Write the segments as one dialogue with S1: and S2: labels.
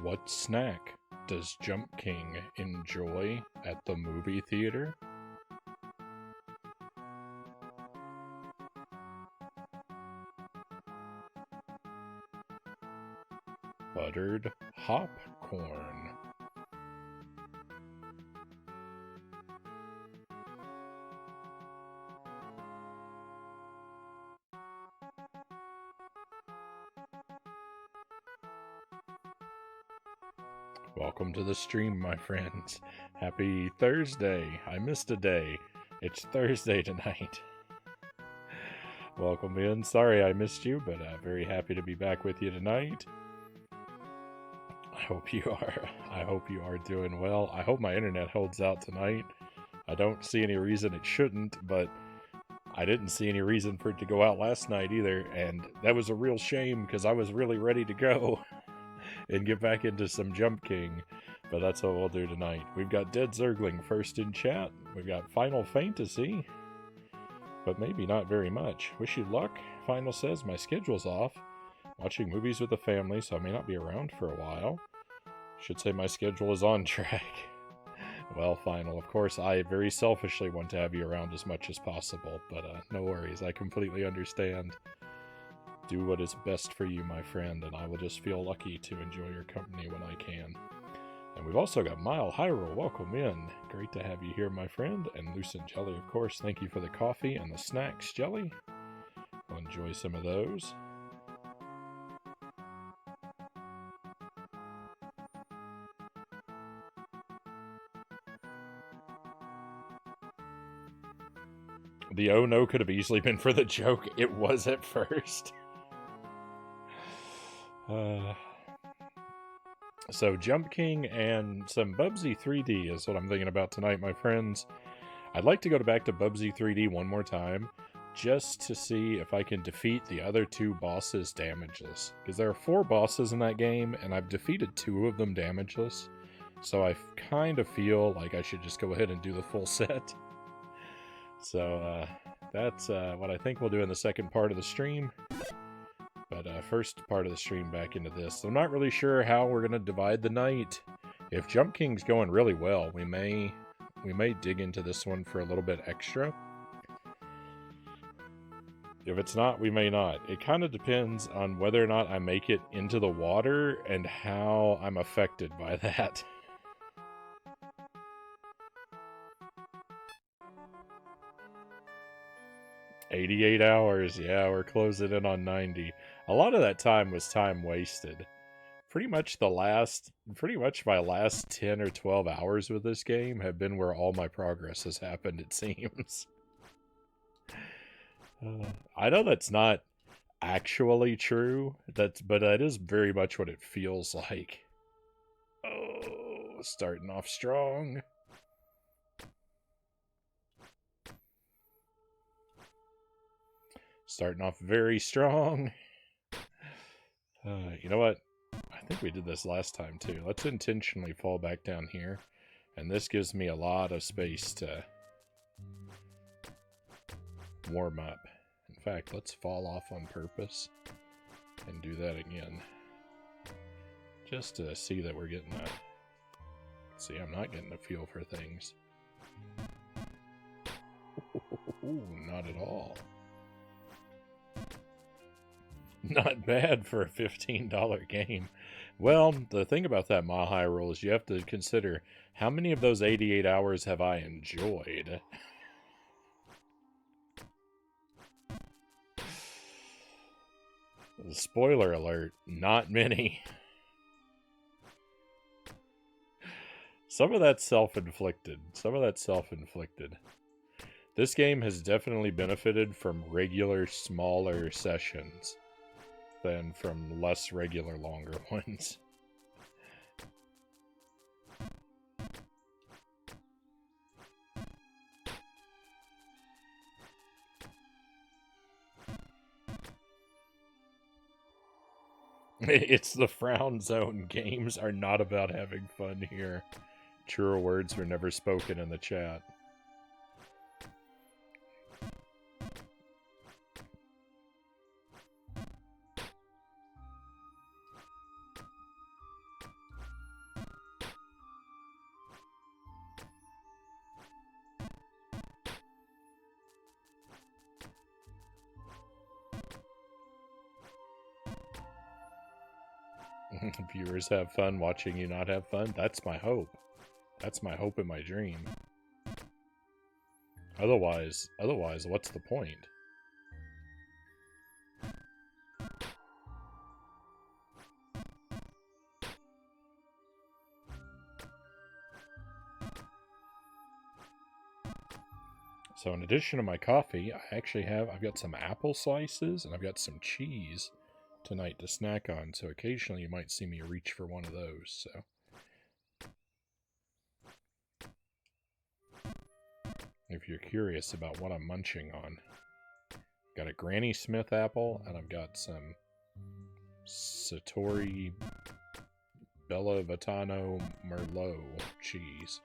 S1: What snack does Jump King enjoy at the movie theater? Buttered popcorn. Welcome to the stream, my friends. Happy Thursday. I missed a day. It's Thursday tonight. Welcome in. Sorry I missed you, but very happy to be back with you tonight. I hope you are doing well. I hope my internet holds out tonight. I don't see any reason it shouldn't, but I didn't see any reason for it to go out last night either, and that was a real shame because I was really ready to go and get back into some Jump King, but that's what we'll do tonight. We've got Dead Zergling first in chat. We've got Final Fantasy, but maybe not very much. Wish you luck. Final says, my schedule's off. Watching movies with the family, so I may not be around for a while. Should say my schedule is on track. Well, Final, of course, I very selfishly want to have you around as much as possible, but no worries. I completely understand. Do what is best for you, my friend, and I will just feel lucky to enjoy your company when I can. And we've also got Mile Hyrule. Welcome in. Great to have you here, my friend. And Lucent Jelly, of course. Thank you for the coffee and the snacks, Jelly. I'll enjoy some of those. The oh no could have easily been for the joke. It was at first. So Jump King and some Bubsy 3D is what I'm thinking about tonight, my friends. I'd like to go back to Bubsy 3D one more time, just to see if I can defeat the other two bosses damageless. Because there are 4 bosses in that game, and I've defeated 2 of them damageless. So I kind of feel like I should just go ahead and do the full set. So that's what I think we'll do in the second part of the stream. But first part of the stream back into this. I'm not really sure how we're going to divide the night. If Jump King's going really well, we may dig into this one for a little bit extra. If it's not, we may not. It kind of depends on whether or not I make it into the water and how I'm affected by that. $88 hours. Yeah, we're closing in on 90. A lot of that time was time wasted. Pretty much my last 10 or 12 hours with this game have been where all my progress has happened, it seems. I know that's not actually true, but that is very much what it feels like. Oh, starting off strong. Starting off very strong. You know what? I think we did this last time too. Let's intentionally fall back down here. And this gives me a lot of space to warm up. In fact, let's fall off on purpose and do that again. Just to see that we're getting a... See, I'm not getting a feel for things. Ooh, not at all. Not bad for a $15 game. Well, the thing about that Mile Hyrule is you have to consider how many of those 88 hours have I enjoyed. Spoiler alert, not many. Some of that's self-inflicted. This game has definitely benefited from regular, smaller sessions than from less regular, longer ones. It's the frown zone. Games are not about having fun here. Truer words were never spoken in the chat. Viewers have fun watching you not have fun. That's my hope. That's my hope and my dream. Otherwise, what's the point? So in addition to my coffee, I've got some apple slices and I've got some cheese tonight to snack on. So occasionally you might see me reach for one of those. So if you're curious about what I'm munching on, got a Granny Smith apple and I've got some Satori Bella Vitano Merlot cheese.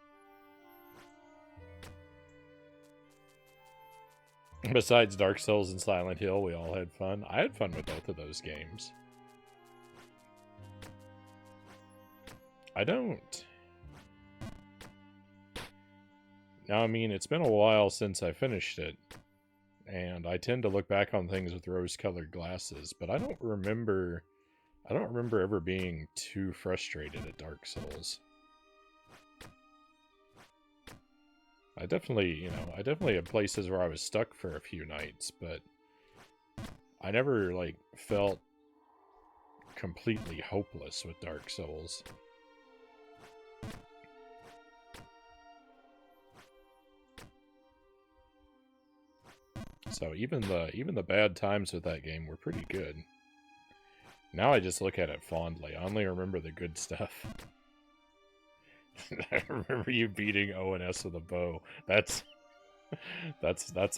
S1: Besides Dark Souls and Silent Hill, we all had fun. I had fun with both of those games. I don't... Now, I mean, it's been a while since I finished it, and I tend to look back on things with rose-colored glasses, but I don't remember ever being too frustrated at Dark Souls. I definitely had places where I was stuck for a few nights, but I never, like, felt completely hopeless with Dark Souls. So even the bad times with that game were pretty good. Now I just look at it fondly. I only remember the good stuff. I remember you beating ONS with a bow. That's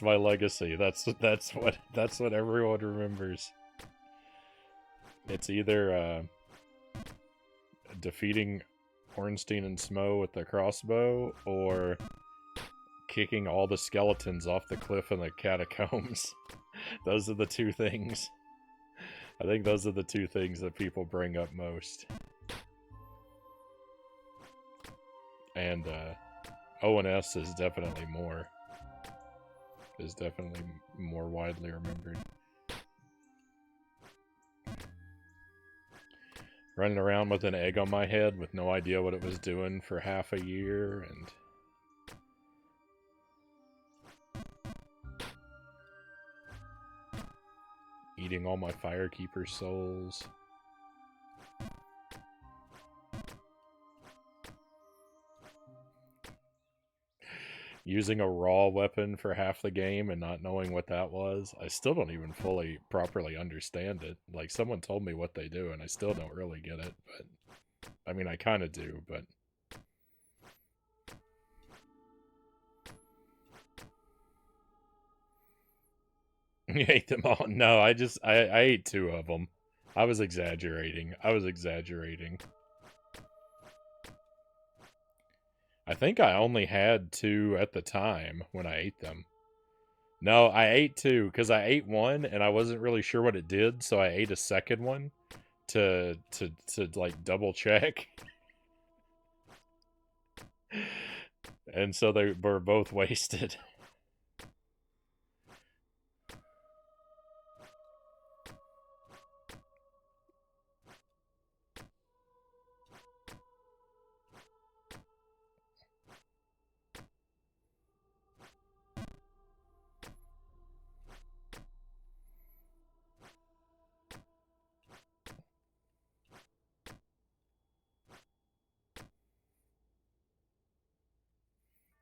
S1: my legacy. That's what everyone remembers. It's either defeating Ornstein and Smo with the crossbow, or kicking all the skeletons off the cliff in the catacombs. Those are the two things. I think those are the two things that people bring up most. And ONS is definitely more widely remembered. Running around with an egg on my head with no idea what it was doing for half a year, and eating all my Firekeeper souls. Using a raw weapon for half the game and not knowing what that was. I still don't even properly understand it. Like, someone told me what they do, and I still don't really get it, but... I mean, I kind of do, but... You ate them all? No, I ate 2 of them. I was exaggerating. I think I only had 2 at the time when I ate them. No, I ate 2, because I ate one, and I wasn't really sure what it did, so I ate a second one to like, double check. And so they were both wasted.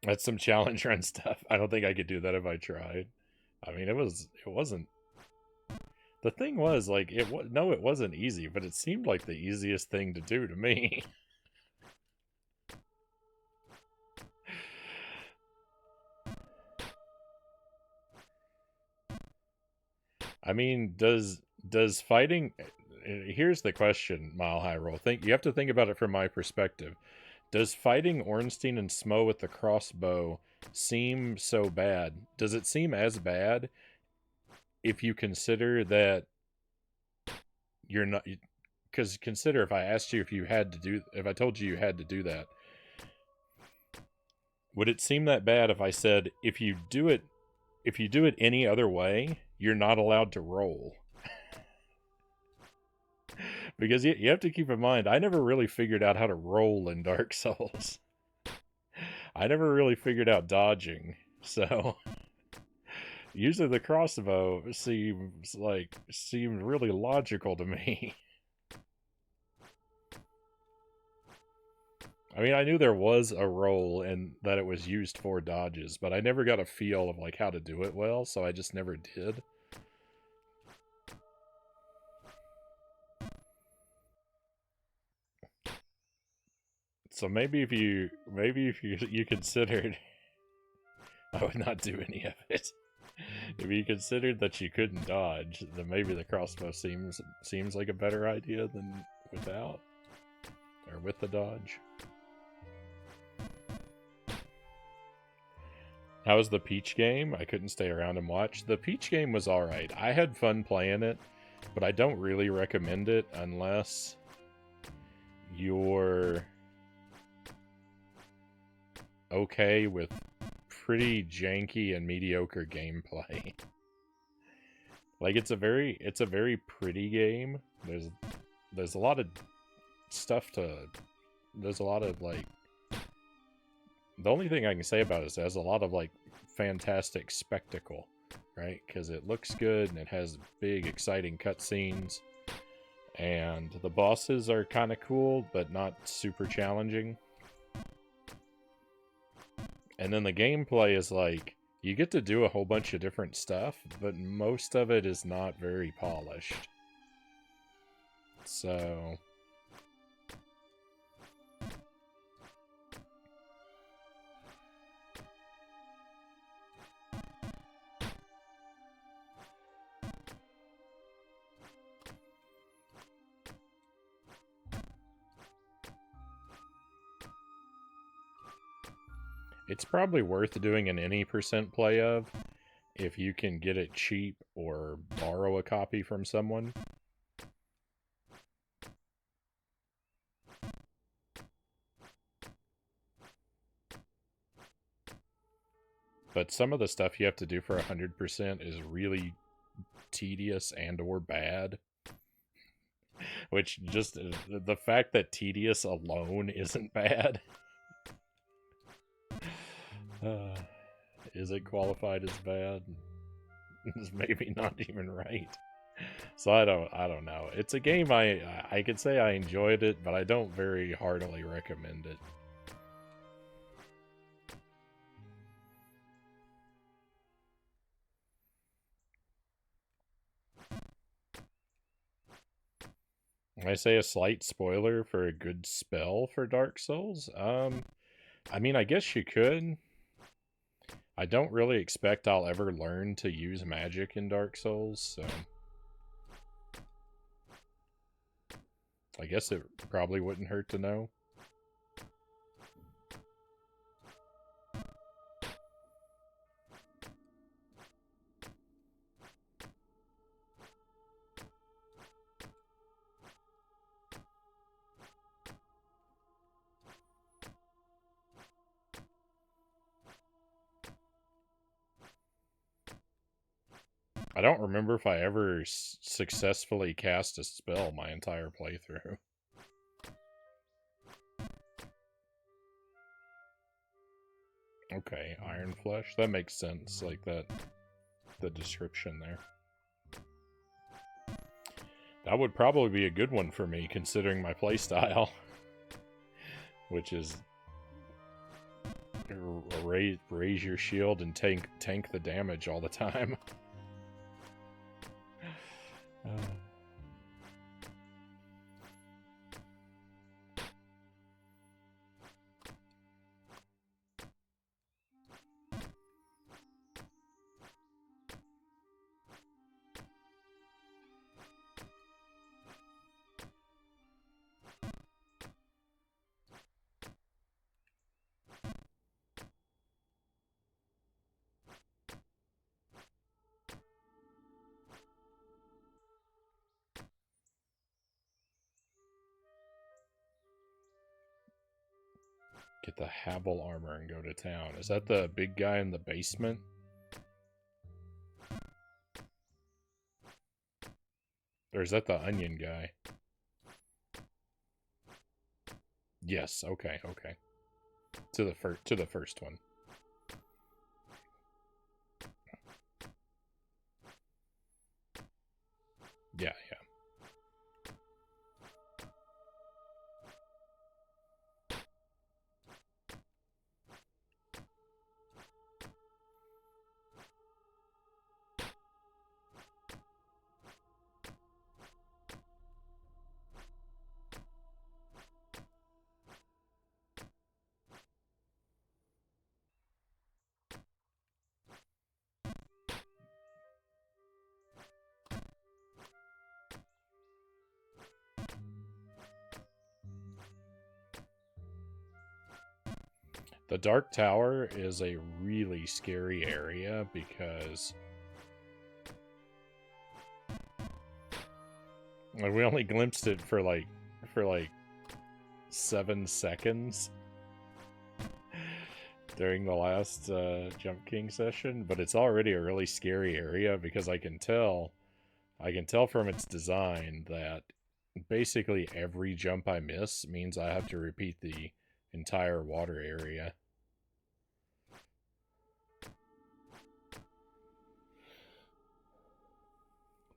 S1: That's some challenge run stuff. I don't think I could do that if I tried. I mean, it wasn't. The thing was, like, it wasn't easy, but it seemed like the easiest thing to do to me. I mean, does fighting... Here's the question, Mile High Roll. You have to think about it from my perspective. Does fighting Ornstein and Smo with the crossbow seem so bad? Does it seem as bad if you consider that you're not... Because consider if I asked you if I told you you had to do that, would it seem that bad if I said, if you do it any other way, you're not allowed to roll? Because you have to keep in mind, I never really figured out how to roll in Dark Souls. I never really figured out dodging, so using the crossbow seemed really logical to me. I mean, I knew there was a roll and that it was used for dodges, but I never got a feel of like how to do it well, so I just never did. So maybe if you considered, I would not do any of it. If you considered that you couldn't dodge, then maybe the crossbow seems like a better idea than without, or with the dodge. How was the Peach game? I couldn't stay around and watch. The Peach game was alright. I had fun playing it, but I don't really recommend it unless you're okay with pretty janky and mediocre gameplay. Like it's a very pretty game. There's a lot of stuff there's a lot of like, the only thing I can say about it is it has a lot of like fantastic spectacle, right? Because it looks good and it has big exciting cutscenes, and the bosses are kind of cool but not super challenging. And then the gameplay is like, you get to do a whole bunch of different stuff, but most of it is not very polished. So it's probably worth doing an any percent play of if you can get it cheap or borrow a copy from someone. But some of the stuff you have to do for 100% is really tedious and or bad. Which just, the fact that tedious alone isn't bad. Is it qualified as bad? Is maybe not even right. So I don't know. It's a game I could say I enjoyed it, but I don't very heartily recommend it. When I say a slight spoiler for a good spell for Dark Souls, I mean, I guess you could. I don't really expect I'll ever learn to use magic in Dark Souls, so I guess it probably wouldn't hurt to know. I don't remember if I ever successfully cast a spell my entire playthrough. Okay, Iron Flesh. That makes sense, like that, the description there. That would probably be a good one for me, considering my playstyle. Which is raise your shield and tank the damage all the time. Get the Havel armor and go to town. Is that the big guy in the basement? Or is that the onion guy? Yes, okay, okay. To the first one. Yeah, yeah. The Dark Tower is a really scary area because we only glimpsed it for like 7 seconds during the last Jump King session, but it's already a really scary area because I can tell from its design that basically every jump I miss means I have to repeat the entire water area.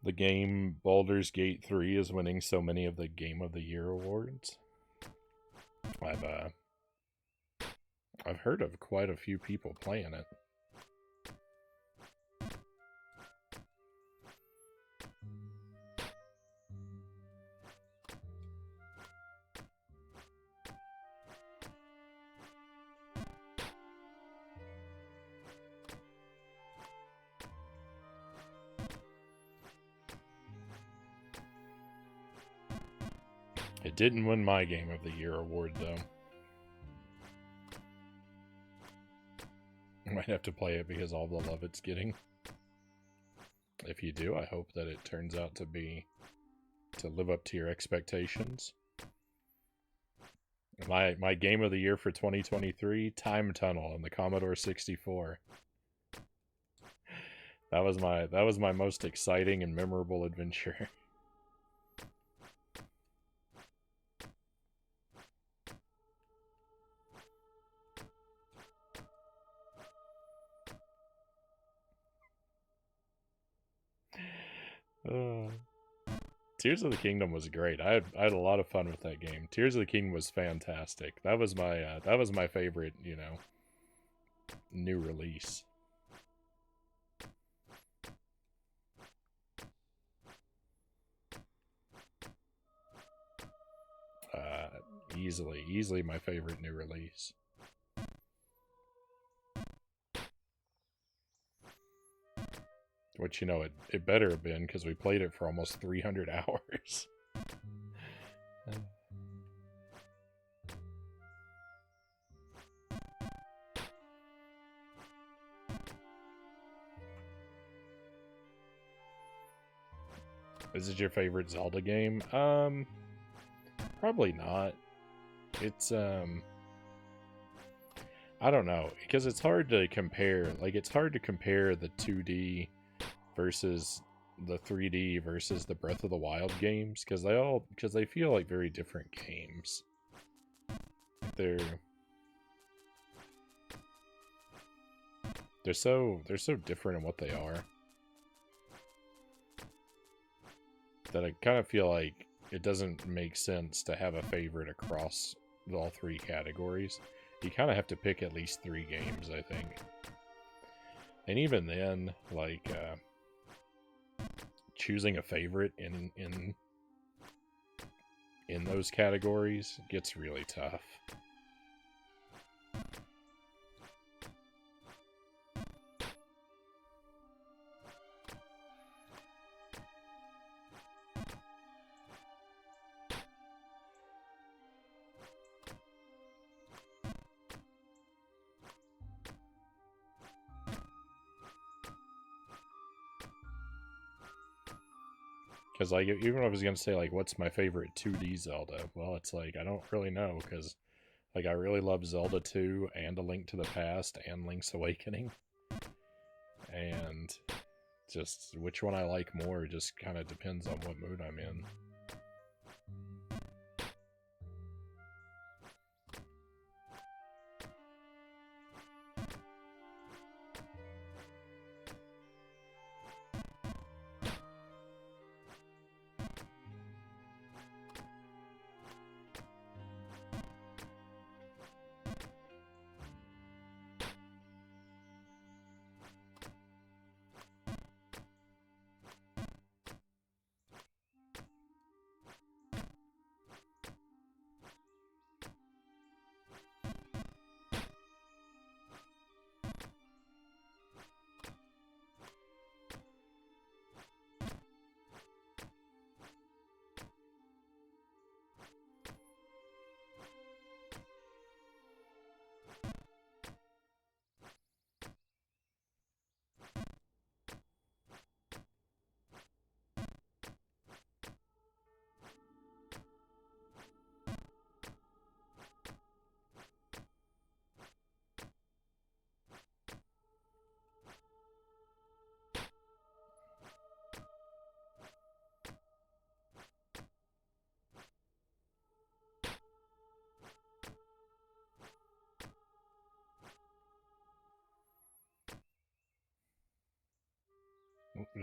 S1: The game Baldur's Gate 3 is winning so many of the Game of the Year awards. I've heard of quite a few people playing it. It didn't win my Game of the Year award, though. I might have to play it because all the love it's getting. If you do, I hope that it turns out to live up to your expectations. My Game of the Year for 2023, Time Tunnel on the Commodore 64. That was my most exciting and memorable adventure. Tears of the Kingdom was great. I had a lot of fun with that game. Tears of the Kingdom was fantastic. That was my favorite, new release. Easily my favorite new release. Which, it better have been because we played it for almost 300 hours. Is it your favorite Zelda game? Probably not. It's, I don't know, because it's hard to compare. Like, it's hard to compare the 2D versus the 3D versus the Breath of the Wild games, because they feel like very different games. They're so different in what they are that I kind of feel like it doesn't make sense to have a favorite across all 3 categories. You kind of have to pick at least 3 games, I think. And even then, like, choosing a favorite in those categories gets really tough. Because, like, even if I was going to say, like, what's my favorite 2D Zelda? Well, it's like, I don't really know, because, like, I really love Zelda 2 and A Link to the Past and Link's Awakening. And just which one I like more just kind of depends on what mood I'm in.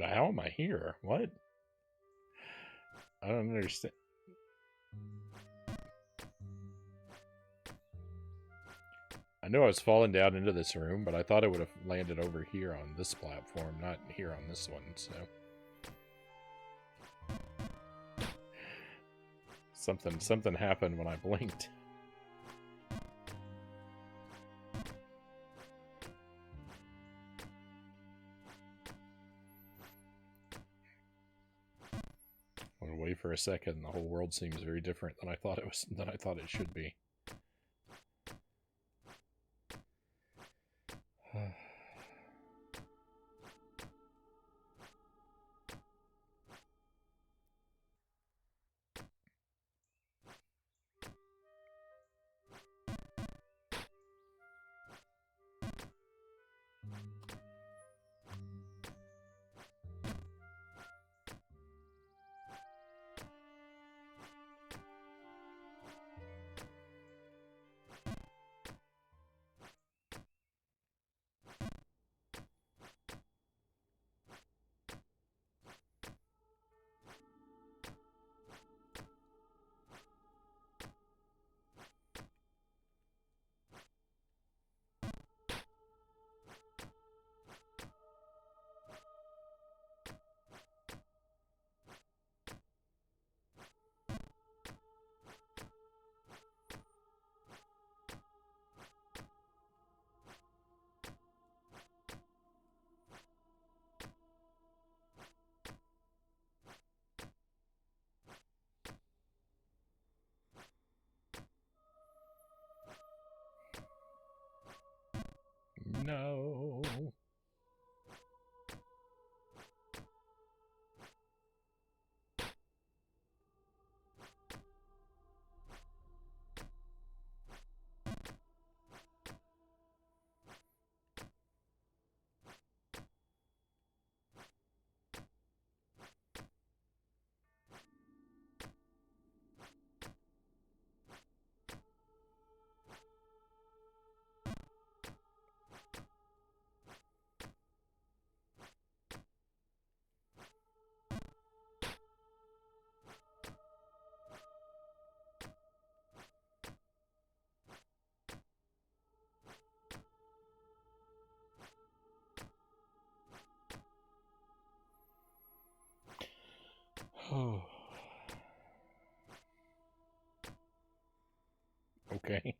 S1: How am I here? What? I don't understand. I knew I was falling down into this room, but I thought it would have landed over here on this platform, not here on this one, so... Something happened when I blinked. I went away for a second, and the whole world seems very different than I thought it was, than I thought it should be. No. Okay.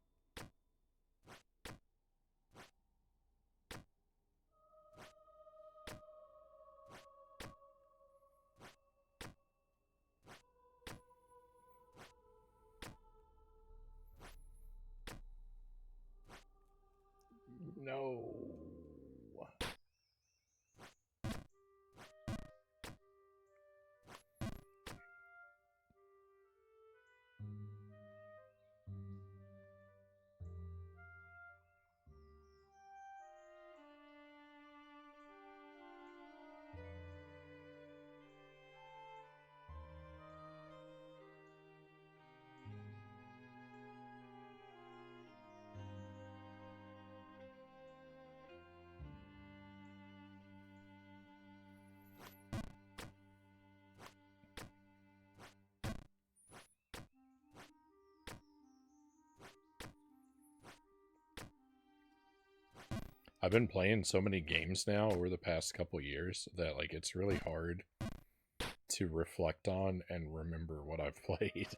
S1: No. I've been playing so many games now over the past couple years that, like, it's really hard to reflect on and remember what I've played.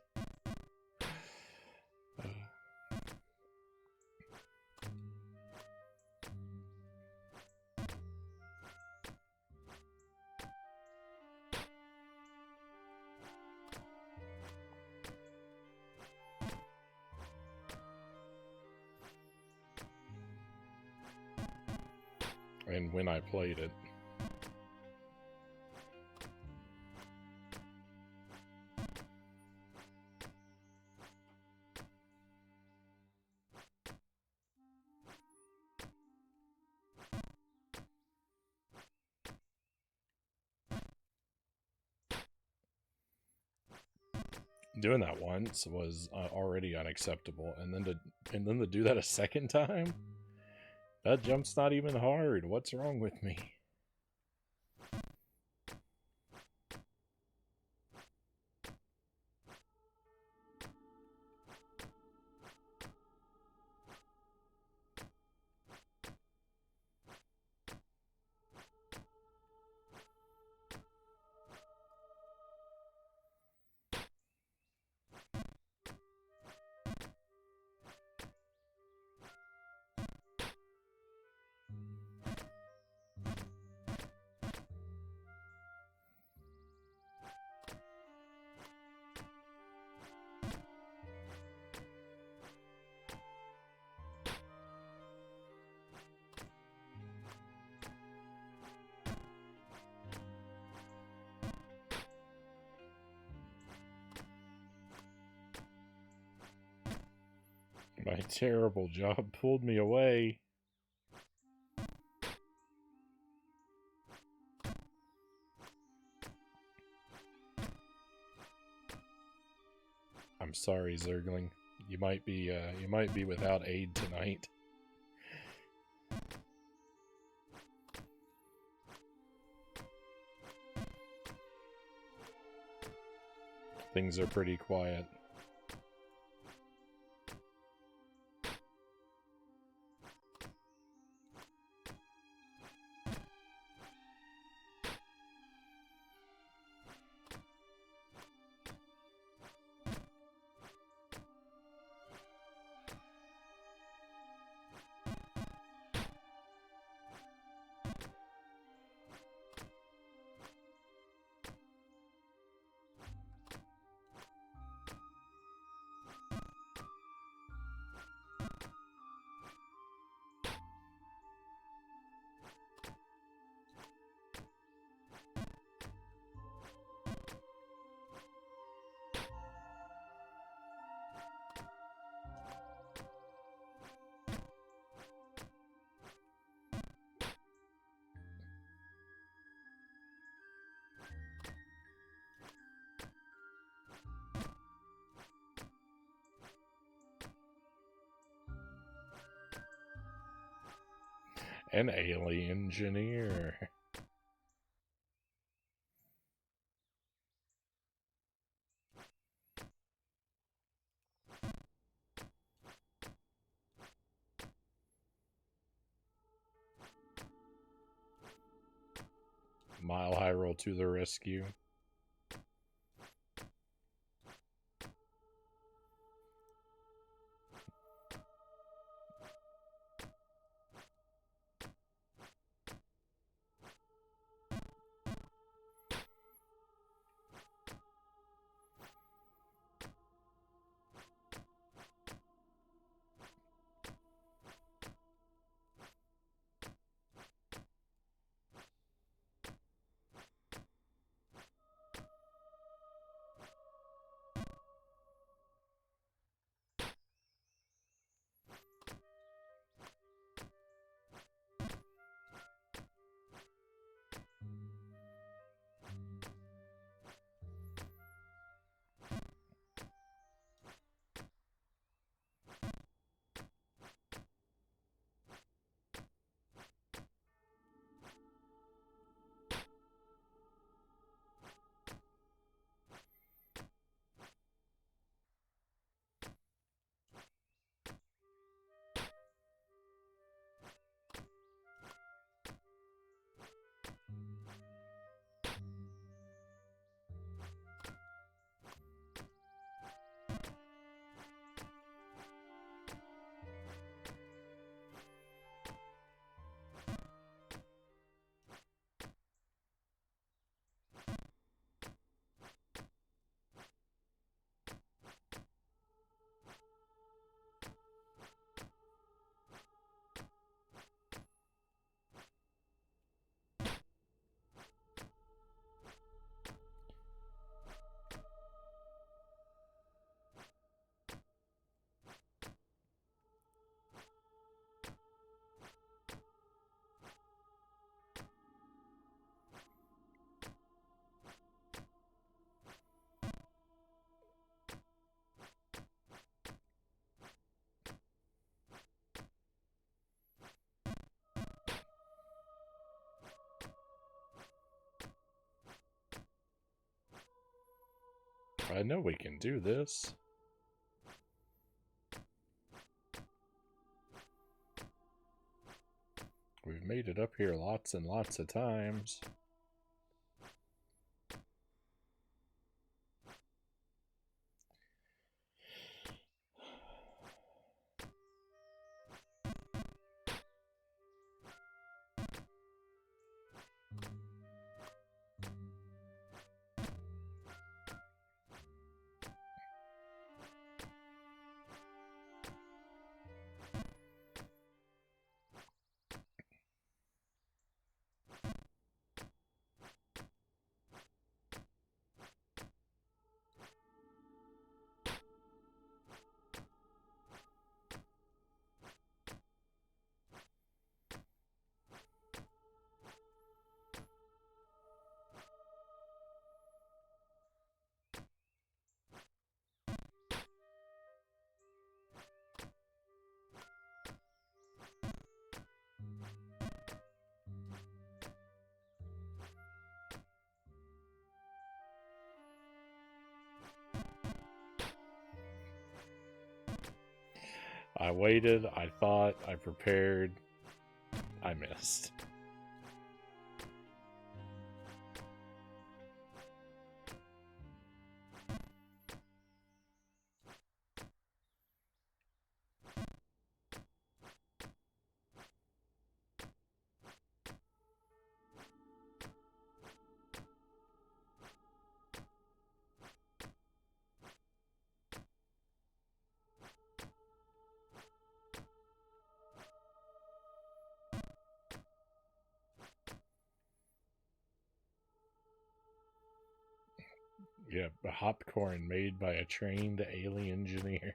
S1: And when I played it. Doing that once was already unacceptable, and then to do that a second time? That jump's not even hard. What's wrong with me? My terrible job pulled me away. I'm sorry, Zergling. You might be without aid tonight. Things are pretty quiet. An alien engineer. Mile High Roll to the rescue. I know we can do this. We've made it up here lots and lots of times. I waited, I thought, I prepared, I missed. Yeah, popcorn made by a trained alien engineer.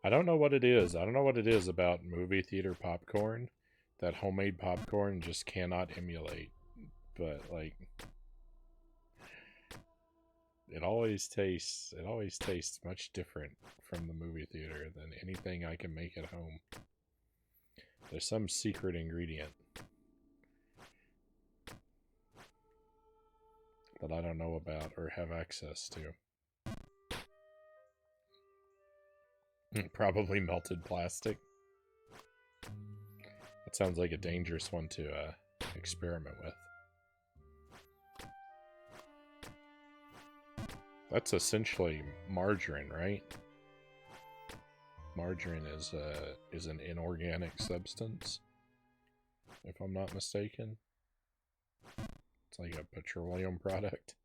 S1: I don't know what it is. I don't know what it is about movie theater popcorn that homemade popcorn just cannot emulate. But like it always tastes much different from the movie theater than anything I can make at home. There's some secret ingredient that I don't know about or have access to. Probably melted plastic. That sounds like a dangerous one to experiment with. That's essentially margarine, right? Margarine is an inorganic substance, if I'm not mistaken. It's like a petroleum product.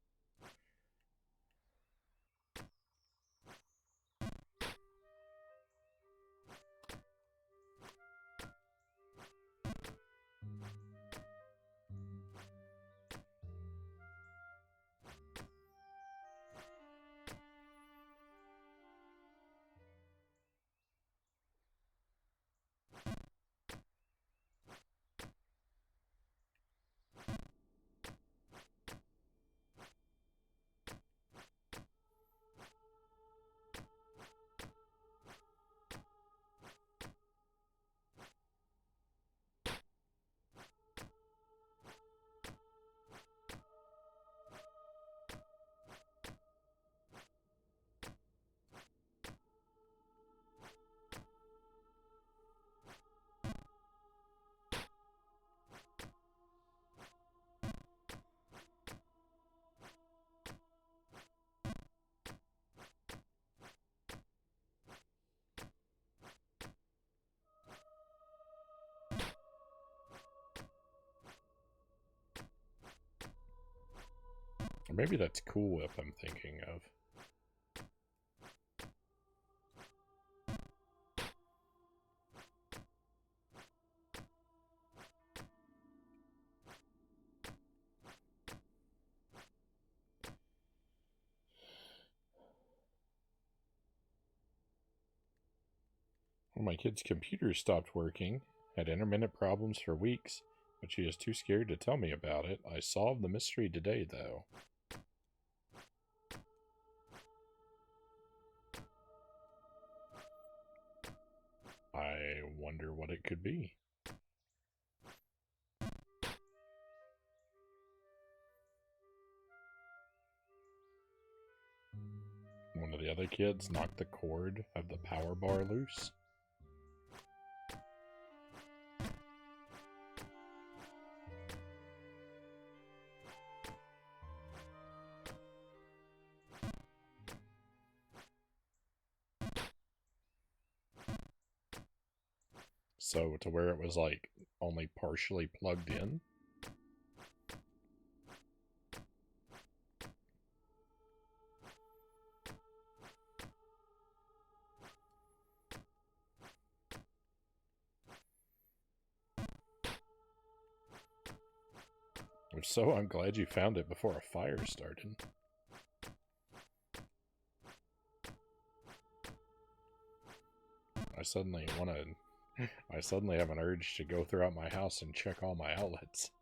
S1: Or maybe that's Cool Whip I'm thinking of. When my kid's computer stopped working, had intermittent problems for weeks, but she is too scared to tell me about it. I solved the mystery today, though. I wonder what it could be. One of the other kids knocked the cord of the power bar loose. So to where it was like only partially plugged in. If so, I'm glad you found it before a fire started. I suddenly have an urge to go throughout my house and check all my outlets.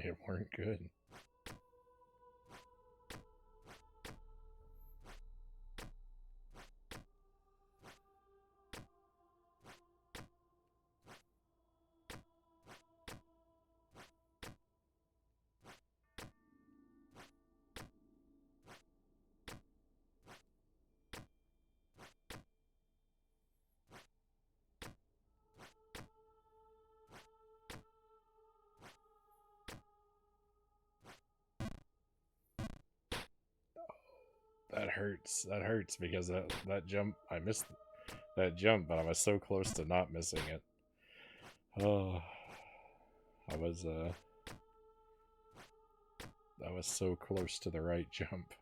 S1: they weren't good. That hurts. That hurts because that jump, I missed that jump, but I was so close to not missing it. Oh, I was so close to the right jump.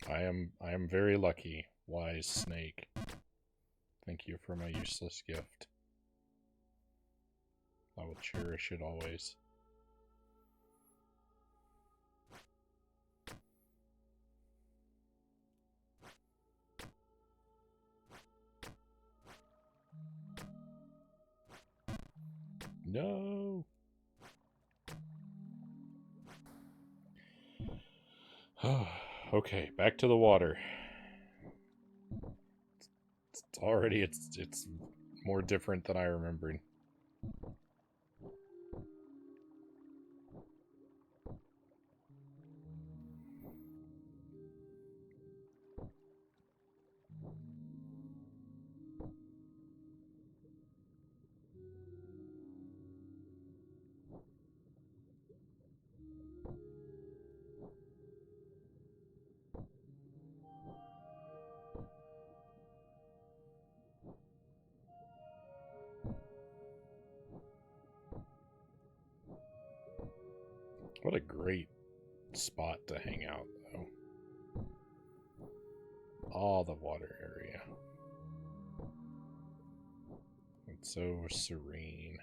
S1: I am very lucky, wise snake. Thank you for my useless gift. I will cherish it always. No! Okay, back to the water. It's already, it's more different than I remembered. What a great spot to hang out, though. All the water area. It's so serene.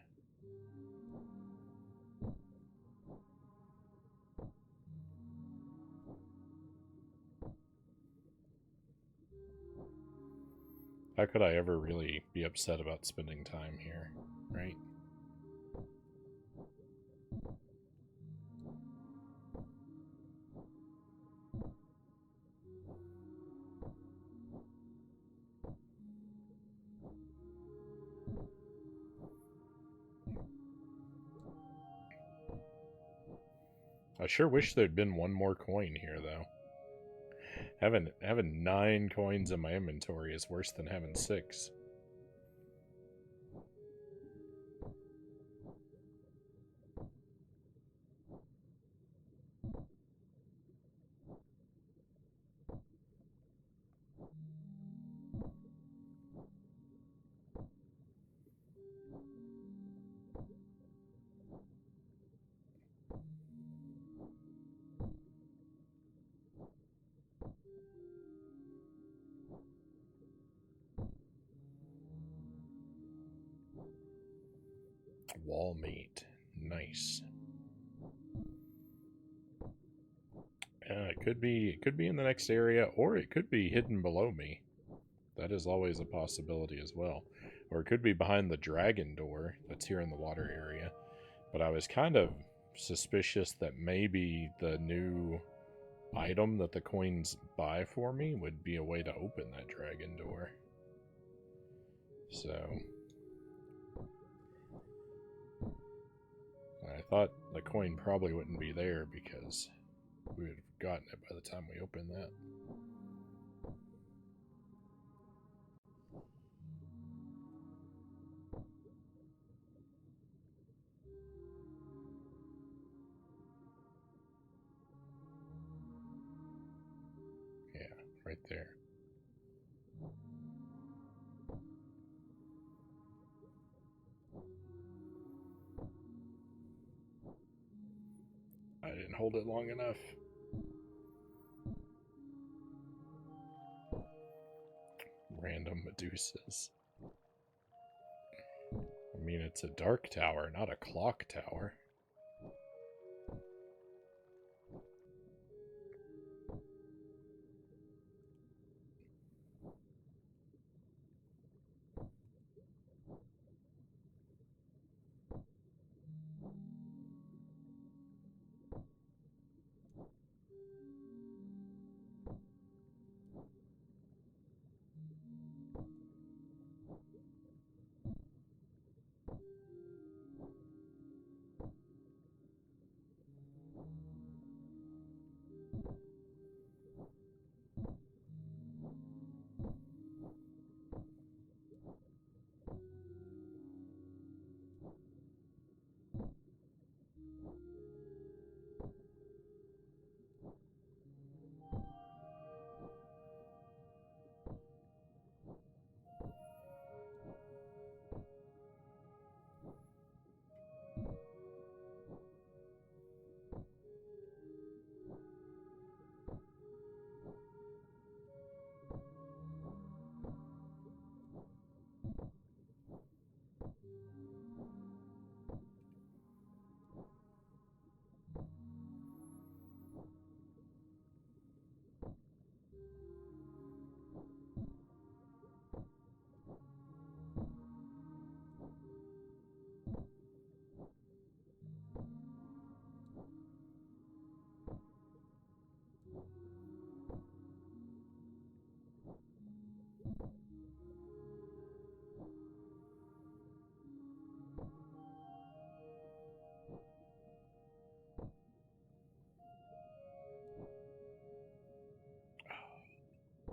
S1: How could I ever really be upset about spending time here, right? I sure wish there'd been one more coin here, though. Having 9 coins in my inventory is worse than having 6. Wall mate. Nice. It could be in the next area, or it could be hidden below me. That is always a possibility as well. Or it could be behind the dragon door that's here in the water area. But I was kind of suspicious that maybe the new item that the coins buy for me would be a way to open that dragon door. So I thought the coin probably wouldn't be there because we would have gotten it by the time we opened that. Yeah, right there. can't hold it long enough. Random Medusas. I mean, it's a dark tower, not a clock tower.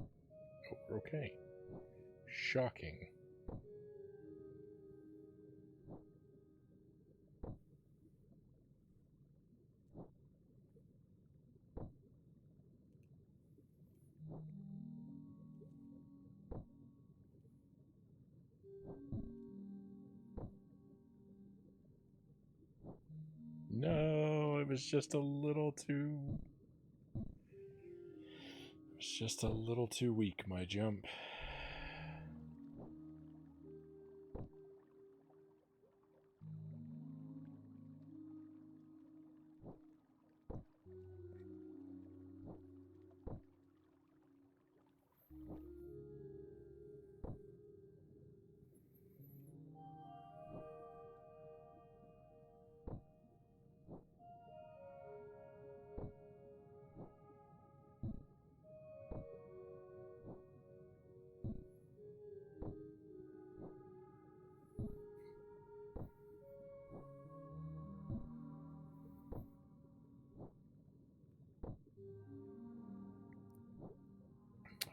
S1: Oh, okay. Shocking. No, it was just a little too... It's just a little too weak, my jump.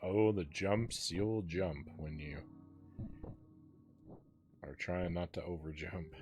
S1: Oh, the jumps you'll jump when you are trying not to overjump.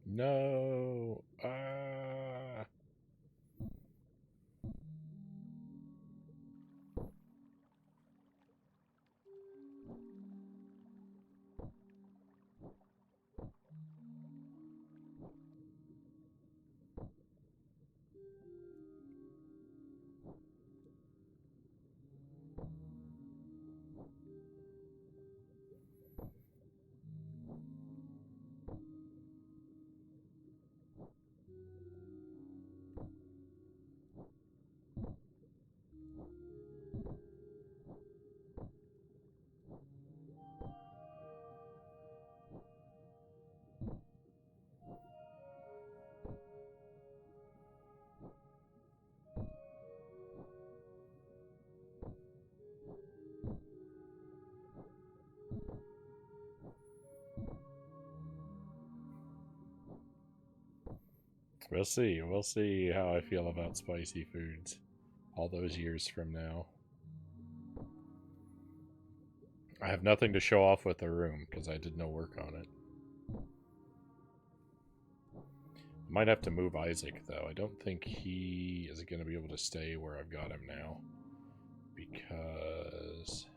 S1: No. We'll see. We'll see how I feel about spicy foods all those years from now. I have nothing to show off with the room because I did no work on it. I might have to move Isaac, though. I don't think he is going to be able to stay where I've got him now. Because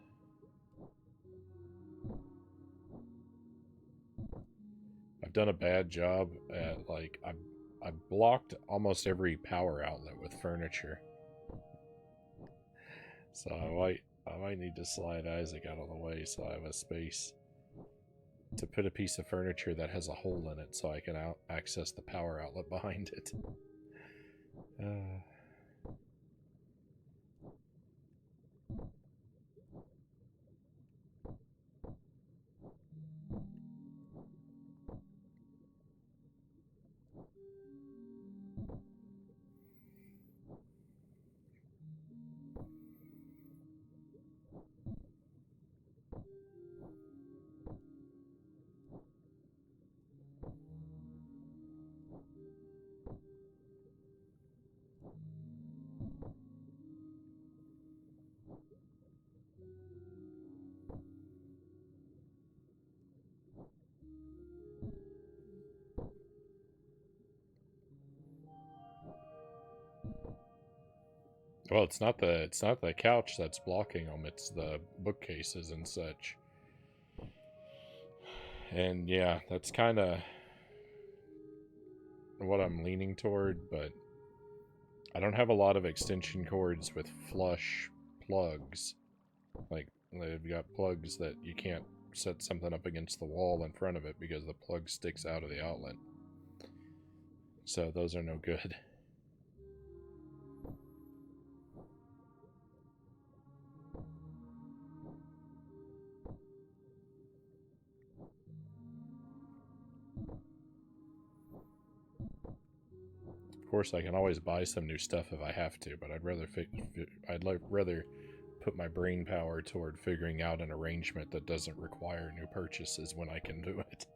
S1: I've done a bad job at, like, I've blocked almost every power outlet with furniture. So I might need to slide Isaac out of the way so I have a space to put a piece of furniture that has a hole in it so I can access the power outlet behind it. Well, it's not the couch that's blocking them. It's the bookcases and such. And yeah, that's kind of what I'm leaning toward, but I don't have a lot of extension cords with flush plugs. Like, they've got plugs that you can't set something up against the wall in front of it because the plug sticks out of the outlet. So those are no good. Of course, I can always buy some new stuff if I have to, but I'd rather put my brain power toward figuring out an arrangement that doesn't require new purchases when I can do it.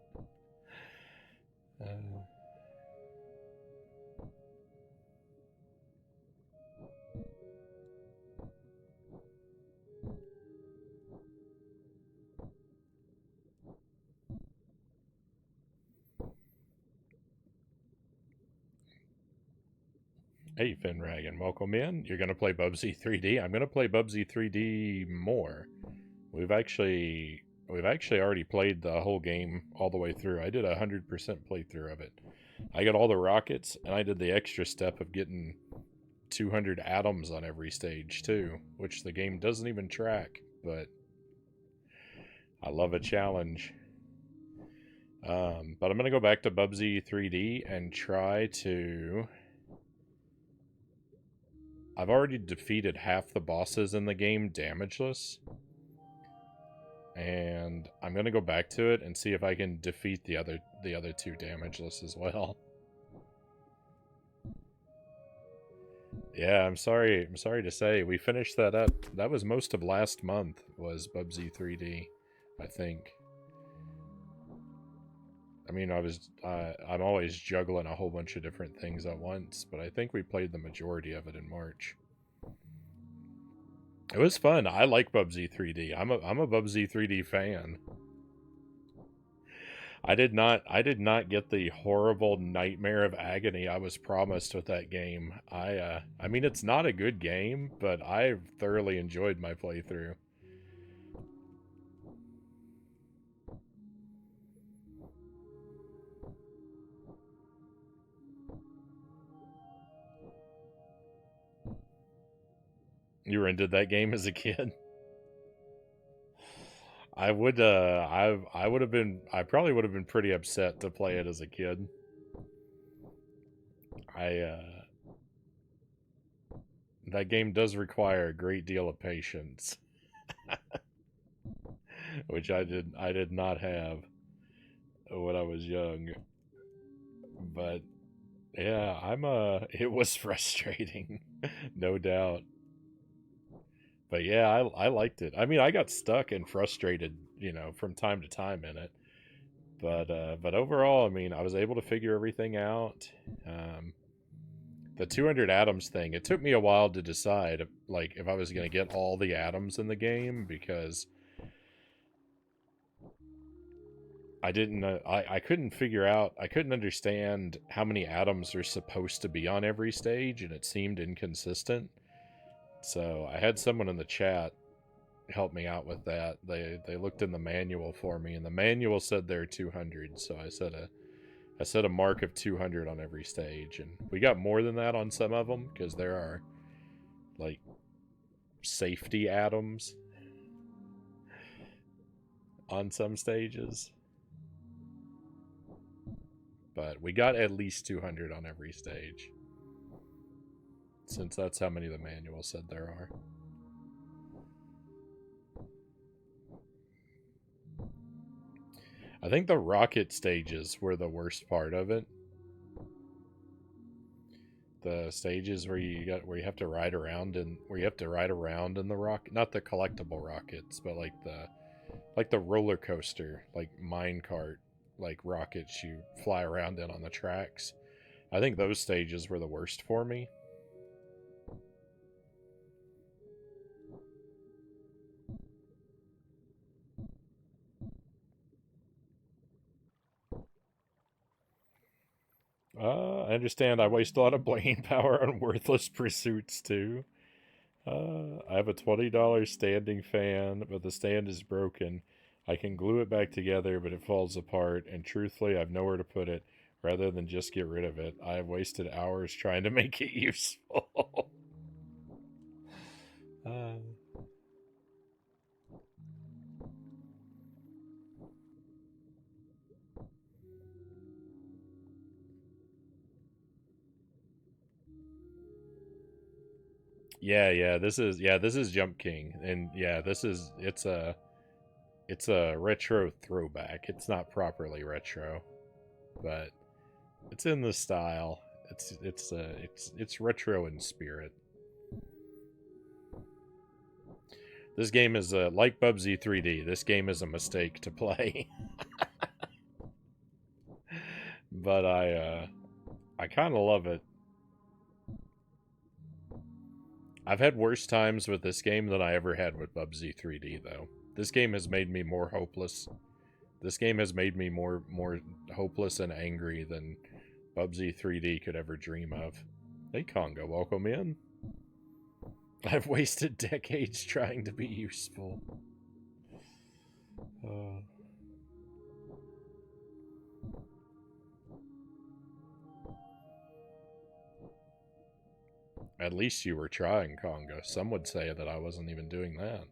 S1: Hey, Finragon, welcome in. You're going to play Bubsy 3D? I'm going to play Bubsy 3D more. We've actually already played the whole game all the way through. I did 100% playthrough of it. I got all the rockets, and I did the extra step of getting 200 atoms on every stage, too, which the game doesn't even track, but I love a challenge. But I'm going to go back to Bubsy 3D and try to... I've already defeated half the bosses in the game damageless. And I'm going to go back to it and see if I can defeat the other two damageless as well. Yeah, I'm sorry to say. We finished that up. That was most of last month, was Bubsy 3D, I think. I mean, I'm always juggling a whole bunch of different things at once, but I think we played the majority of it in March. It was fun. I like Bubsy 3D. I'm a Bubsy 3D fan. I did not get the horrible nightmare of agony I was promised with that game. I mean, it's not a good game, but I thoroughly enjoyed my playthrough. You were into that game as a kid? I would I probably would have been pretty upset to play it as a kid. That game does require a great deal of patience. Which I did not have when I was young. But yeah, it was frustrating, no doubt. But yeah, I liked it. I mean, I got stuck and frustrated, from time to time in it. But overall, I mean, I was able to figure everything out. Um, the 200 atoms thing, it took me a while to decide, like, if I was going to get all the atoms in the game, because I didn't, I couldn't figure out, I couldn't understand how many atoms are supposed to be on every stage, and it seemed inconsistent. So I had someone in the chat help me out with that. They looked in the manual for me, and the manual said there are 200, so I set a mark of 200 on every stage, and we got more than that on some of them, because there are, like, safety atoms on some stages. But we got at least 200 on every stage, since that's how many the manual said there are. I think the rocket stages were the worst part of it. The stages where you have to ride around in the rocket, not the collectible rockets, but like the roller coaster, like minecart, like rockets you fly around in on the tracks. I think those stages were the worst for me. I understand I waste a lot of brain power on worthless pursuits too. I have a $20 standing fan, but the stand is broken. I can glue it back together, but it falls apart, and truthfully, I've nowhere to put it. Rather than just get rid of it, I have wasted hours trying to make it useful. uh, this is Jump King, and yeah, it's a retro throwback. It's not properly retro, but it's in the style. It's retro in spirit. This game is like Bubsy 3D. This game is a mistake to play, but I kind of love it. I've had worse times with this game than I ever had with Bubsy 3D, though. This game has made me more hopeless. This game has made me more hopeless and angry than Bubsy 3D could ever dream of. Hey, Congo, welcome in. I've wasted decades trying to be useful. At least you were trying, Congo. Some would say that I wasn't even doing that.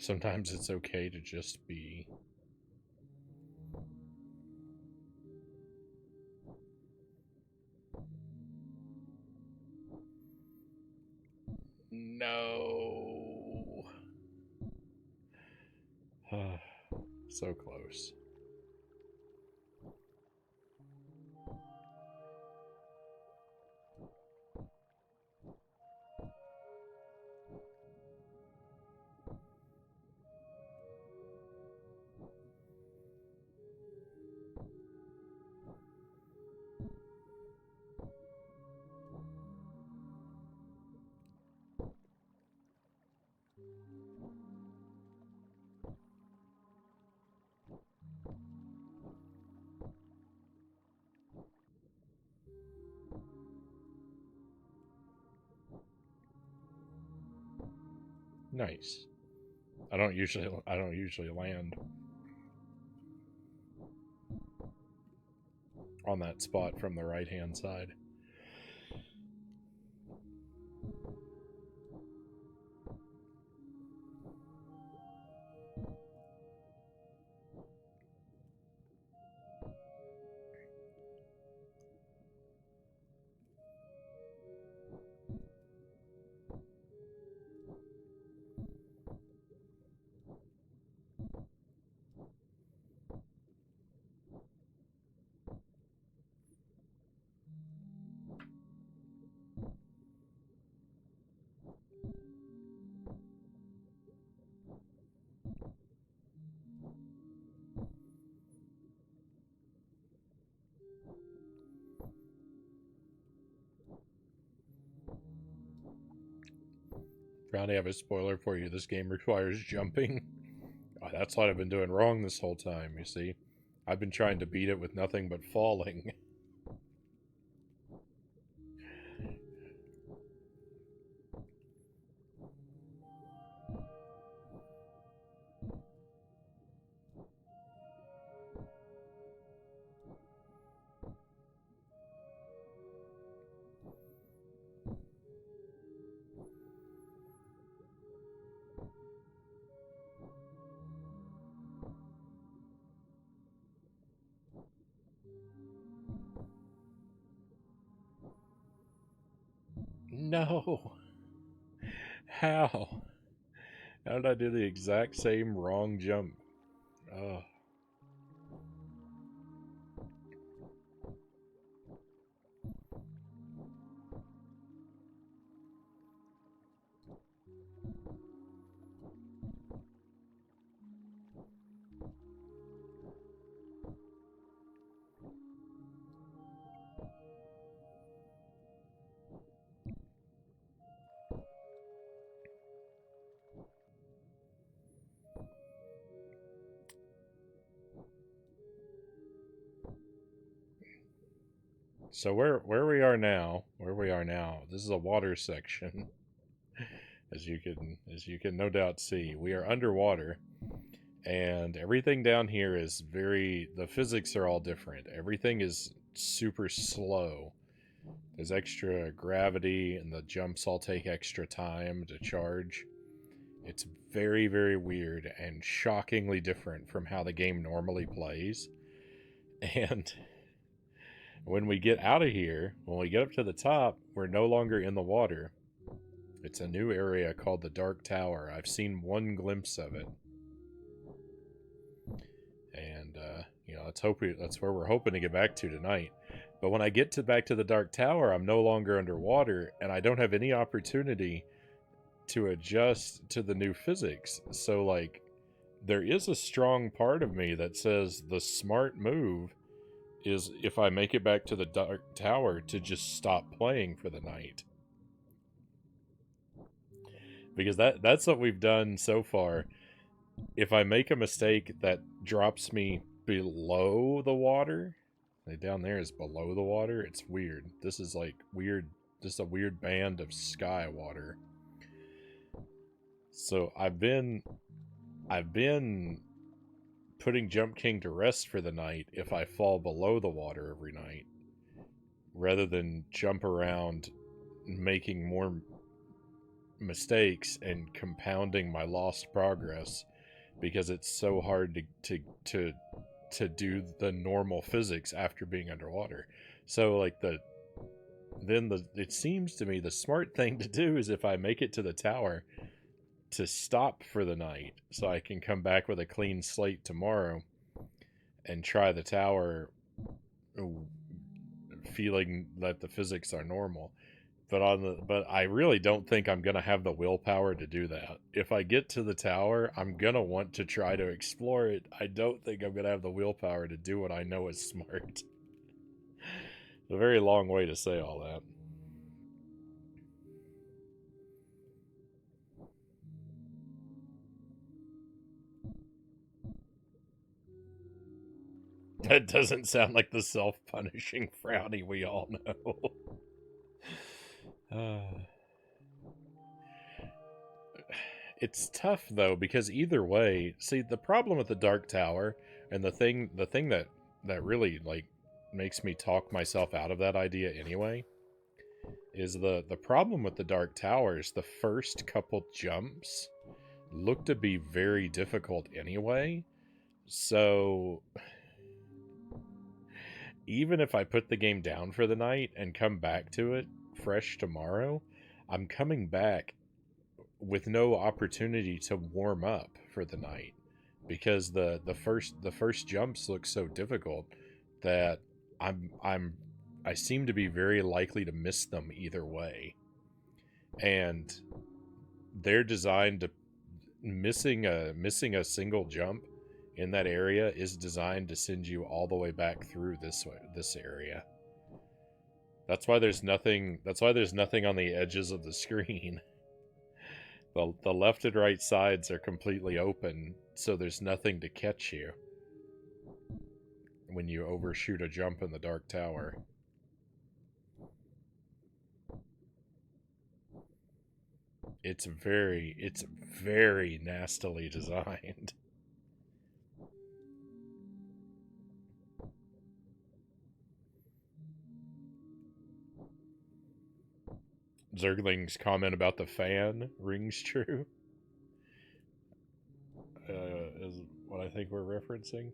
S1: Sometimes it's okay to just be. No. So close. Nice. I don't usually land on that spot from the right-hand side. Frownie, I have a spoiler for you. This game requires jumping. Oh, that's what I've been doing wrong this whole time, you see. I've been trying to beat it with nothing but falling. No! How? How did I do the exact same wrong jump? Oh. So where we are now, this is a water section. As you can no doubt see, we are underwater, and everything down here is the physics are all different. Everything is super slow. There's extra gravity, and the jumps all take extra time to charge. It's very, very weird and shockingly different from how the game normally plays. And when we get out of here, when we get up to the top, we're no longer in the water. It's a new area called the Dark Tower. I've seen one glimpse of it. And, that's where we're hoping to get back to tonight. But when I get back to the Dark Tower, I'm no longer underwater, and I don't have any opportunity to adjust to the new physics. So, like, there is a strong part of me that says the smart move is, if I make it back to the Dark Tower, to just stop playing for the night. Because that's what we've done so far. If I make a mistake that drops me below the water, like down there is below the water, it's weird. This is like weird, just a weird band of sky water. So I've been putting Jump King to rest for the night if I fall below the water every night, rather than jump around making more mistakes and compounding my lost progress, because it's so hard to do the normal physics after being underwater. So like it seems to me the smart thing to do is, if I make it to the tower, to stop for the night so I can come back with a clean slate tomorrow and try the tower feeling that the physics are normal. But I really don't think I'm gonna have the willpower to do that. If I get to the tower, I'm gonna want to try to explore it. I don't think I'm gonna have the willpower to do what I know is smart. A very long way to say all that. That doesn't sound like the self-punishing Frownie we all know. It's tough though, because either way, see, the problem with the Dark Tower, and the thing that really like makes me talk myself out of that idea anyway, is the problem with the Dark Tower is the first couple jumps look to be very difficult anyway. So even if I put the game down for the night and come back to it fresh tomorrow, I'm coming back with no opportunity to warm up for the night, because the first jumps look so difficult that I seem to be very likely to miss them either way. And they're designed to missing a single jump in that area is designed to send you all the way back through this area. That's why there's nothing on the edges of the screen. The left and right sides are completely open, so there's nothing to catch you when you overshoot a jump in the Dark Tower. It's very nastily designed. Zergling's comment about the fan rings true. Is what I think we're referencing.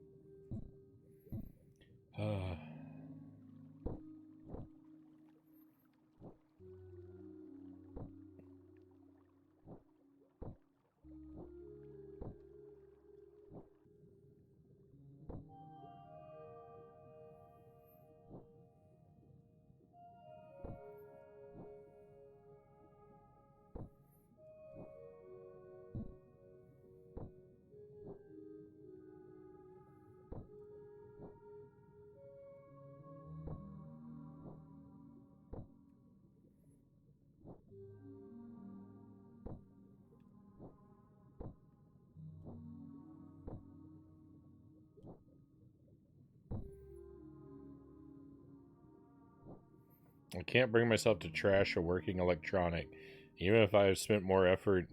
S1: I can't bring myself to trash a working electronic, even if I have spent more effort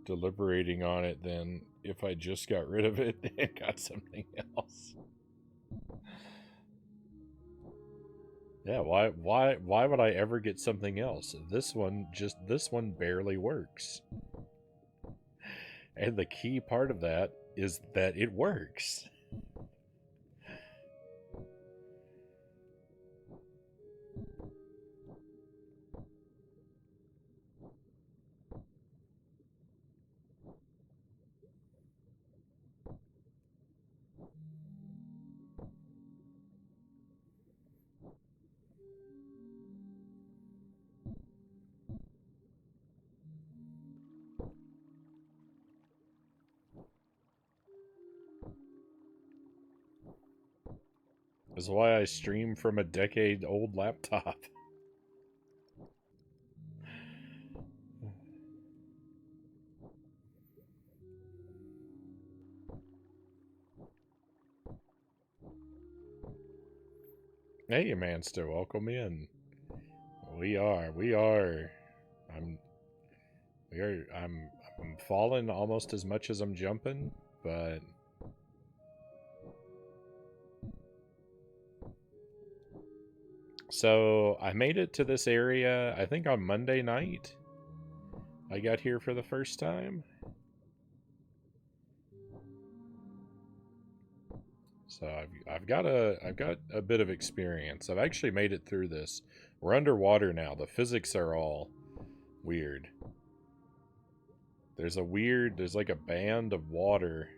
S1: deliberating on it than if I just got rid of it and got something else. Yeah, why would I ever get something else? This one barely works. And the key part of that is that it works. That's why I stream from a decade-old laptop. Hey, Manster, welcome in. We are. I'm I'm falling almost as much as I'm jumping, but so I made it to this area, I think on Monday night. I got here for the first time. So I've got a bit of experience. I've actually made it through this. We're underwater now. The physics are all weird. There's like a band of water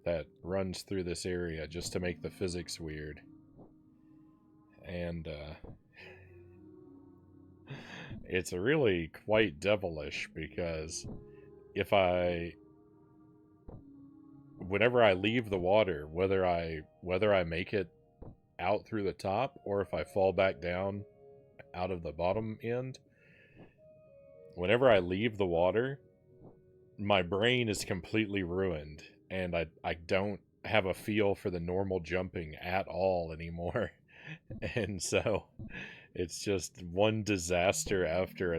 S1: that runs through this area just to make the physics weird. And it's really quite devilish because whenever I leave the water, whether I make it out through the top or if I fall back down out of the bottom end, whenever I leave the water, my brain is completely ruined and I don't have a feel for the normal jumping at all anymore. And so it's just one disaster after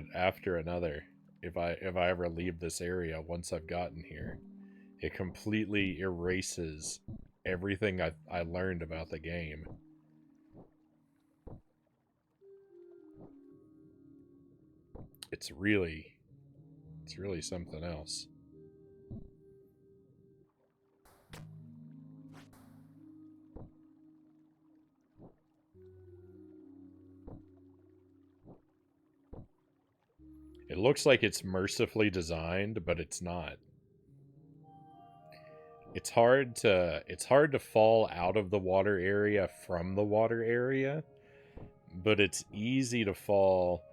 S1: another if I ever leave this area once I've gotten here. It completely erases everything I learned about the game. It's really something else. It looks like it's mercifully designed, but it's not. It's hard to fall out of the water area from the water area, but it's easy to fall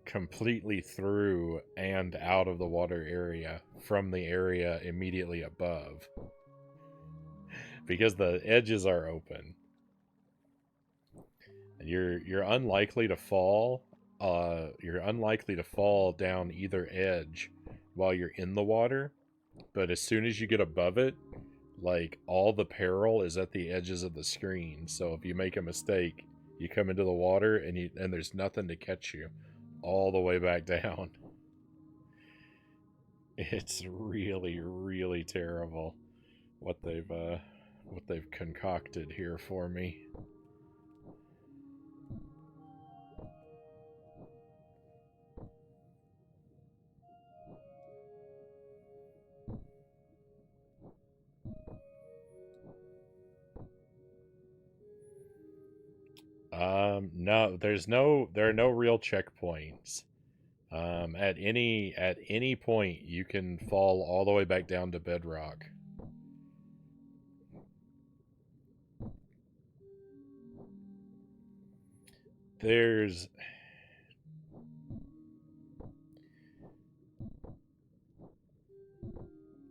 S1: completely through and out of the water area from the area immediately above because the edges are open. You're unlikely to fall you're unlikely to fall down either edge while you're in the water, but as soon as you get above it, like, all the peril is at the edges of the screen. So if you make a mistake, you come into the water and there's nothing to catch you all the way back down. It's really, really terrible what they've concocted here for me. No, there are no real checkpoints. At any point, you can fall all the way back down to bedrock. There's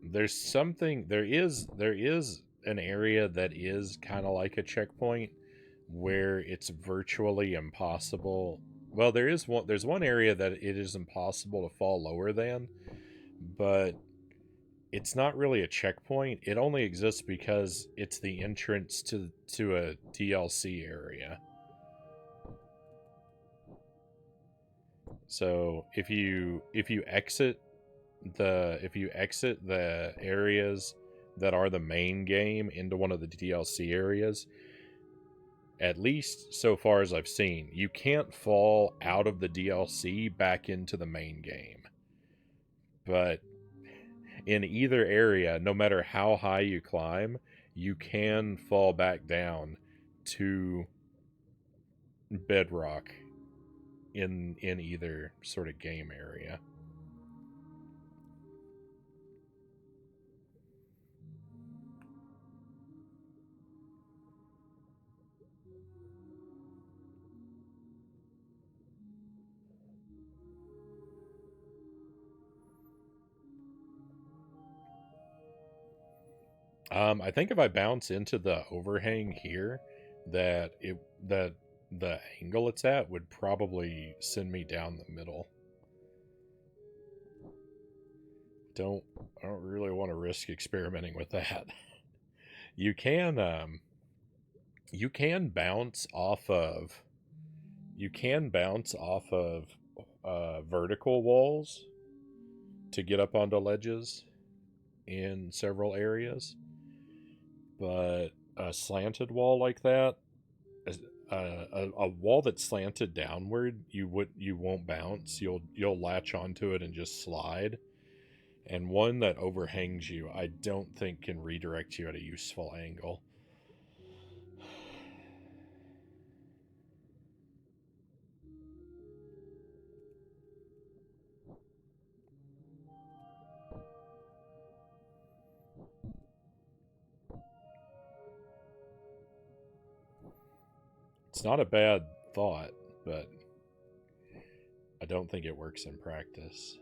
S1: there is an area that is kind of like a checkpoint where it's virtually impossible. Well, there's one area that it is impossible to fall lower than, but it's not really a checkpoint. It only exists because it's the entrance to a DLC area. So if you exit the areas that are the main game into one of the DLC areas, at least so far as I've seen, you can't fall out of the DLC back into the main game. But in either area, no matter how high you climb, you can fall back down to bedrock in either sort of game area. I think if I bounce into the overhang here, that the angle it's at would probably send me down the middle. Don't I don't really want to risk experimenting with that. You can you can bounce off of you can bounce off of vertical walls to get up onto ledges in several areas, but a slanted wall like that, a wall that's slanted downward, you won't bounce. You'll latch onto it and just slide. And one that overhangs you, I don't think can redirect you at a useful angle. It's not a bad thought, but I don't think it works in practice.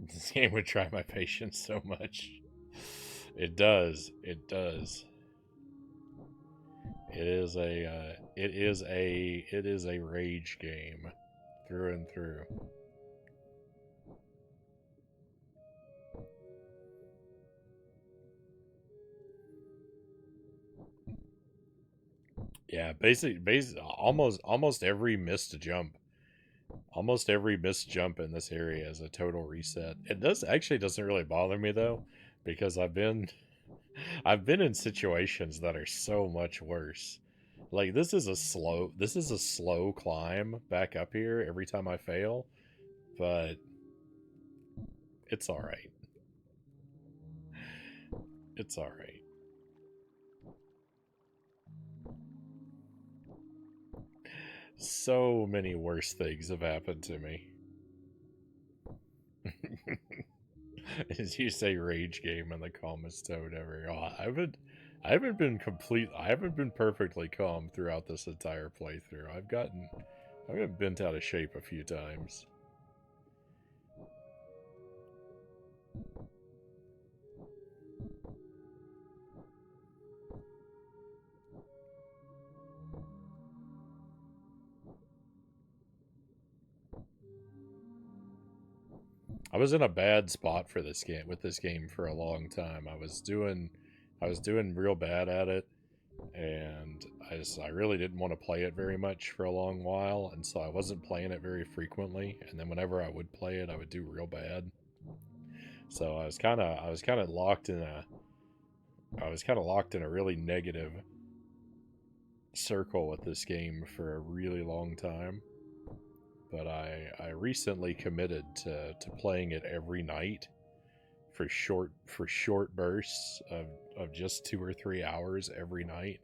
S1: This game would try my patience so much. It does. It does. It is a rage game through and through. Yeah, almost every missed jump, almost every missed jump in this area is a total reset. It doesn't really bother me though, because I've been in situations that are so much worse. Like this is a slow climb back up here every time I fail, but it's all right. It's all right. so many worse things have happened to me. As you say, rage game in the calmest tone ever. Oh, I haven't been I haven't been perfectly calm throughout this entire playthrough. I've gotten bent out of shape a few times. I was in a bad spot for this game with this game for a long time. I was doing real bad at it, and I really didn't want to play it very much for a long while, and so I wasn't playing it very frequently. And then whenever I would play it, I would do real bad. So I was kind of locked in a really negative circle with this game for a really long time. But I recently committed to playing it every night for short bursts of just 2 or 3 hours every night,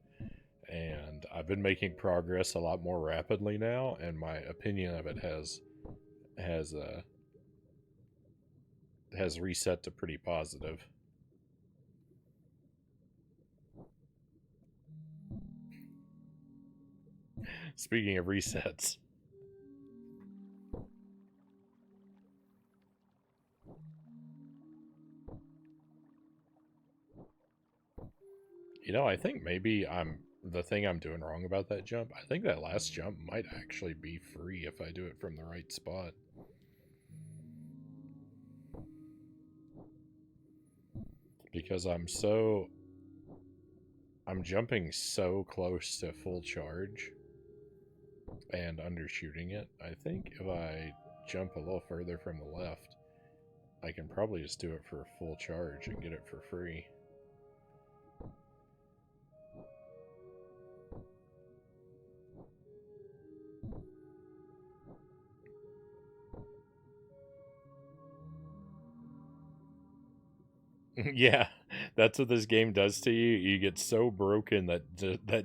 S1: and I've been making progress a lot more rapidly now, and my opinion of it has has reset to pretty positive. Speaking of resets, I think maybe the thing I'm doing wrong about that jump. I think that last jump might actually be free if I do it from the right spot. Because I'm jumping so close to full charge and undershooting it. I think if I jump a little further from the left, I can probably just do it for a full charge and get it for free. Yeah, that's what this game does to you. You get so broken that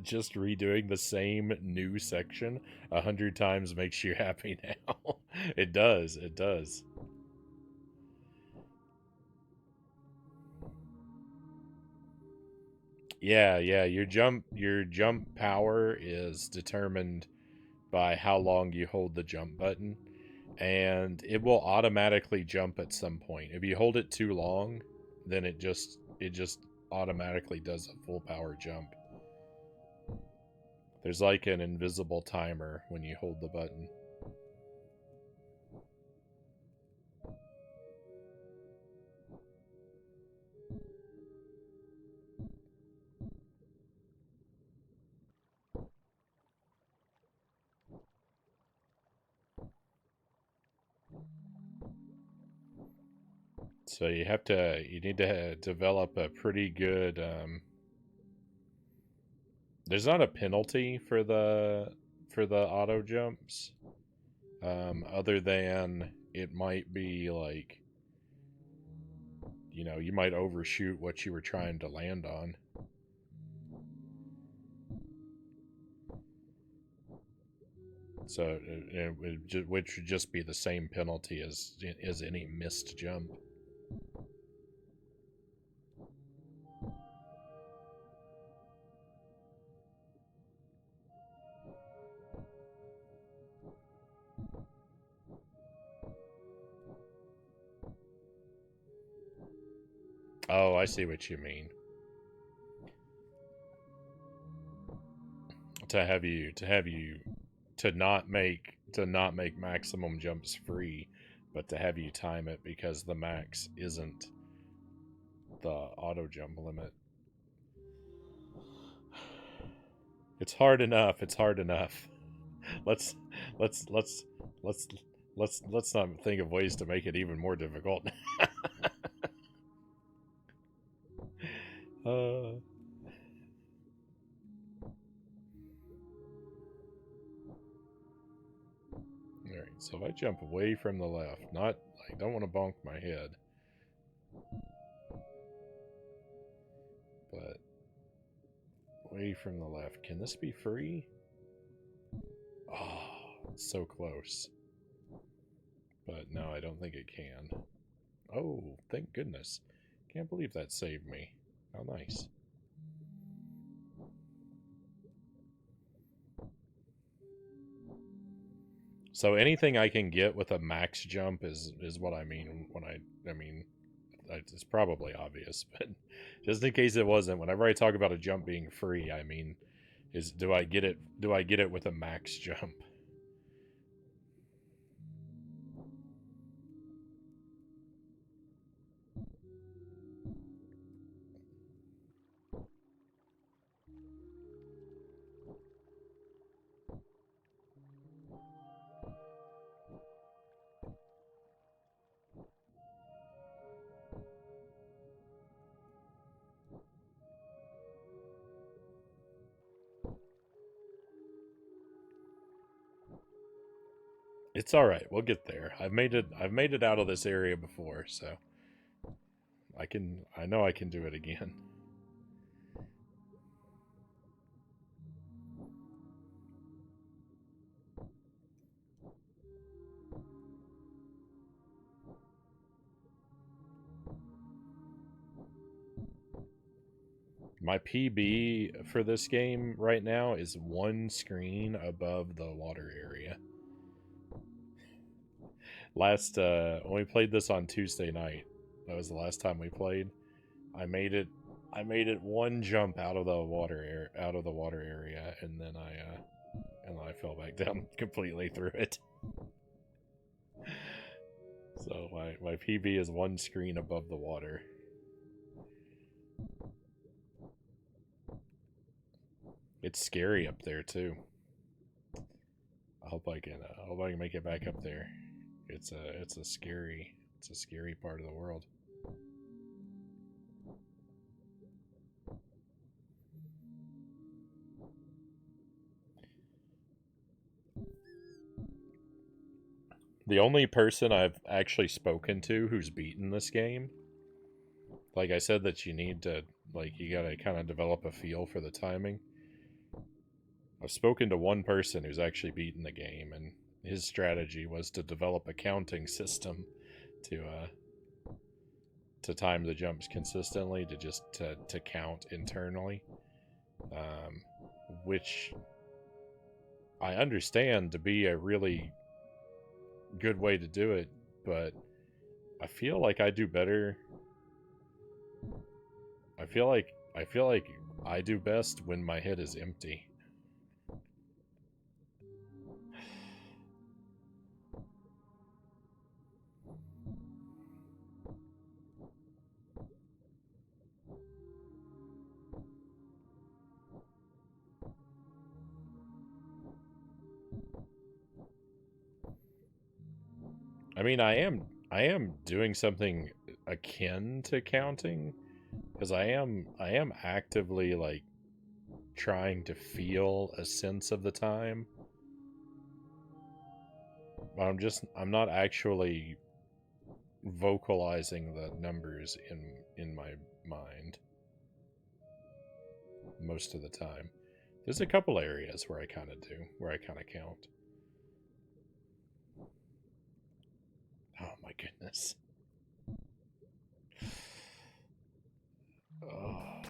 S1: just redoing the same new section 100 times makes you happy now. It does. It does. Yeah, yeah. Your jump power is determined by how long you hold the jump button, and it will automatically jump at some point. If you hold it too long, then it just automatically does a full power jump. There's like an invisible timer when you hold the button. So you need to develop a pretty good there's not a penalty for the auto jumps, other than it might be like, you might overshoot what you were trying to land on. So which would just be the same penalty as any missed jump. Oh, I see what you mean. To not make maximum jumps free, but to have you time it because the max isn't the auto jump limit. It's hard enough. It's hard enough. Let's let's let's let's let's not think of ways to make it even more difficult. uh Alright, so if I jump away from the left, not, I don't want to bonk my head, but away from the left. Can this be free? Oh, It's so close. But no, I don't think it can. Oh, thank goodness. Can't believe that saved me. How nice. So anything I can get with a max jump is what I mean when I mean it's probably obvious, but just in case it wasn't, whenever I talk about a jump being free, I mean do I get it with a max jump? It's all right. We'll get there. I've made it out of this area before, so I know I can do it again. My PB for this game right now is one screen above the water area. When we played this on Tuesday night, that was the last time we played. I made it one jump out of the water area, and then I fell back down completely through it. So my PB is one screen above the water. It's scary up there too. I hope I can make it back up there. It's a scary part of the world. The only person I've actually spoken to who's beaten this game, like I said, that you need to, like, you gotta kind of develop a feel for the timing. I've spoken to one person who's actually beaten the game, and his strategy was to develop a counting system to time the jumps consistently, to count internally, which I understand to be a really good way to do it, but I feel like I do better. I feel like I do best when my head is empty. I mean, I am doing something akin to counting, because I am actively, like, trying to feel a sense of the time. But I'm not actually vocalizing the numbers in my mind most of the time. There's a couple areas where I kind of count. Oh my goodness. Oh,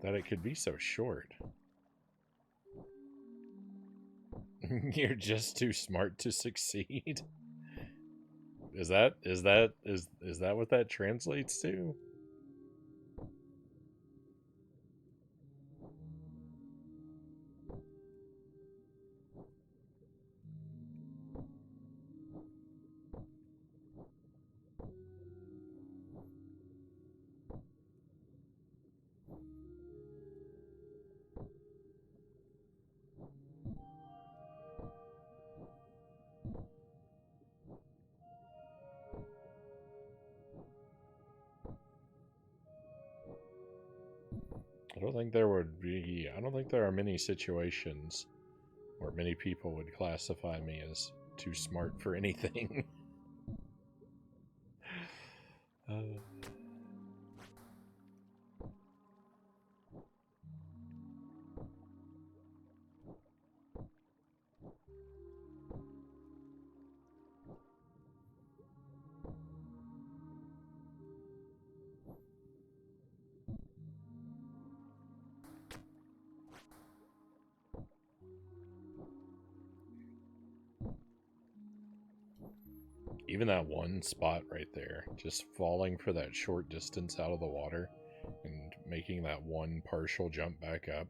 S1: that it could be so short. You're just too smart to succeed. Is that what that translates to? I don't think there are many situations where many people would classify me as too smart for anything. uh, Even that one spot right there, just falling for that short distance out of the water and making that one partial jump back up.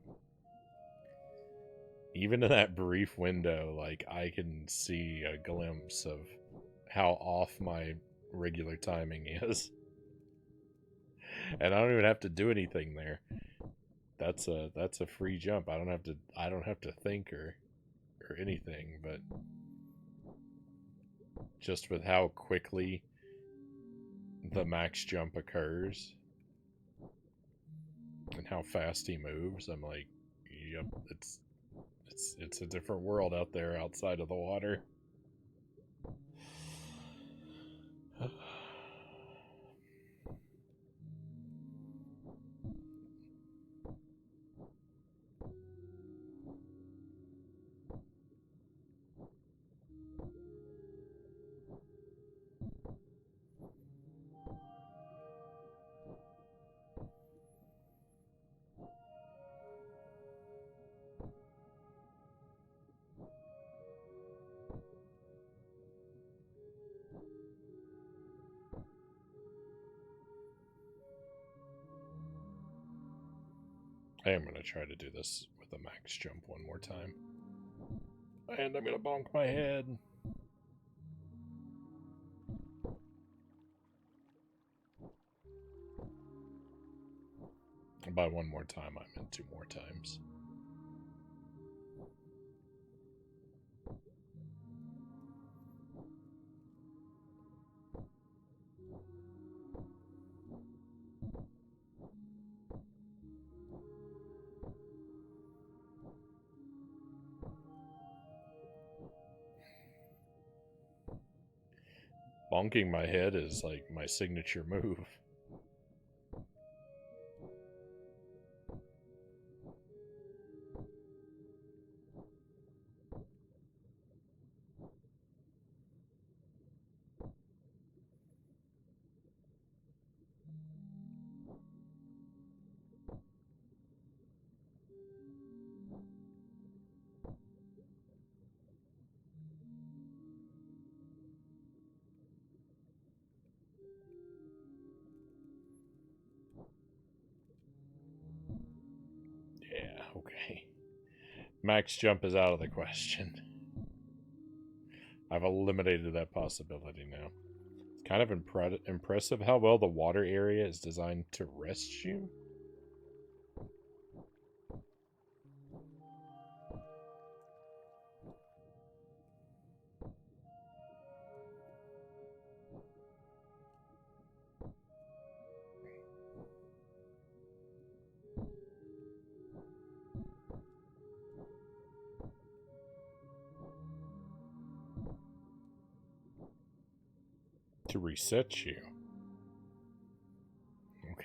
S1: Even in that brief window, like, I can see a glimpse of how off my regular timing is. And I don't even have to do anything there. That's a free jump. I don't have to think or anything, but just with how quickly the max jump occurs and how fast he moves, I'm like, yep, it's a different world out there outside of the water. I am going to try to do this with a max jump one more time. And I'm going to bonk my head. And by one more time, I meant 2 more times. Bonking my head is like my signature move. Yeah, okay. Max jump is out of the question. I've eliminated that possibility now. It's kind of impressive how well the water area is designed to rest you. To reset you. Okay.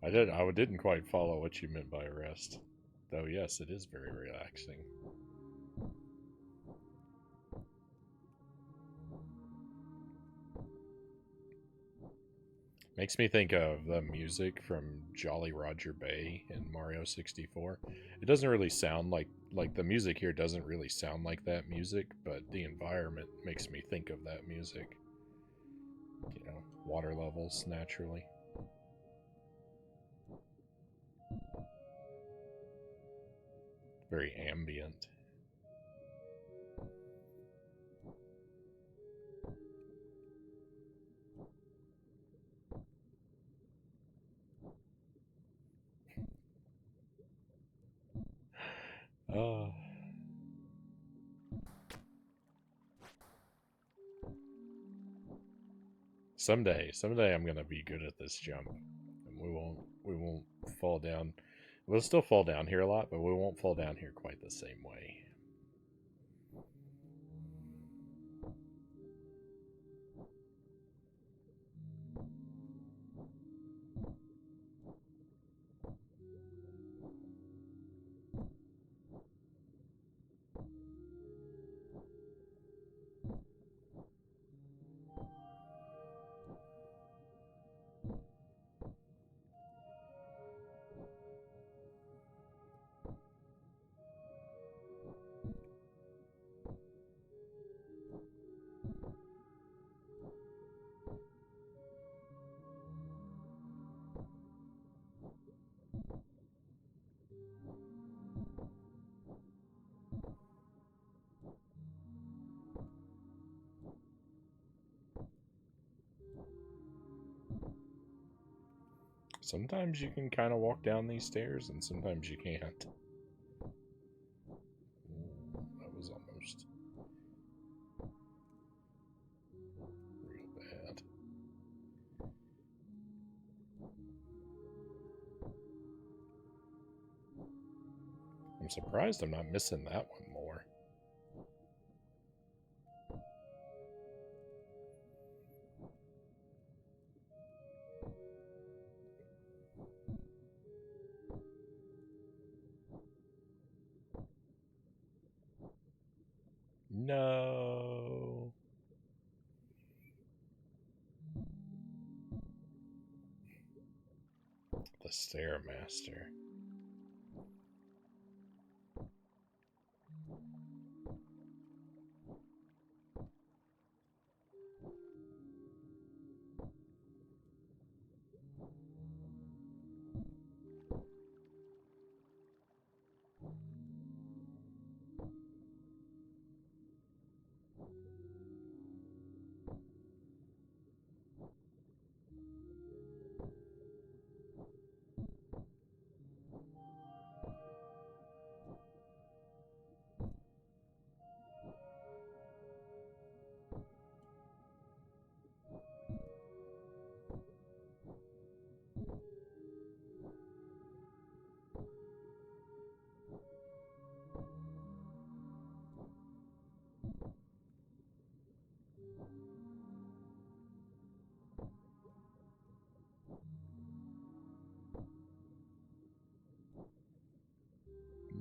S1: I didn't quite follow what you meant by rest. Though yes, it is very relaxing. Makes me think of the music from Jolly Roger Bay in Mario 64. It doesn't really sound like the music here doesn't really sound like that music, but the environment makes me think of that music. You know, water levels naturally. Very ambient. Someday I'm gonna be good at this jump, and we won't fall down. We'll still fall down here a lot, but we won't fall down here quite the same way. Sometimes you can kind of walk down these stairs, and sometimes you can't. That was almost real bad. I'm surprised I'm not missing that one more. No. The Stairmaster.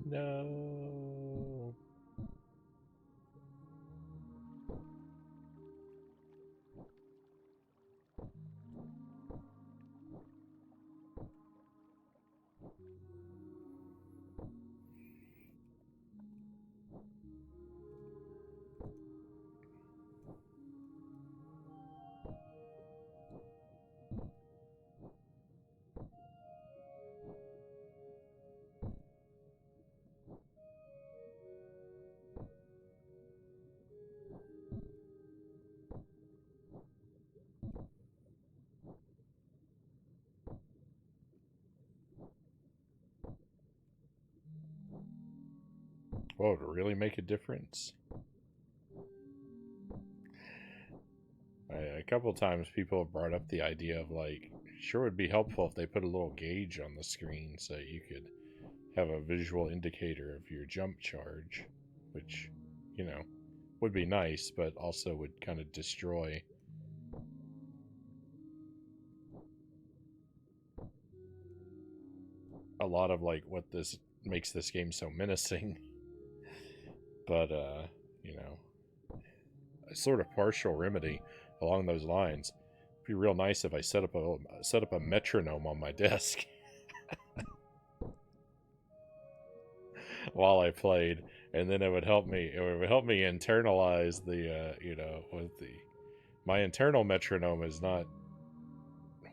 S1: No. Whoa, would it really make a difference? A couple times people have brought up the idea of, like, sure would be helpful if they put a little gauge on the screen so you could have a visual indicator of your jump charge, which, you know, would be nice, but also would kind of destroy a lot of, like, what this makes this game so menacing. But, you know, a sort of partial remedy along those lines. It'd be real nice if I set up a metronome on my desk while I played, and then it would help me. It would help me internalize the, you know, with the my internal metronome is not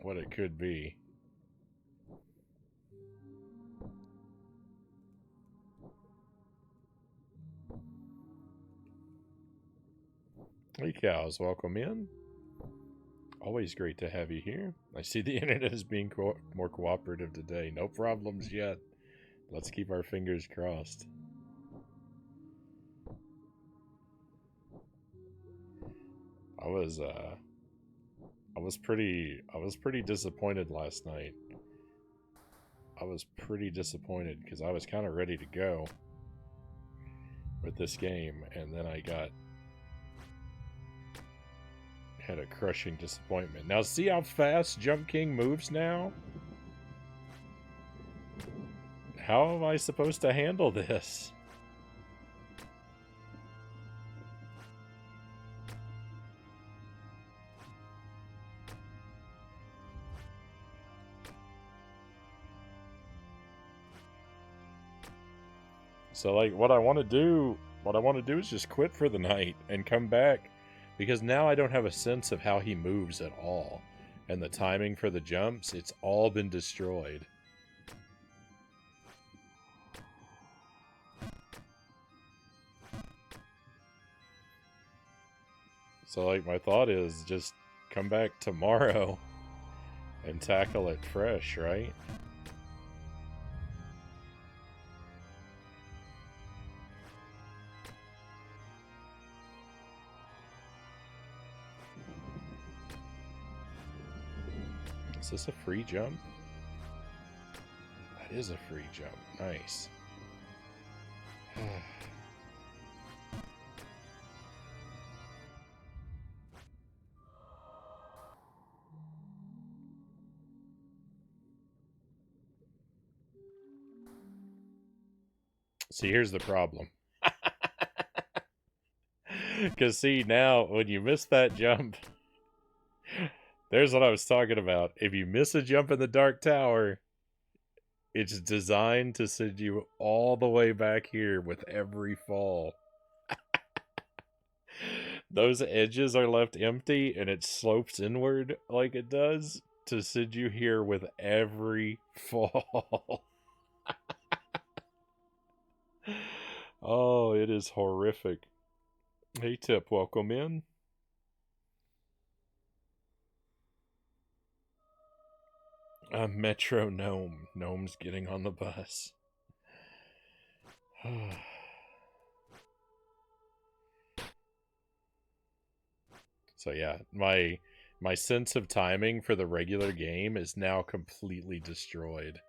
S1: what it could be. Hey cows, welcome in. Always great to have you here. I see the internet is being more cooperative today. No problems yet. Let's keep our fingers crossed. I was pretty disappointed last night. I was pretty disappointed because I was kind of ready to go with this game, and then I had a crushing disappointment. Now see how fast Jump King moves now? How am I supposed to handle this? So, like, what I want to do is just quit for the night and come back, because now I don't have a sense of how he moves at all. And the timing for the jumps, it's all been destroyed. So, like, my thought is just come back tomorrow and tackle it fresh, right? Is this a free jump? That is a free jump. Nice. See, here's the problem. Because, see, now, when you miss that jump, there's what I was talking about. If you miss a jump in the Dark Tower, it's designed to send you all the way back here with every fall. Those edges are left empty, and it slopes inward like it does to send you here with every fall. Oh, it is horrific. Hey, Tip, welcome in. A Metro Gnome. Gnome's getting on the bus. So yeah, my sense of timing for the regular game is now completely destroyed.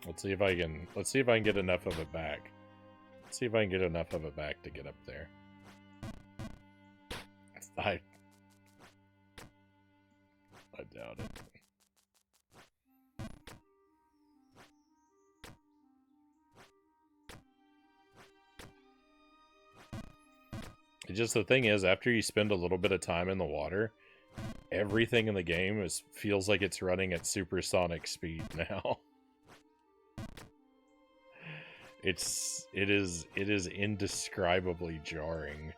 S1: Let's see if I can get enough of it back. Let's see if I can get enough of it back to get up there. I doubt it. Just the thing is, after you spend a little bit of time in the water, everything in the game feels like it's running at supersonic speed now. It is indescribably jarring.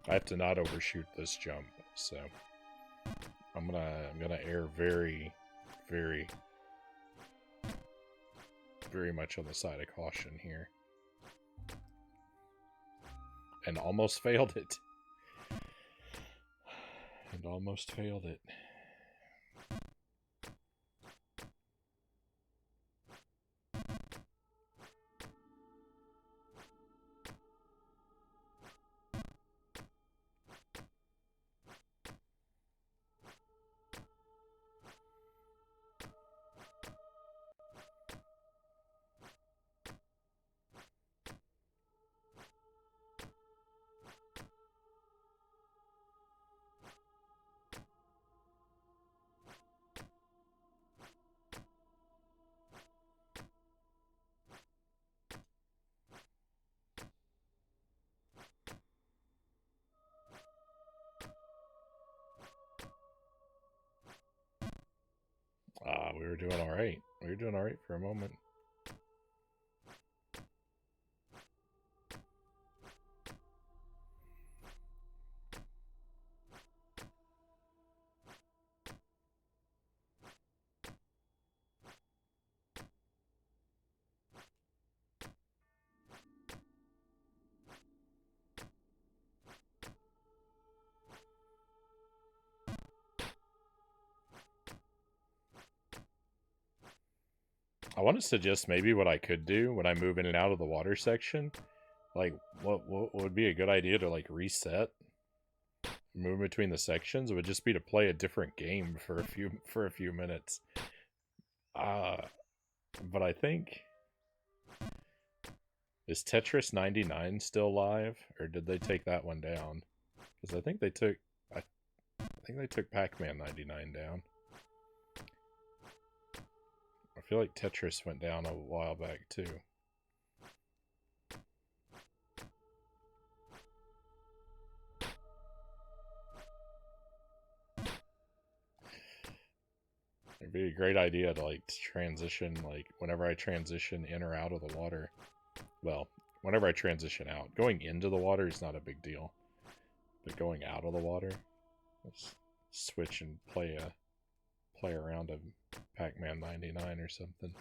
S1: I have to not overshoot this jump, so I'm gonna err very, very, very much on the side of caution here. And almost failed it. And almost failed it. We were doing alright. We were doing alright for a moment. I want to suggest maybe what I could do when I move in and out of the water section. Like, what would be a good idea to, like, reset? Move between the sections? It would just be to play a different game for a few minutes. But I think... Is Tetris 99 still live? Or did they take that one down? Because I think they took... I think they took Pac-Man 99 down. I feel like Tetris went down a while back, too. It'd be a great idea to like transition, like whenever I transition in or out of the water. Well, whenever I transition out, going into the water is not a big deal, but going out of the water, let's switch and play around a Pac-Man 99 or something.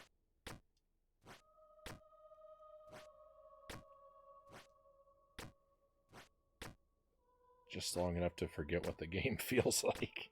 S1: Just long enough to forget what the game feels like.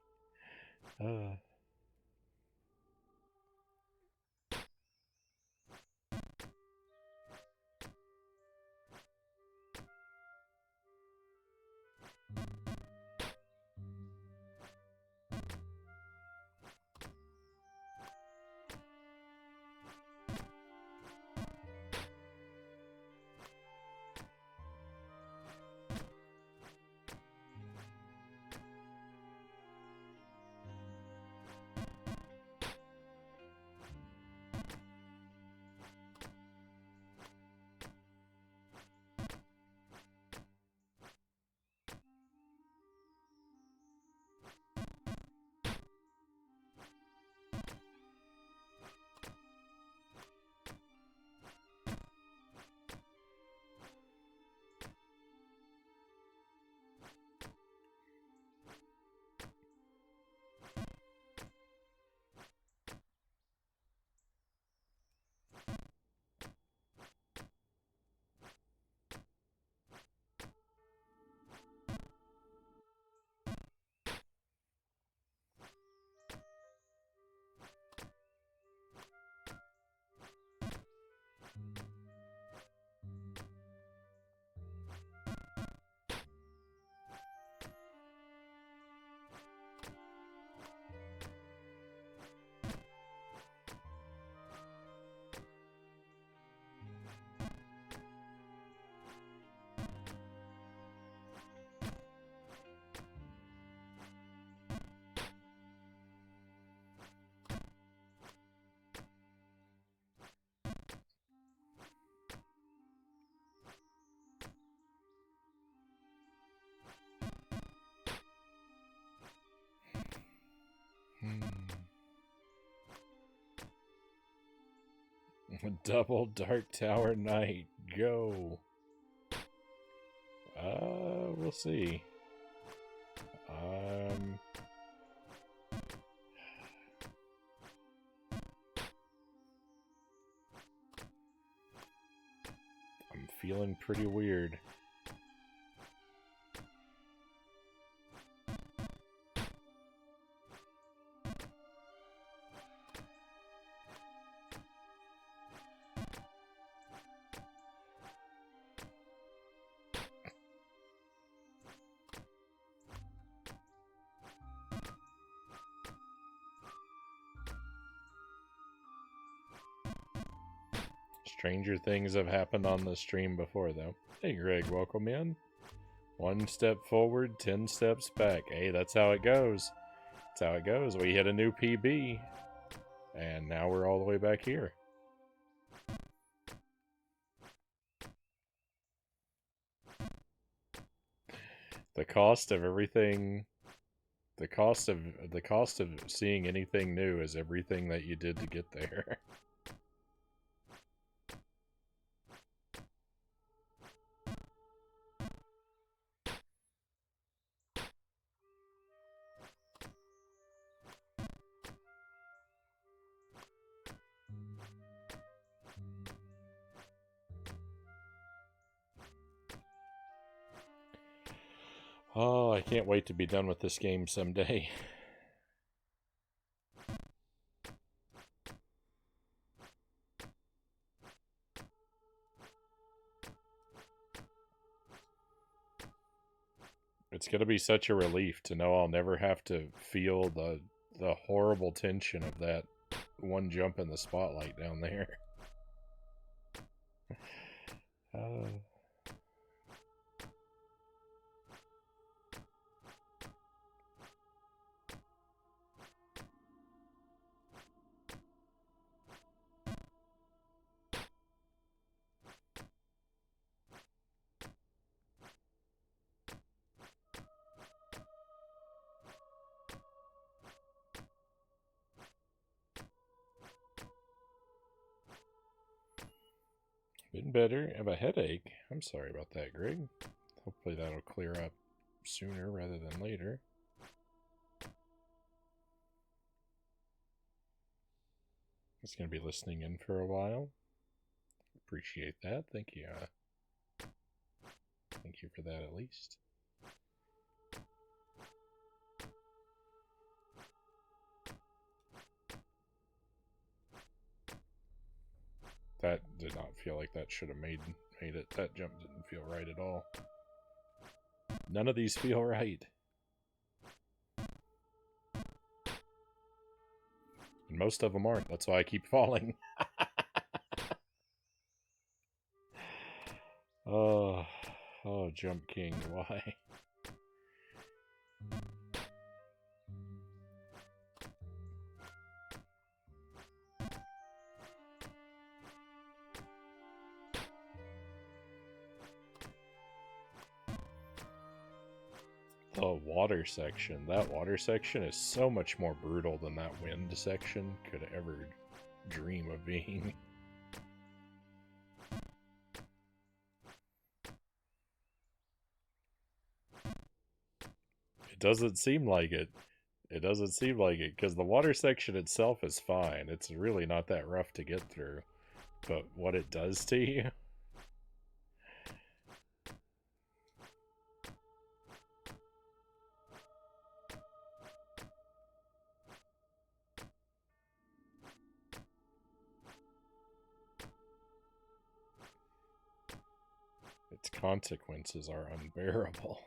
S1: Double Dark Tower Knight, go. We'll see. I'm feeling pretty weird. Stranger things have happened on the stream before, though. Hey, Greg, welcome in. 1 step forward, 10 steps back. Hey, that's how it goes. That's how it goes. We hit a new PB, and now we're all the way back here. The cost of everything, the cost of seeing anything new is everything that you did to get there. Oh, I can't wait to be done with this game someday. It's going to be such a relief to know I'll never have to feel the horrible tension of that one jump in the spotlight down there. Been better. I have a headache. I'm sorry about that, Greg. Hopefully that'll clear up sooner rather than later. Just going to be listening in for a while. Appreciate that. Thank you. Thank you for that at least. That did not feel like that should have made it. That jump didn't feel right at all. None of these feel right. And most of them aren't. That's why I keep falling. Oh, Jump King, why? The water section. That water section is so much more brutal than that wind section could ever dream of being. It doesn't seem like it. It doesn't seem like it, because the water section itself is fine. It's really not that rough to get through. But what it does to you... its consequences are unbearable.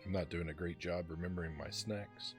S1: I'm not doing a great job remembering my snacks.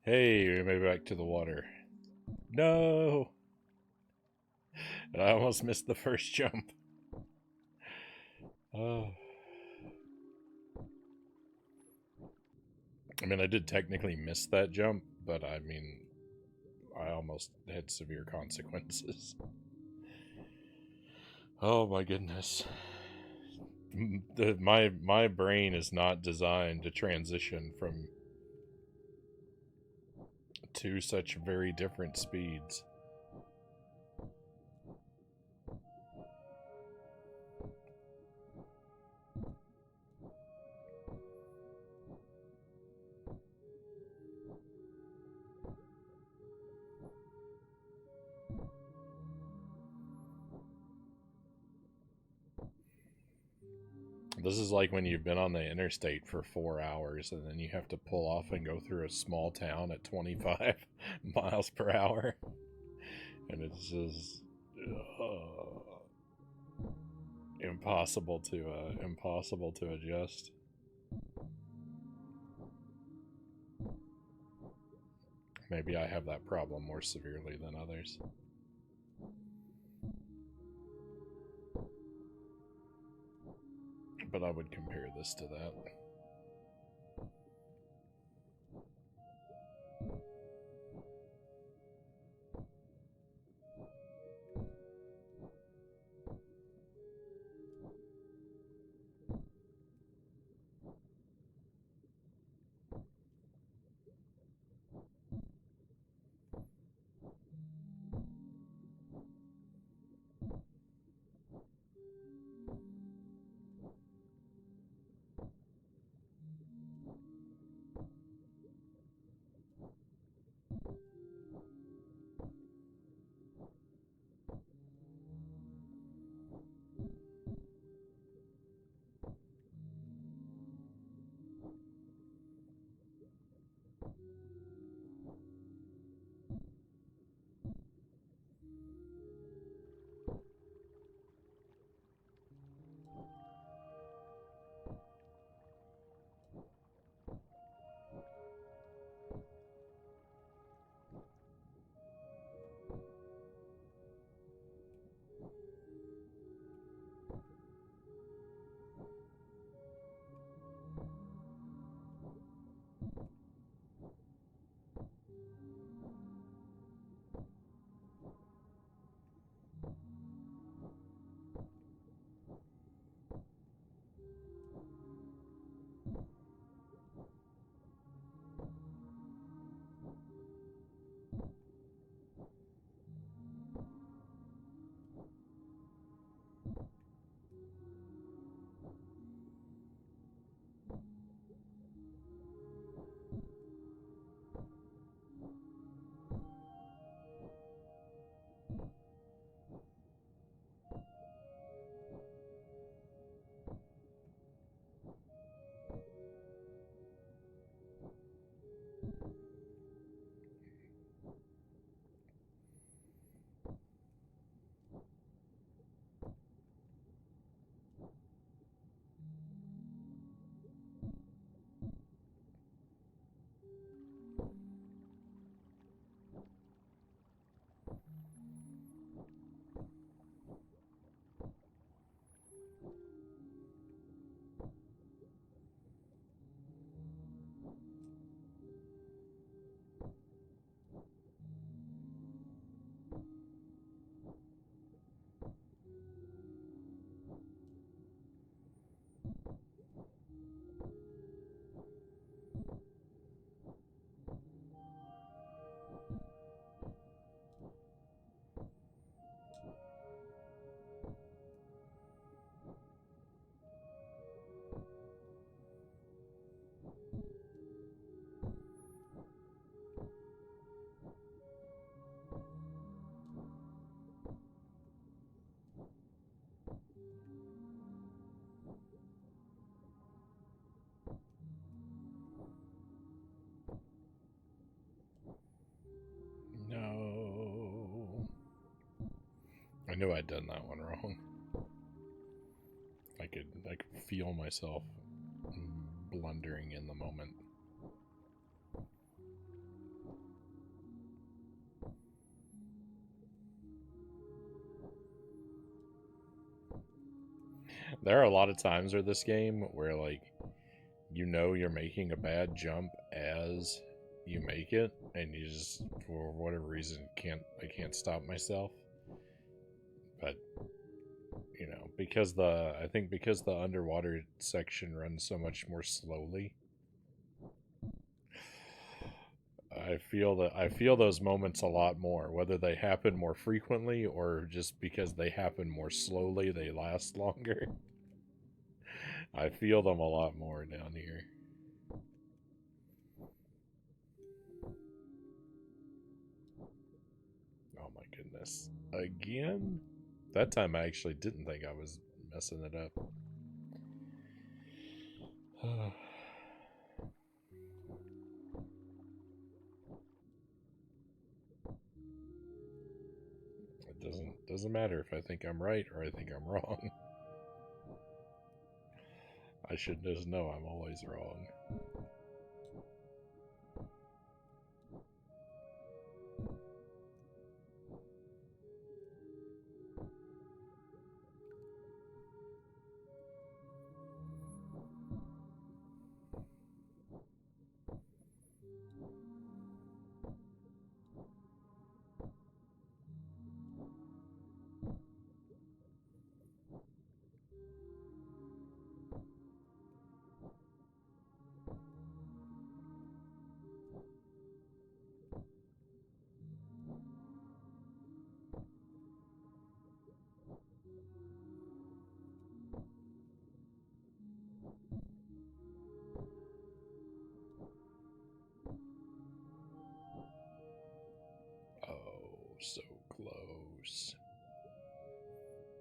S1: Hey, we made it back to the water. No! And I almost missed the first jump. Oh. I mean, I did technically miss that jump, but I mean, I almost had severe consequences. Oh my goodness. My brain is not designed to transition from two such very different speeds. This is like when you've been on the interstate for 4 hours and then you have to pull off and go through a small town at 25 miles per hour. And it's just impossible to adjust. Maybe I have that problem more severely than others. But I would compare this to that. No. I knew I'd done that one wrong. I could feel myself blundering in the moment. there are a lot of times with this game where, like, you know you're making a bad jump as you make it, and you just, for whatever reason, I can't stop myself. But, you know, I think because the underwater section runs so much more slowly, I feel those moments a lot more, whether they happen more frequently or just because they happen more slowly, they last longer. I feel them a lot more down here. Oh my goodness. Again? That time I actually didn't think I was messing it up. It doesn't matter if I think I'm right or I think I'm wrong. I should just know I'm always wrong. Oh, so close.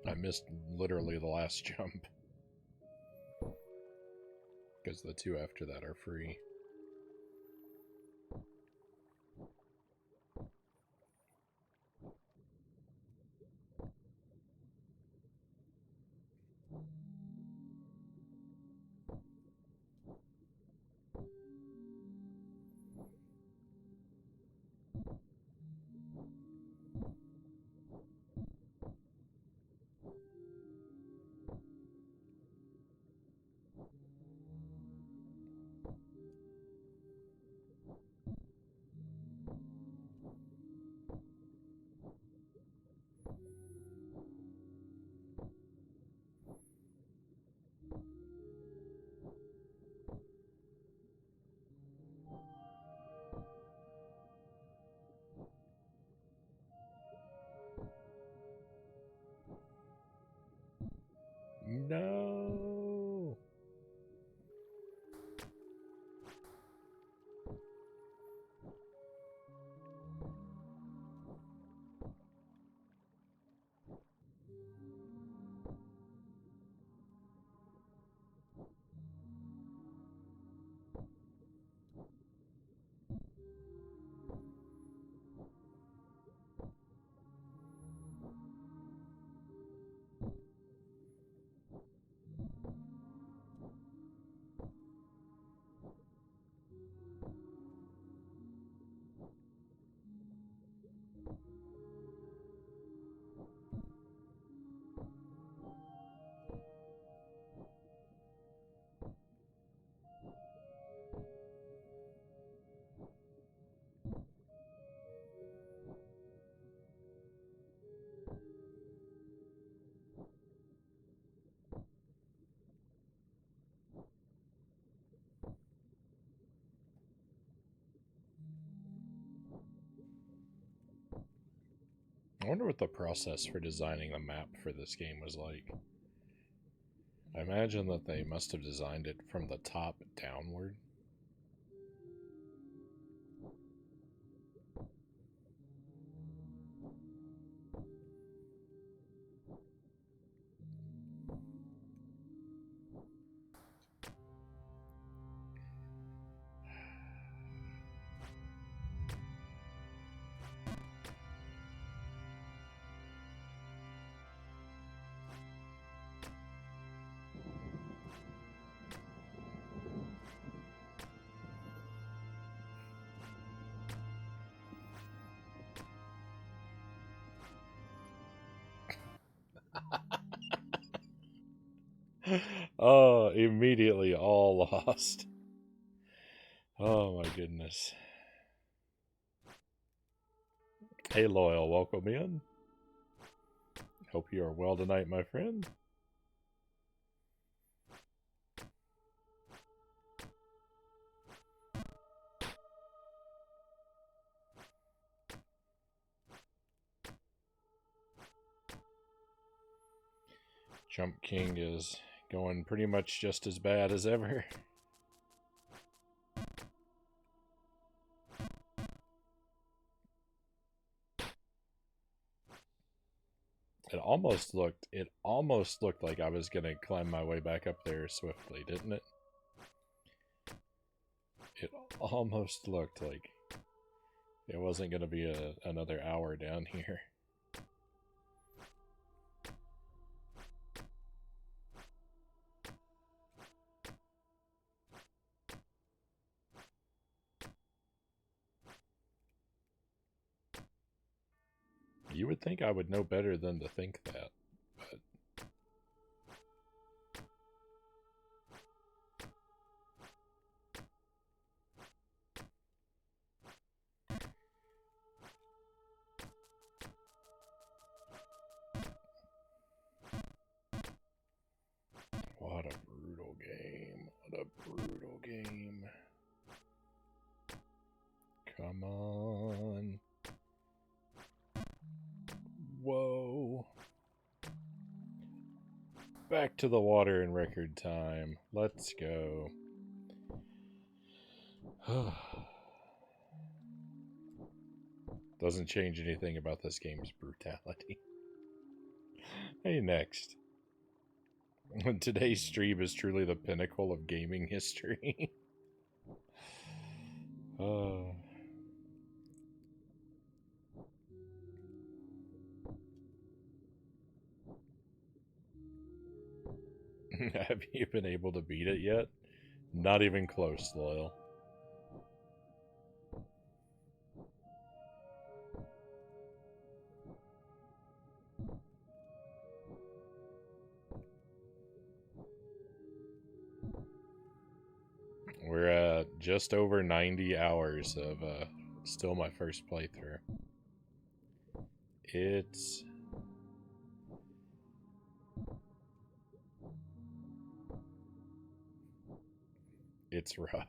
S1: I missed literally the last jump. Because the two after that are free. No. I wonder what the process for designing the map for this game was like. I imagine that they must have designed it from the top downward. Oh, immediately all lost. Oh my goodness. Hey Loyal, welcome in. Hope you are well tonight, my friend. Jump King is going pretty much just as bad as ever. It almost looked like I was gonna climb my way back up there swiftly, didn't it? It almost looked like it wasn't gonna be another hour down here. You would think I would know better than to think that, but what a brutal game. What a brutal game. Come on. Whoa. Back to the water in record time. Let's go. Doesn't change anything about this game's brutality. Hey, next. Today's stream is truly the pinnacle of gaming history. Have you been able to beat it yet? Not even close, Loyal. We're at just over 90 hours of still my first playthrough. It's rough.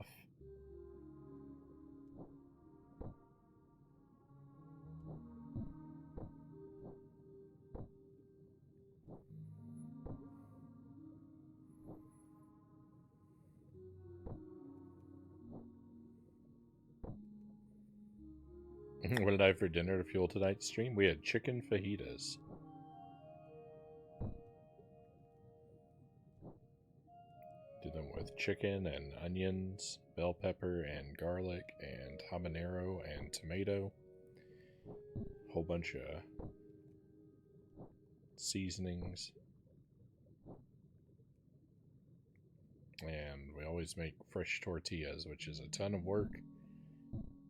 S1: What did I have for dinner to fuel tonight's stream? We had chicken fajitas. Did them with chicken and onions, bell pepper and garlic and habanero and tomato. Whole bunch of seasonings. And we always make fresh tortillas, which is a ton of work,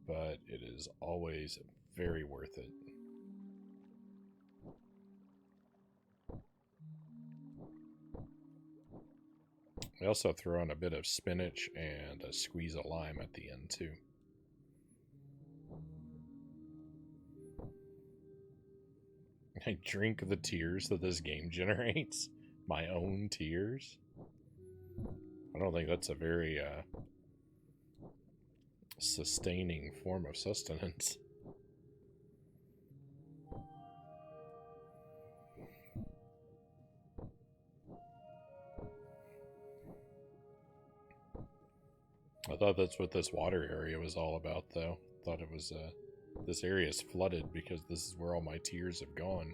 S1: but it is always very worth it. We also throw in a bit of spinach and a squeeze of lime at the end, too. I drink the tears that this game generates. My own tears. I don't think that's a very sustaining form of sustenance. I thought that's what this water area was all about, though. I thought it was, this area is flooded because this is where all my tears have gone.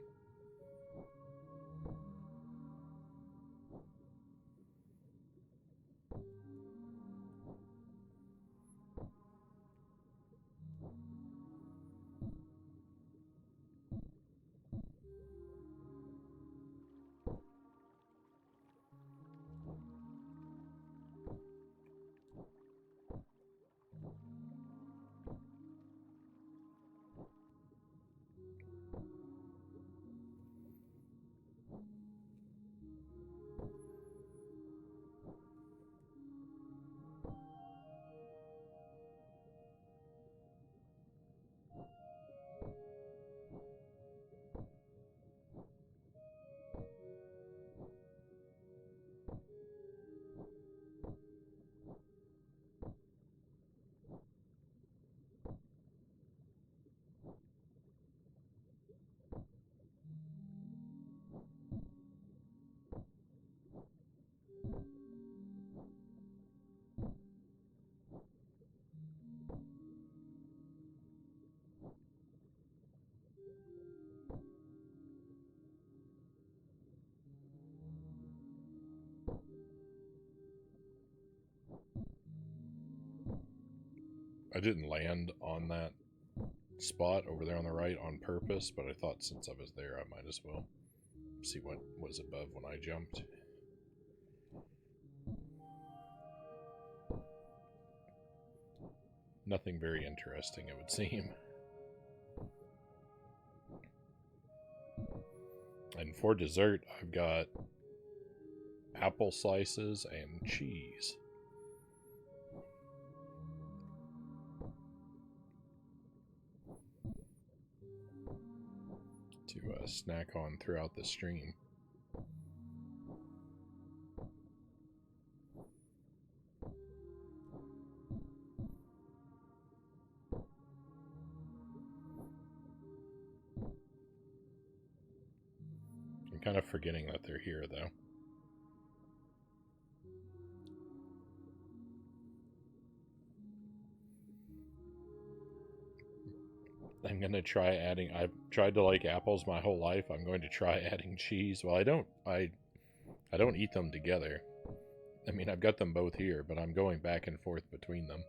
S1: I didn't land on that spot over there on the right on purpose, but I thought since I was there, I might as well see what was above when I jumped. Nothing very interesting, it would seem. And for dessert, I've got apple slices and cheese. To snack on throughout the stream. I'm kind of forgetting that they're here, though. I'm going to try adding... I've tried to like apples my whole life. I'm going to try adding cheese. Well, I don't eat them together. I mean, I've got them both here, but I'm going back and forth between them.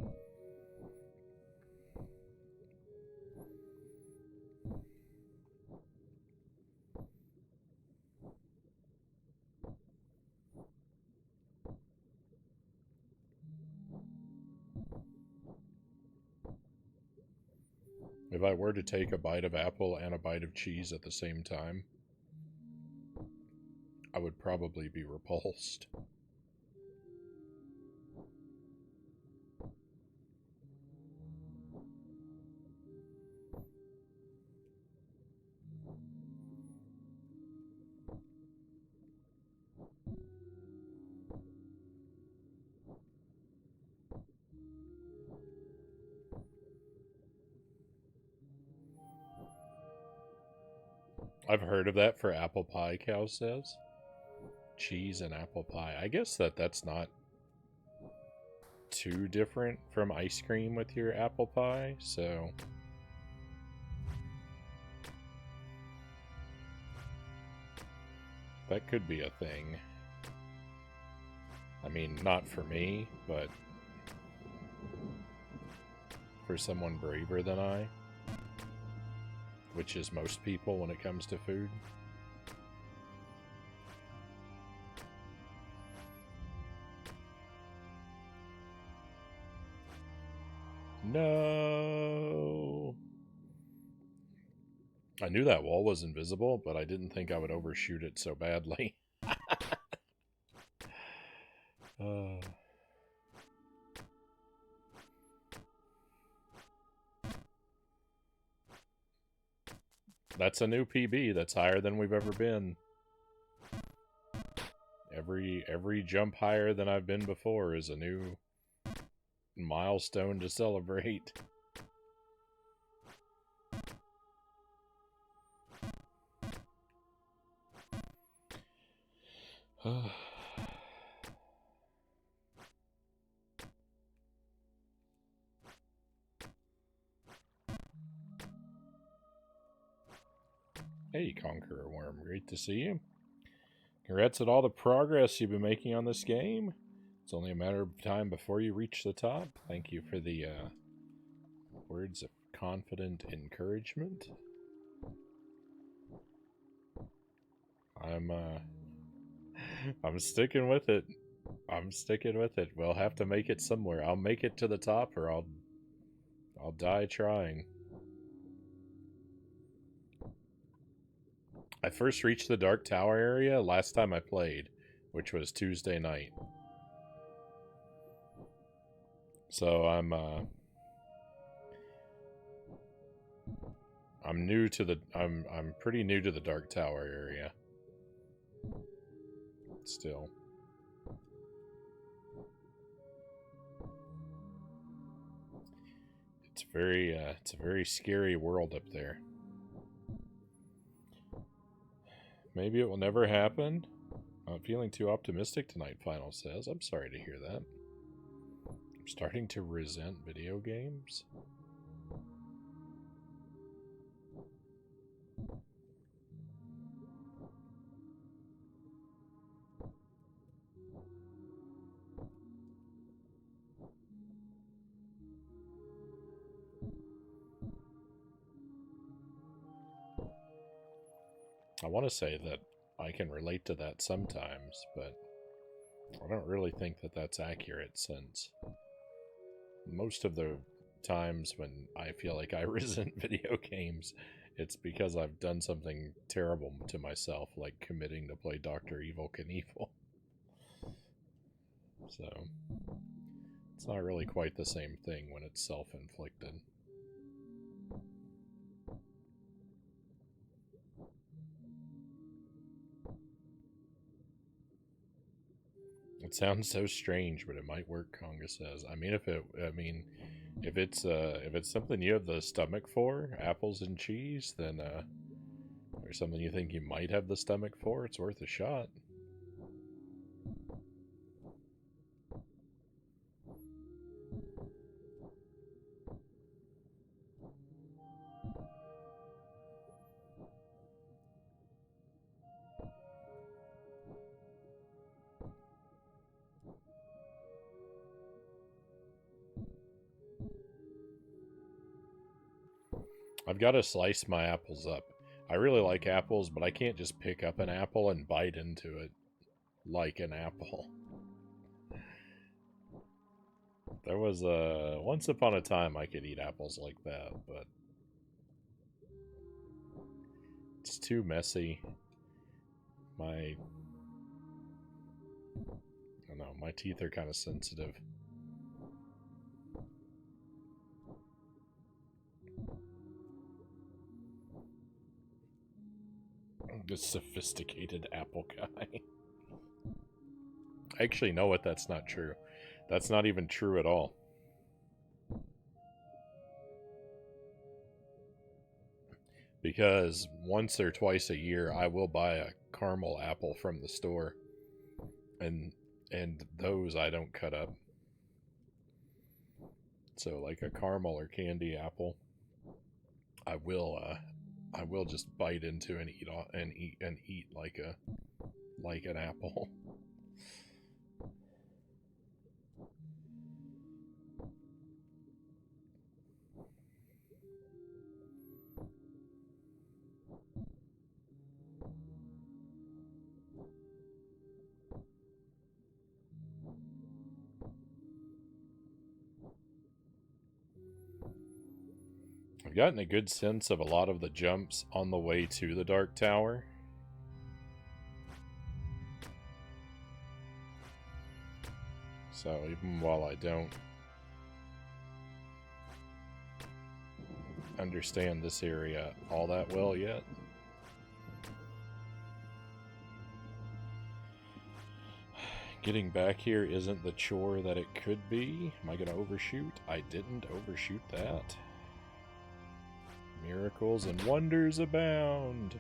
S1: If I were to take a bite of apple and a bite of cheese at the same time, I would probably be repulsed. I've heard of that for apple pie, Cow says. Cheese and apple pie. I guess that's not too different from ice cream with your apple pie, so... that could be a thing. I mean, not for me, but for someone braver than I, which is most people when it comes to food. No! I knew that wall was invisible, but I didn't think I would overshoot it so badly. That's a new PB. That's higher than we've ever been. Every jump higher than I've been before is a new milestone to celebrate. Hey, Conqueror Worm, great to see you. Congrats at all the progress you've been making on this game. It's only a matter of time before you reach the top. Thank you for the words of confident encouragement. I'm sticking with it. I'm sticking with it. We'll have to make it somewhere. I'll make it to the top, or I'll die trying. I first reached the Dark Tower area last time I played, which was Tuesday night. So I'm new to the I'm pretty new to the Dark Tower area. Still. It's a very scary world up there. Maybe it will never happen. I'm feeling too optimistic tonight, Final says. I'm sorry to hear that. I'm starting to resent video games. I want to say that I can relate to that sometimes, but I don't really think that that's accurate, since most of the times when I feel like I resent video games, it's because I've done something terrible to myself, like committing to play Dr. Evil Knievel. So, it's not really quite the same thing when it's self-inflicted. It sounds so strange, but it might work, Conga says. I mean, if it's something you have the stomach for, apples and cheese, then or something you think you might have the stomach for, it's worth a shot. I've got to slice my apples up. I really like apples, but I can't just pick up an apple and bite into it like an apple. There was once upon a time I could eat apples like that, but it's too messy. I don't know, my teeth are kind of sensitive. The sophisticated apple guy. I actually know what, that's not true. That's not even true at all. Because once or twice a year I will buy a caramel apple from the store. And those I don't cut up. So like a caramel or candy apple, I will just bite into and eat like an apple. I've gotten a good sense of a lot of the jumps on the way to the Dark Tower. So even while I don't understand this area all that well yet, getting back here isn't the chore that it could be. Am I going to overshoot? I didn't overshoot that. Miracles and wonders abound.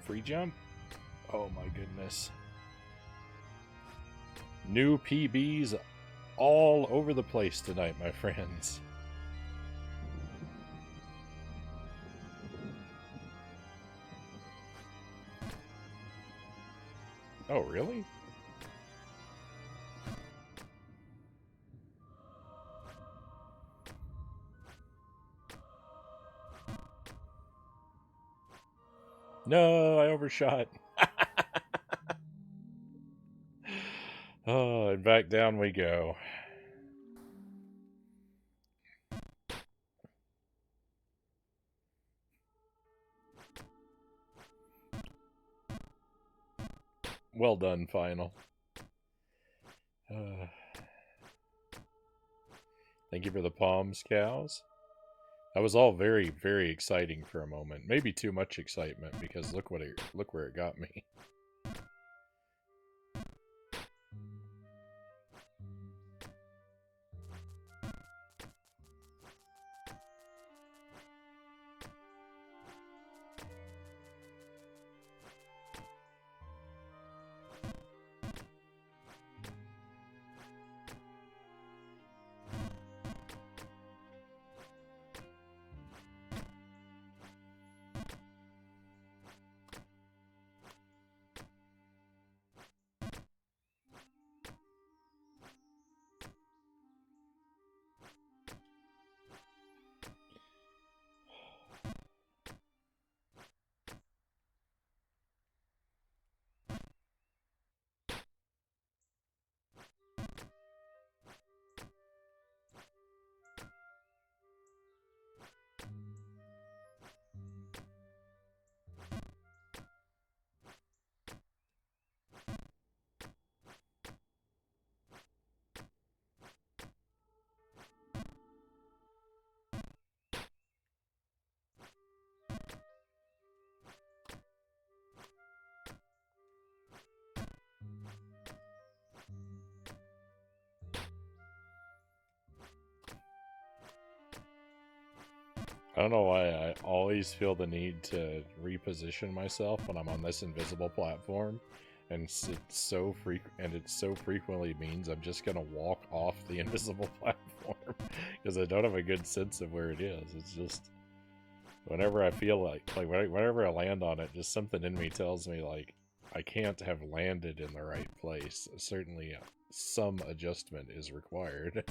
S1: Free jump? Oh my goodness. New PBs all over the place tonight, my friends. Oh, really? No, I overshot. Oh, and back down we go. Well done, Final. Thank you for the palms, cows. That was all very, very exciting for a moment. Maybe too much excitement, because look where it got me. I don't know why I always feel the need to reposition myself when I'm on this invisible platform, and it so frequently means I'm just gonna walk off the invisible platform because I don't have a good sense of where it is. It's just whenever I feel like whenever I land on it, just something in me tells me like I can't have landed in the right place. Certainly, some adjustment is required.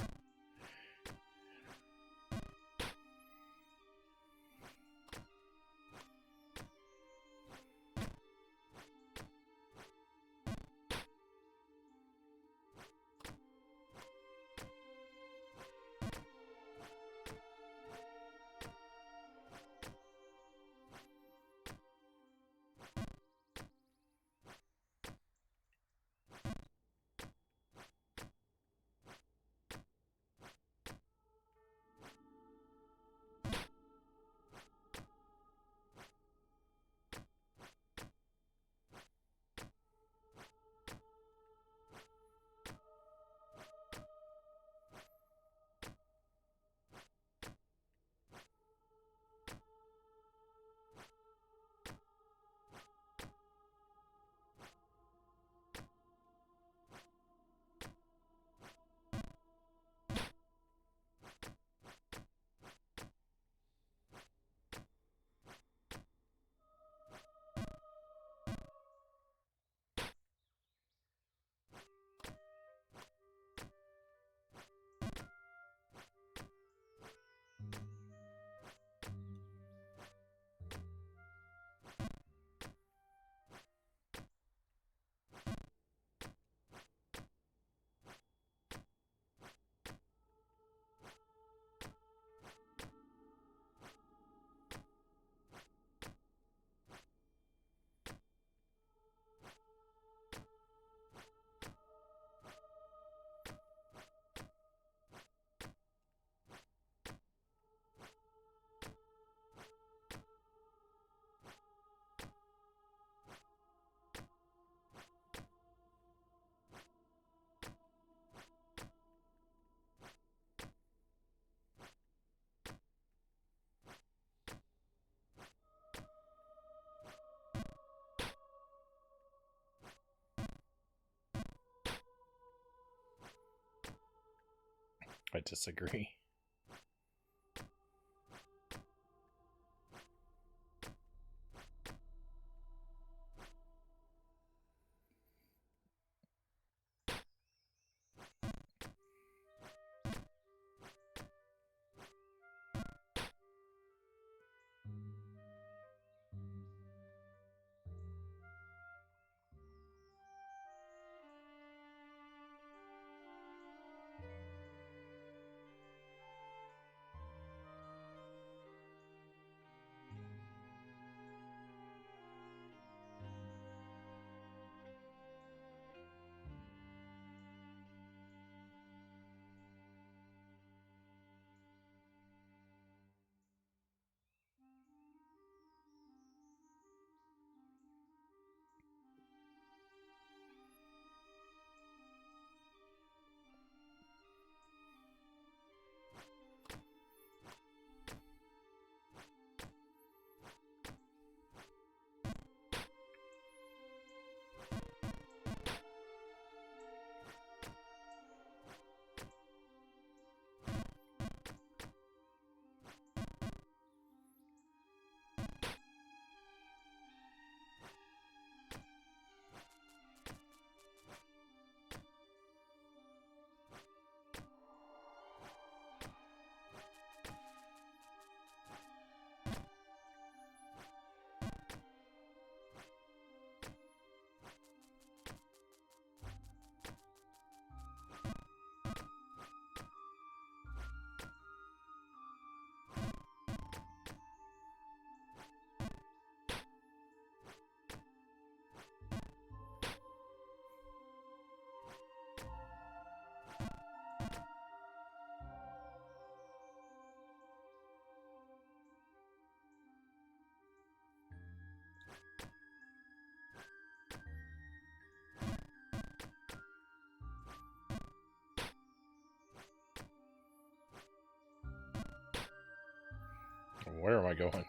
S1: I disagree. Where am I going?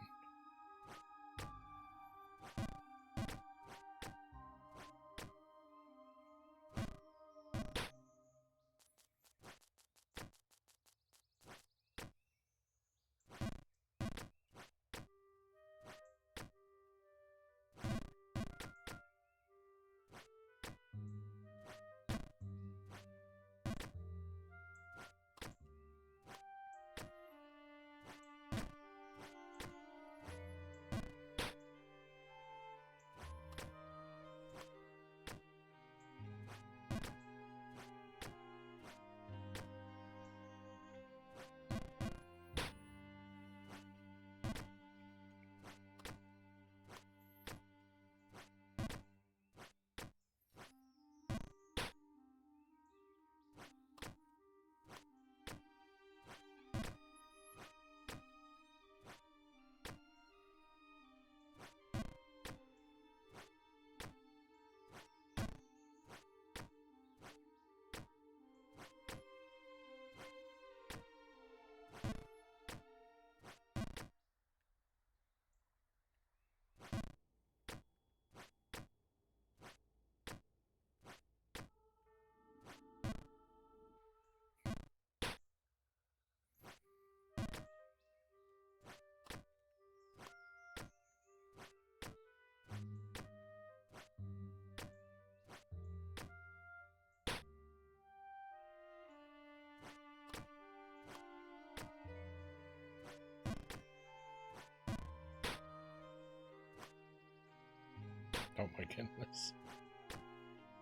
S1: Oh my goodness.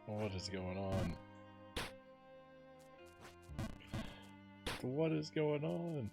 S1: What is going on? What is going on?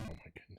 S1: Oh my goodness.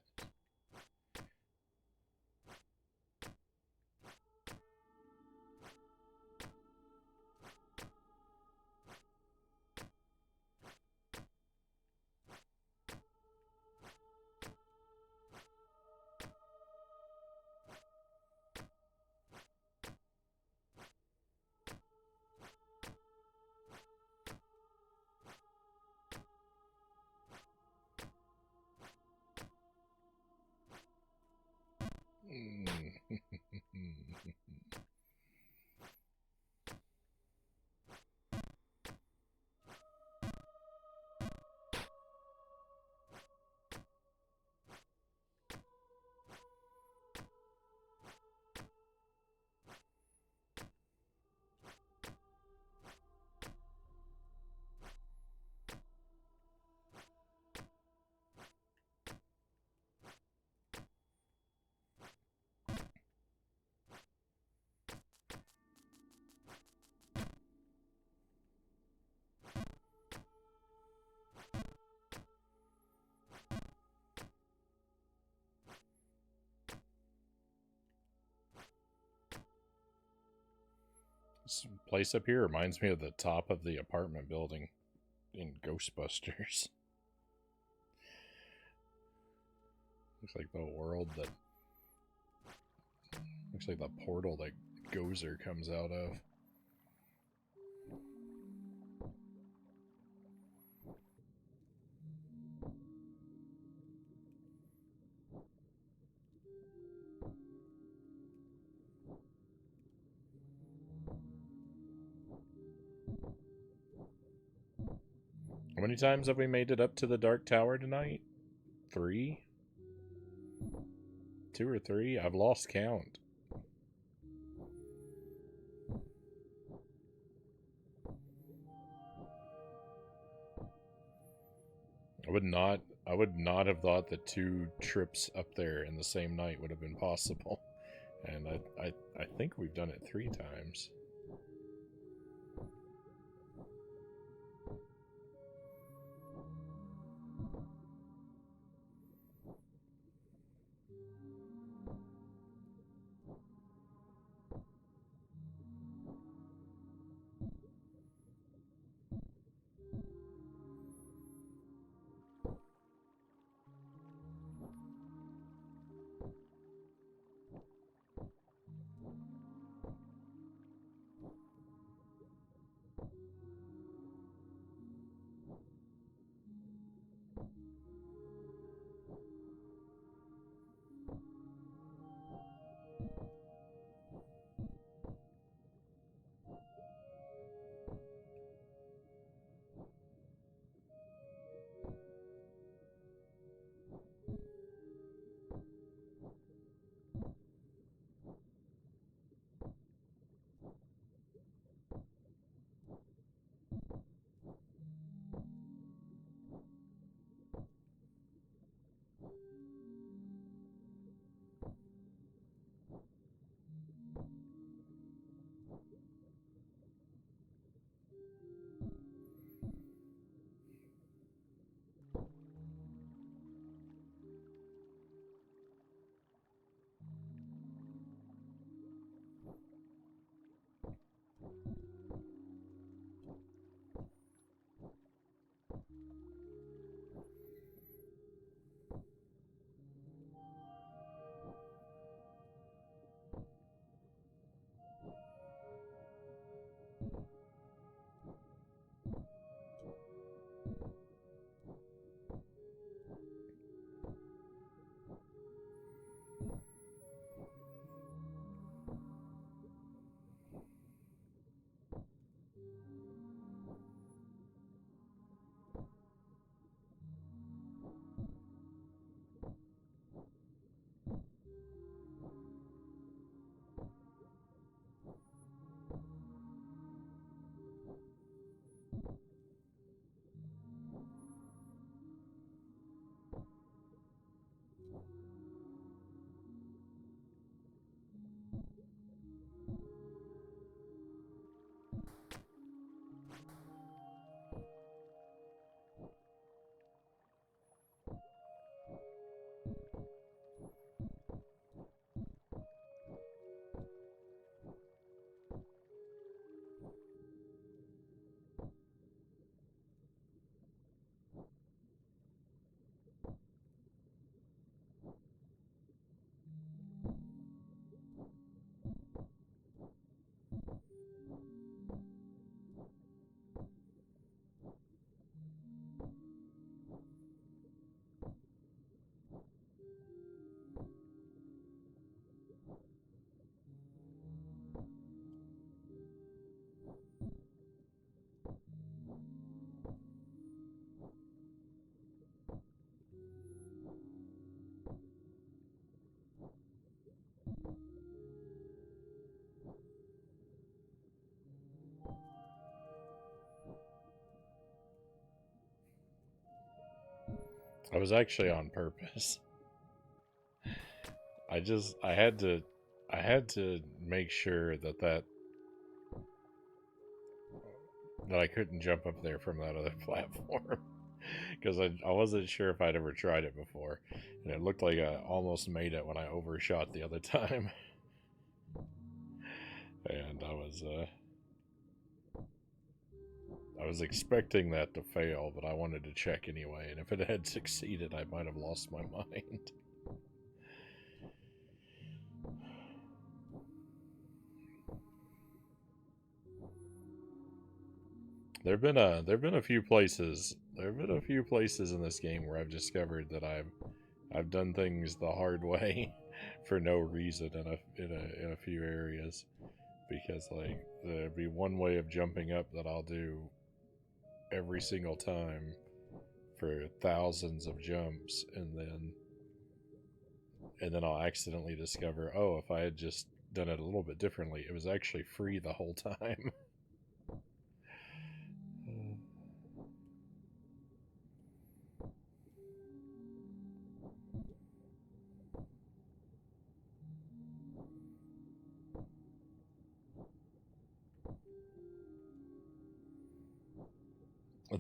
S1: This place up here reminds me of the top of the apartment building in Ghostbusters. Looks like the world that... Looks like the portal that Gozer comes out of. How many times have we made it up to the Dark Tower tonight? 3? 2 or 3? I've lost count. I would not have thought that 2 trips up there in the same night would have been possible. And I think we've done it 3 times. I was actually on purpose. I had to make sure that I couldn't jump up there from that other platform because I wasn't sure if I'd ever tried it before, and it looked like I almost made it when I overshot the other time, and I was expecting that to fail, but I wanted to check anyway, and if it had succeeded, I might have lost my mind. There've been a few places. There've been a few places in this game where I've discovered that I've done things the hard way for no reason in a few areas, because like there'd be one way of jumping up that I'll do every single time for thousands of jumps, and then I'll accidentally discover, oh, if I had just done it a little bit differently, it was actually free the whole time.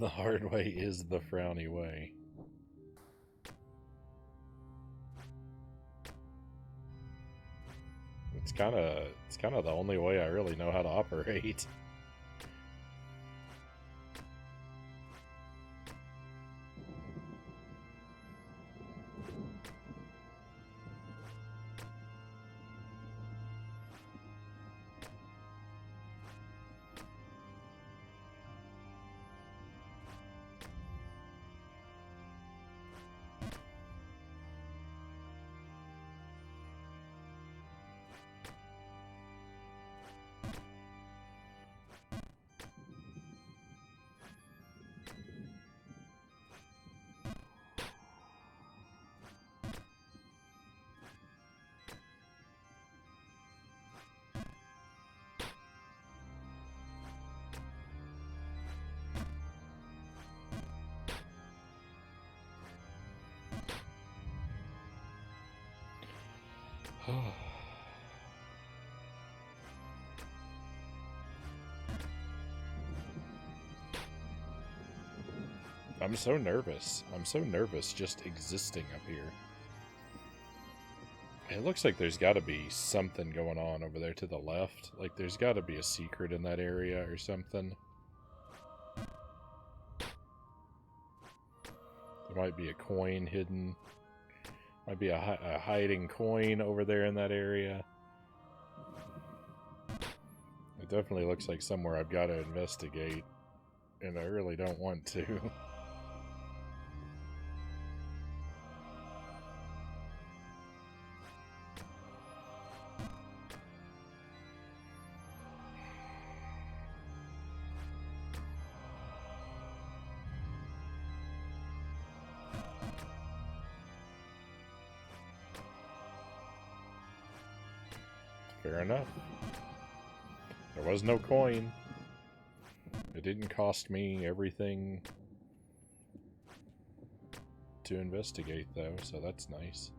S1: The hard way is the Frownie way. It's kind of the only way I really know how to operate. I'm so nervous. I'm so nervous just existing up here. It looks like there's got to be something going on over there to the left. Like there's got to be a secret in that area or something. There might be a coin hidden. Might be a hiding coin over there in that area. It definitely looks like somewhere I've got to investigate. And I really don't want to. Fair enough. There was no coin. It didn't cost me everything to investigate, though, so that's nice.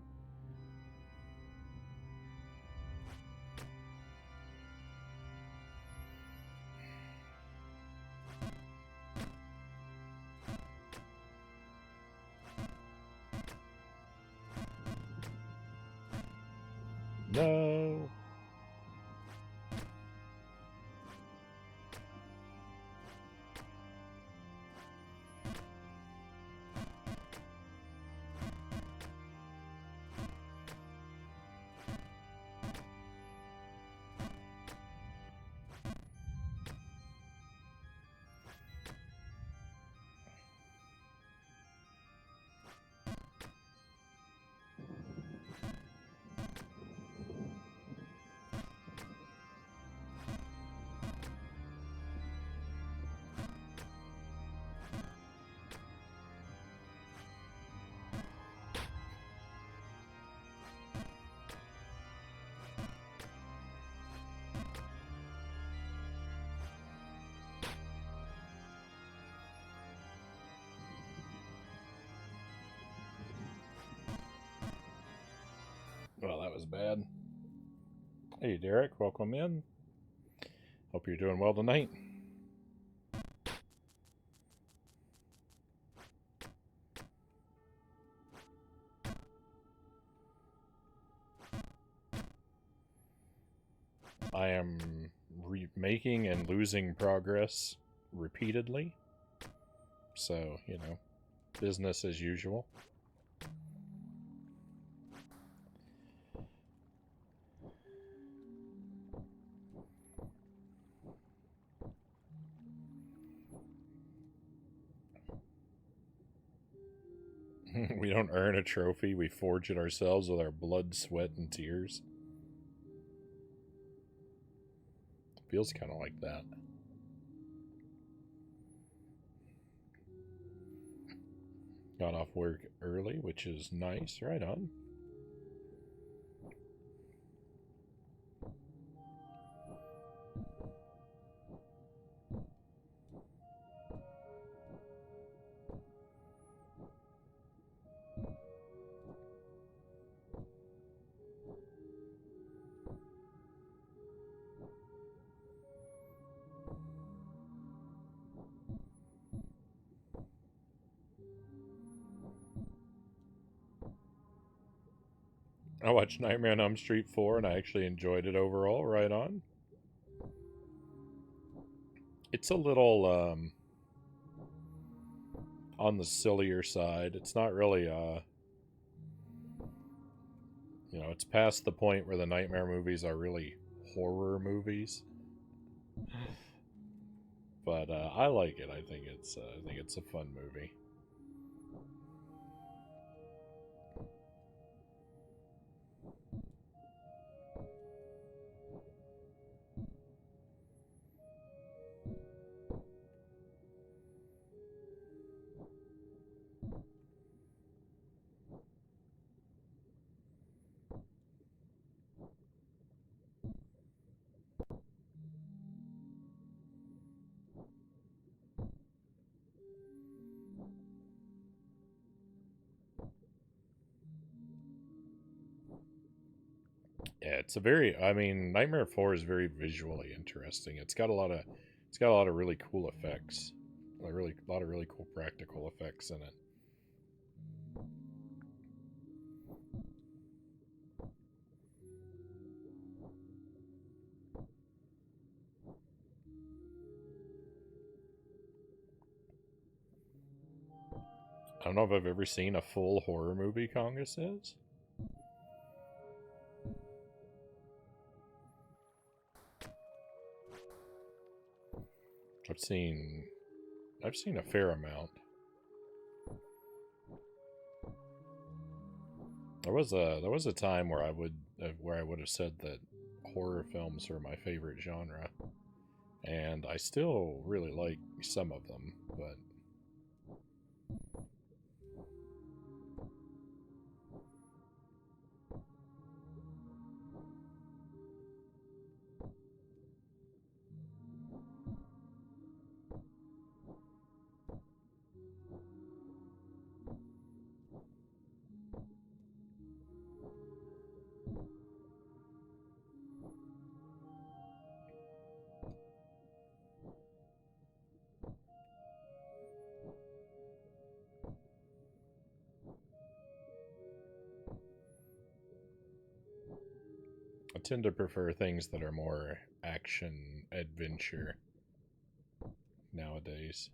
S1: No! Well, that was bad. Hey, Derek, welcome in. Hope you're doing well tonight. I am making and losing progress repeatedly. So, you know, business as usual. We don't earn a trophy, we forge it ourselves with our blood, sweat, and tears. Feels kind of like that. Got off work early, which is nice. Right on. I watched Nightmare on Elm Street 4 and I actually enjoyed it overall. Right on. It's a little on the sillier side. It's not really it's past the point where the Nightmare movies are really horror movies. But I like it. I think it's a fun movie. Yeah, Nightmare 4 is very visually interesting. It's got a lot of really cool effects. A lot of really cool practical effects in it. I don't know if I've ever seen a full horror movie, Conga says. I've seen I've seen a fair amount. There was a time where I would have said that horror films are my favorite genre, and I still really like some of them, but I tend to prefer things that are more action adventure nowadays.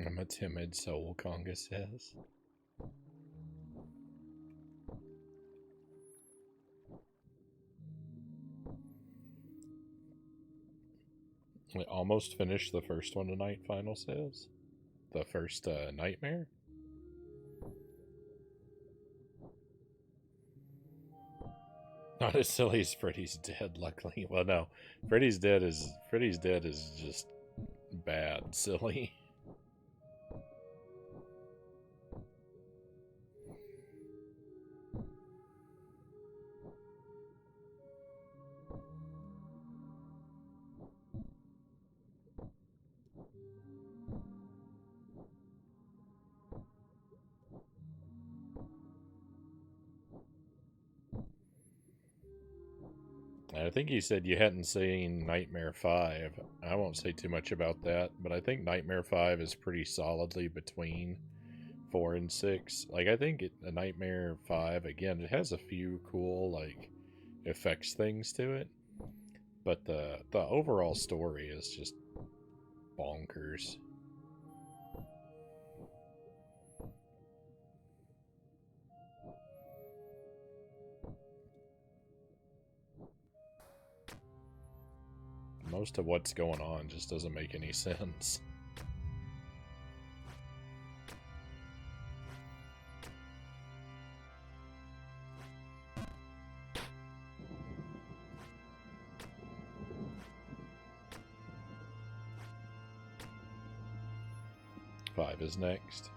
S1: I'm a timid soul, Conga says. I almost finished the first one tonight, Final says. The first Nightmare? Not as silly as Freddy's Dead, luckily. Well, no. Freddy's Dead is just bad, silly. I think you said you hadn't seen Nightmare 5. I won't say too much about that, but I think Nightmare 5 is pretty solidly between 4 and 6. Like, I think Nightmare 5, again, it has a few cool, like, effects things to it, but the overall story is just bonkers. Most of what's going on just doesn't make any sense. Five is next.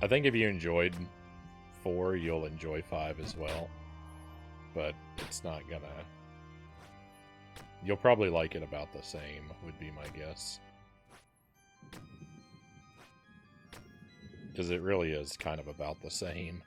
S1: I think if you enjoyed 4, you'll enjoy 5 as well. But it's not gonna... You'll probably like it about the same, would be my guess. Because it really is kind of about the same.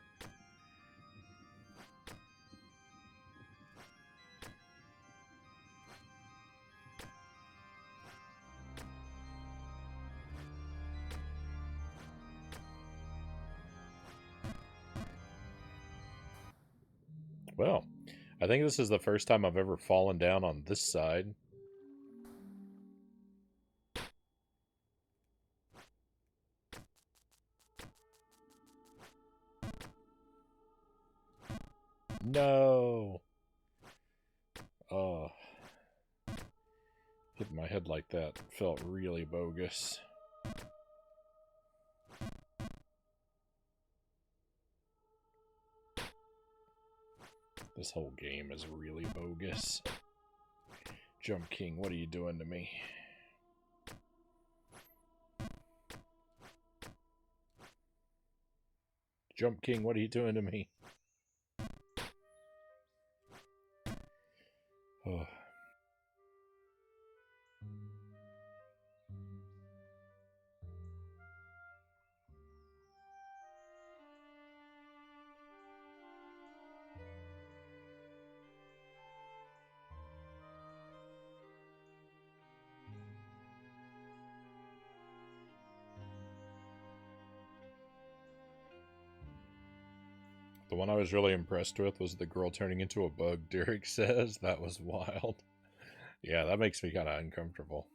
S1: Well, I think this is the first time I've ever fallen down on this side. No! Oh. Hitting my head like that felt really bogus. This whole game is really bogus. Jump King, what are you doing to me? Jump King, what are you doing to me? Oh. The one I was really impressed with was the girl turning into a bug, Derek says. That was wild. Yeah, that makes me kind of uncomfortable.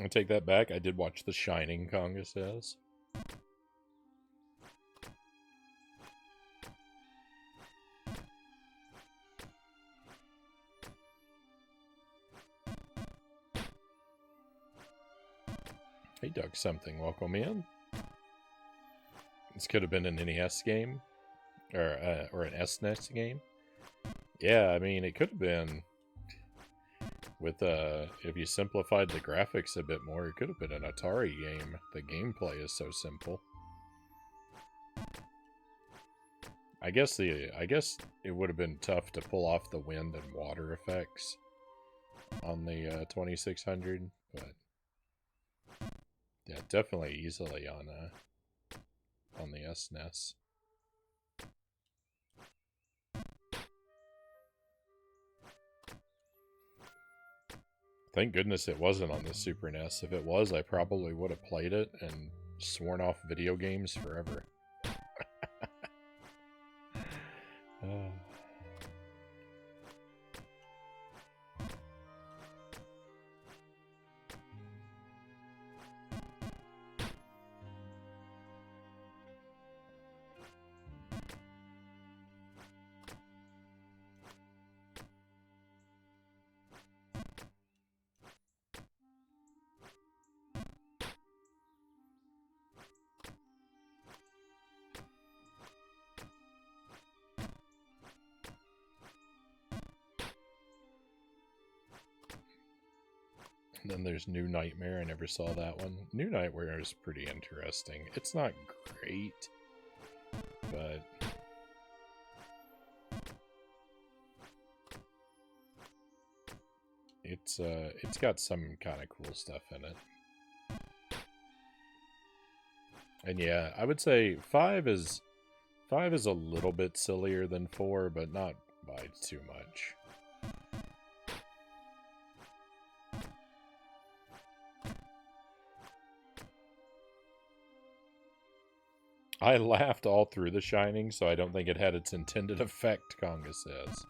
S1: I take that back. I did watch The Shining, Conga says. Hey, Doug something. Welcome in. This could have been an NES game. Or an SNES game. Yeah, I mean, it could have been... With, if you simplified the graphics a bit more, it could have been an Atari game. The gameplay is so simple. I guess it would have been tough to pull off the wind and water effects on the 2600, but yeah, definitely easily on the SNES. Thank goodness it wasn't on the Super NES. If it was, I probably would have played it and sworn off video games forever. Then there's New Nightmare. I never saw that one. New Nightmare is pretty interesting. It's not great, but it's got some kind of cool stuff in it. And yeah, I would say 5 is a little bit sillier than 4, but not by too much. I laughed all through The Shining, so I don't think it had its intended effect, Conga says.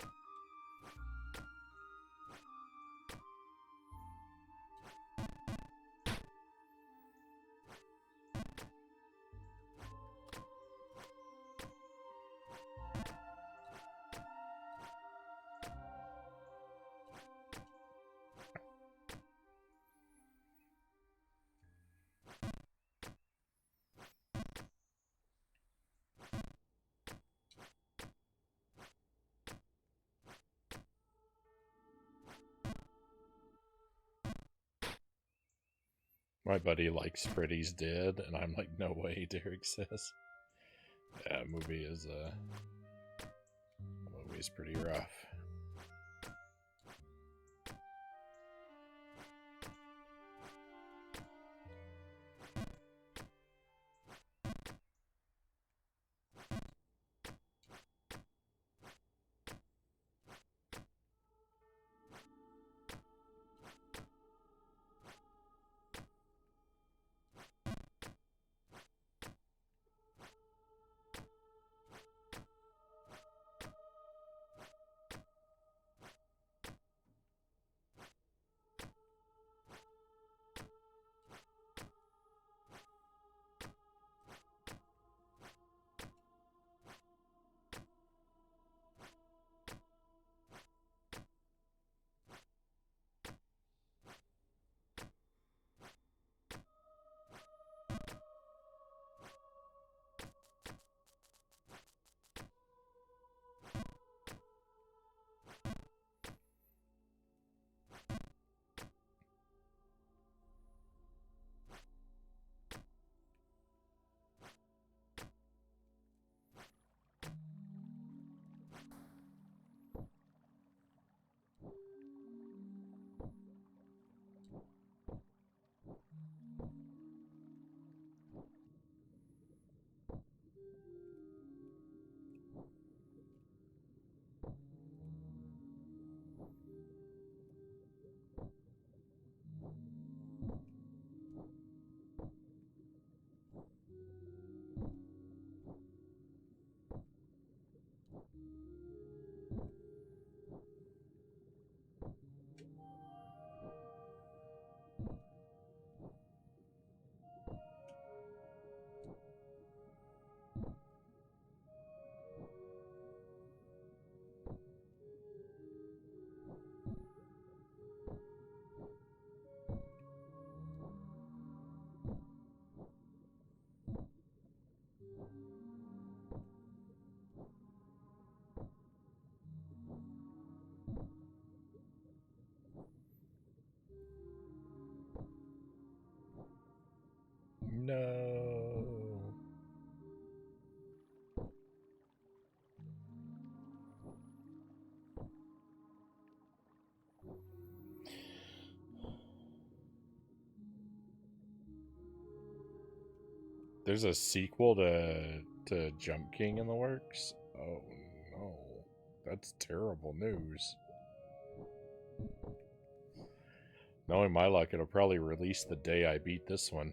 S1: My buddy likes Pretty's Dead, and I'm like, no way, Derek says. Yeah, movie's pretty rough. No. There's a sequel to Jump King in the works? Oh no. That's terrible news. Knowing my luck, it'll probably release the day I beat this one.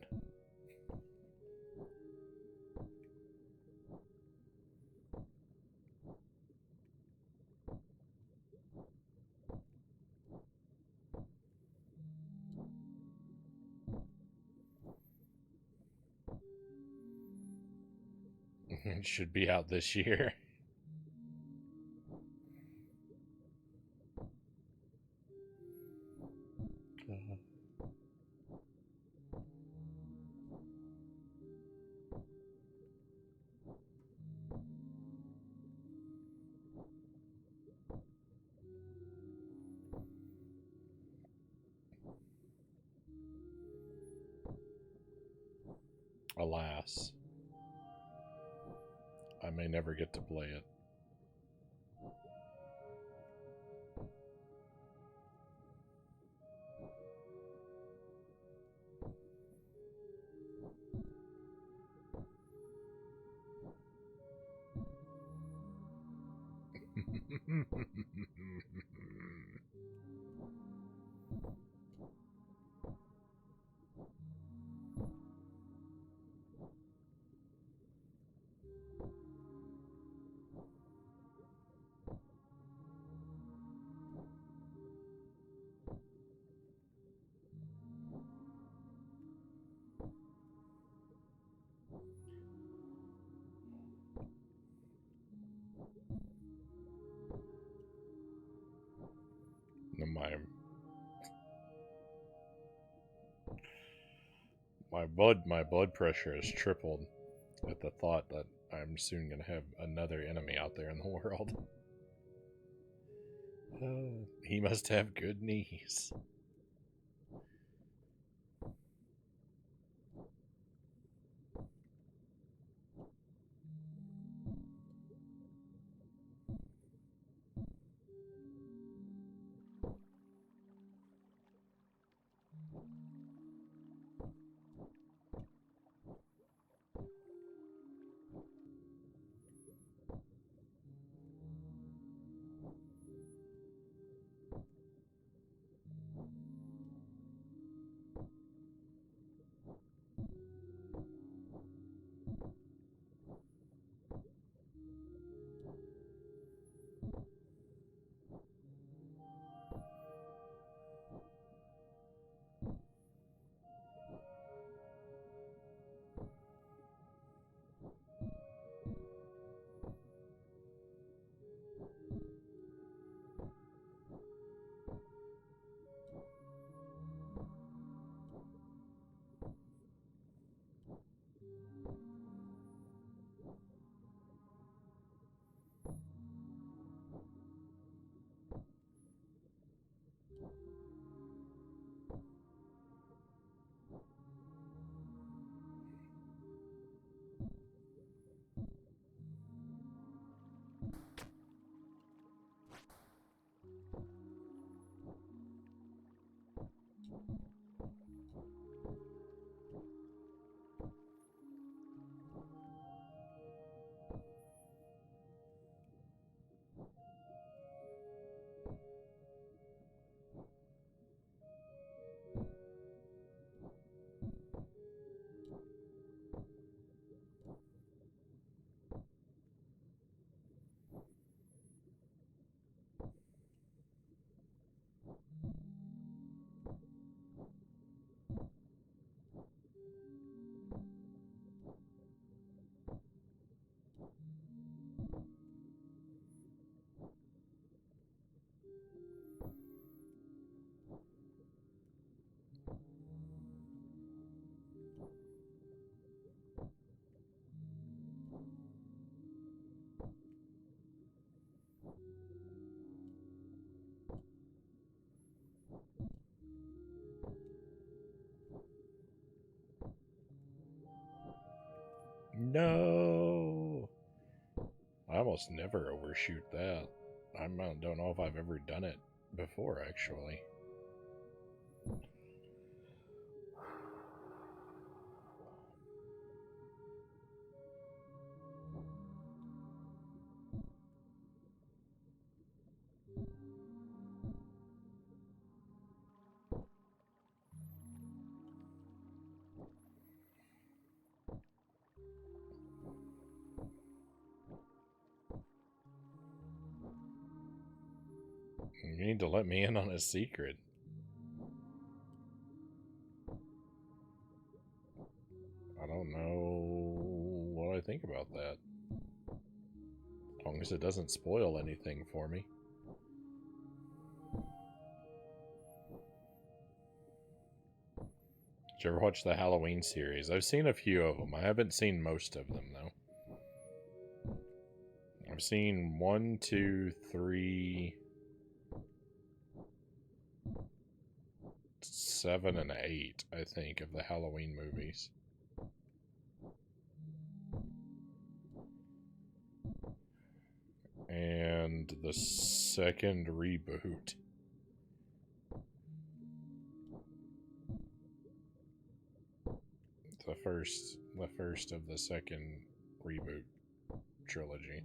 S1: It should be out this year. Alas, I may never get to play it. my my blood pressure has tripled at the thought that I'm soon gonna have another enemy out there in the world. He must have good knees. almost never overshoot that. I don't know if I've ever done it before, actually. You need to let me in on a secret. I don't know what I think about that. As long as it doesn't spoil anything for me. Did you ever watch the Halloween series? I've seen a few of them. I haven't seen most of them, though. I've seen 1, 2, 3, 7, and 8, I think, of the Halloween movies. And the second reboot. The first of the second reboot trilogy.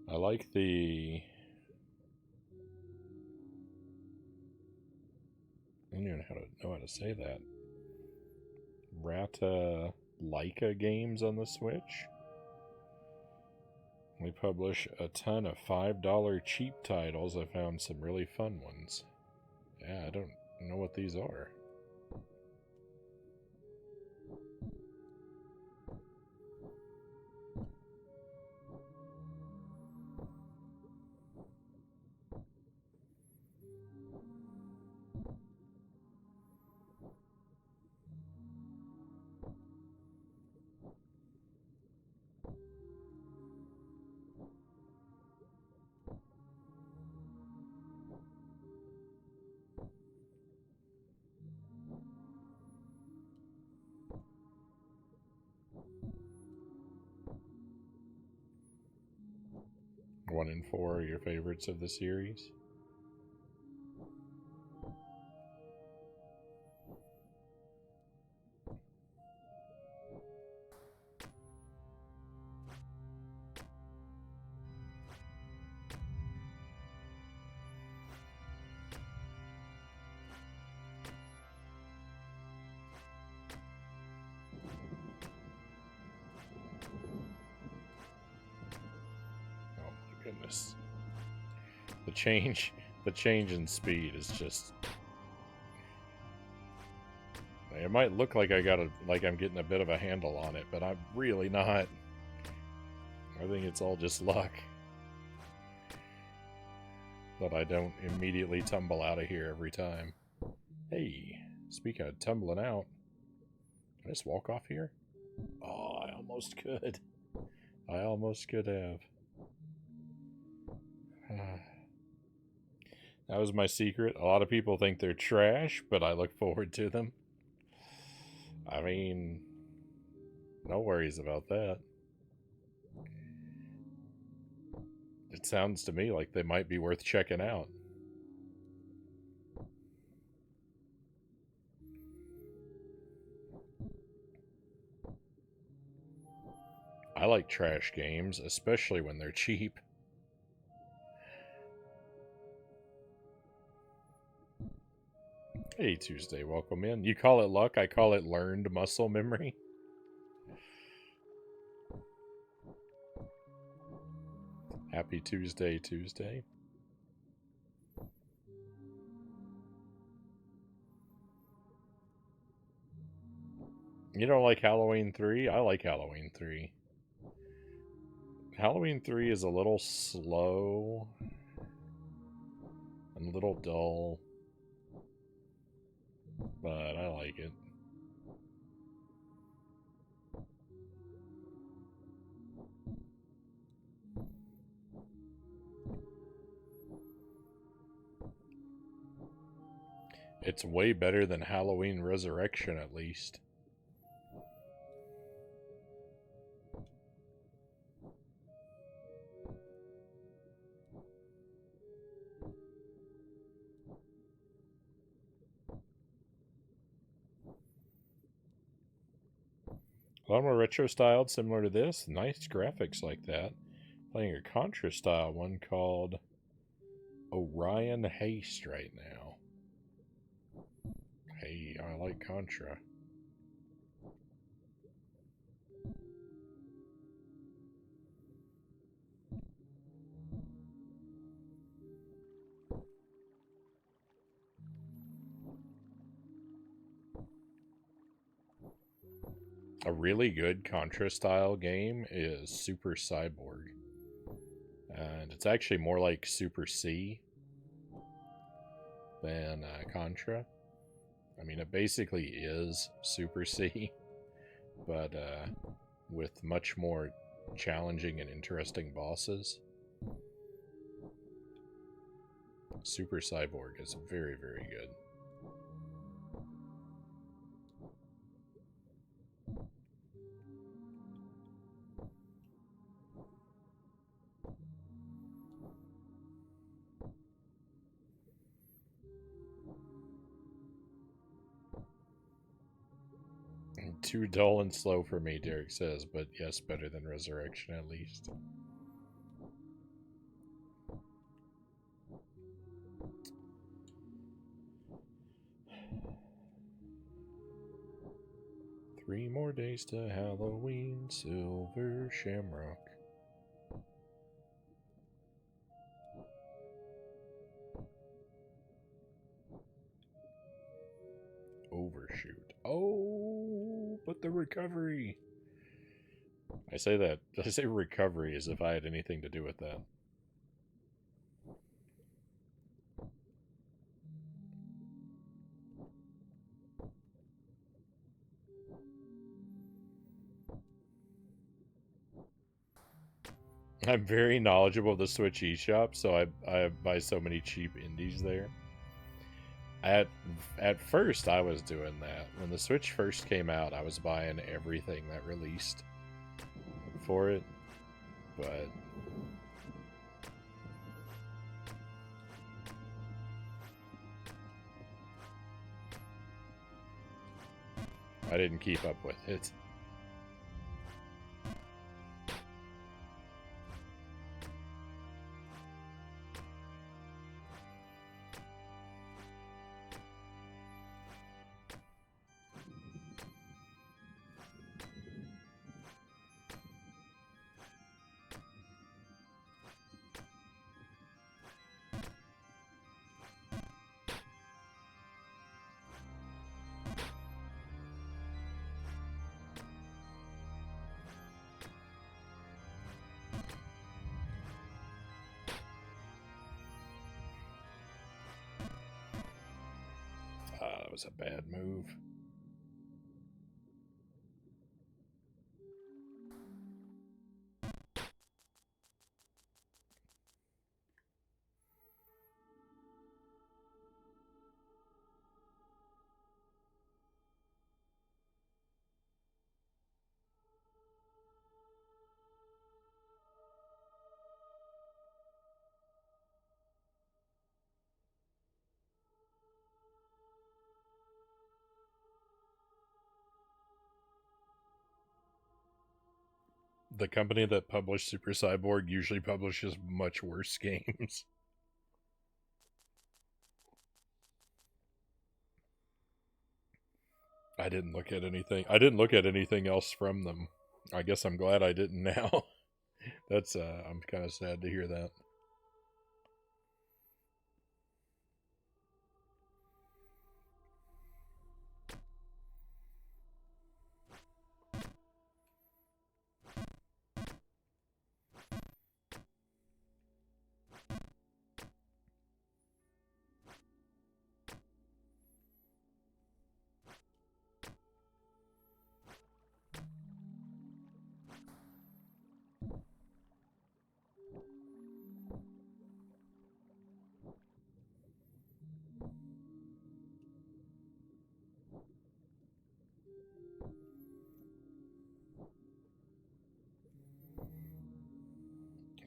S1: I like the... I don't even know how to say that. Rata Laika games on the Switch. They publish a ton of $5 cheap titles. I found some really fun ones. Yeah, I don't know what these are. One and 4 are your favorites of the series? Goodness. The change in speed is just... It might look like I'm getting a bit of a handle on it, but I'm really not. I think it's all just luck that I don't immediately tumble out of here every time. Hey, speaking of tumbling out, can I just walk off here? Oh, I almost could. I almost could have. That was my secret. A lot of people think they're trash, but I look forward to them. I mean, no worries about that. It sounds to me like they might be worth checking out. I like trash games, especially when they're cheap. Hey, Tuesday, welcome in. You call it luck, I call it learned muscle memory. Happy Tuesday. You don't like Halloween 3? I like Halloween 3. Halloween 3 is a little slow and a little dull, but I like it. It's way better than Halloween Resurrection, at least. A lot more retro styled, similar to this. Nice graphics like that. Playing a Contra style one called Orion Haste right now. Hey, I like Contra. A really good Contra style game is Super Cyborg. And it's actually more like Super C than Contra. I mean, it basically is Super C, but with much more challenging and interesting bosses. Super Cyborg is very, very good. Too dull and slow for me, Derek says, but yes, better than Resurrection at least. Three more days to Halloween, Silver Shamrock. Overshoot. Oh, but the recovery. I say recovery as if I had anything to do with that. I'm very knowledgeable of the Switch eShop, so I buy so many cheap indies there. At first, I was doing that. When the Switch first came out, I was buying everything that released for it, but I didn't keep up with it. That was a bad move. The company that published Super Cyborg usually publishes much worse games. I didn't look at anything. I didn't look at anything else from them. I guess I'm glad I didn't now. That's I'm kind of sad to hear that.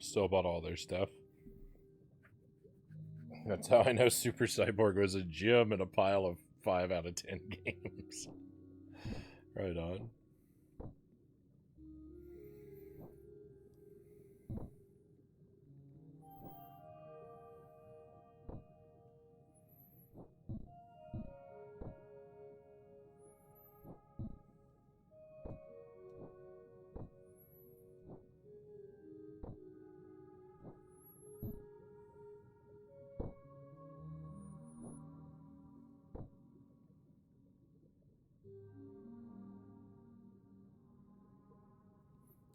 S1: Still bought all their stuff. That's how I know Super Cyborg was a gem in a pile of 5 out of 10 games. Right on.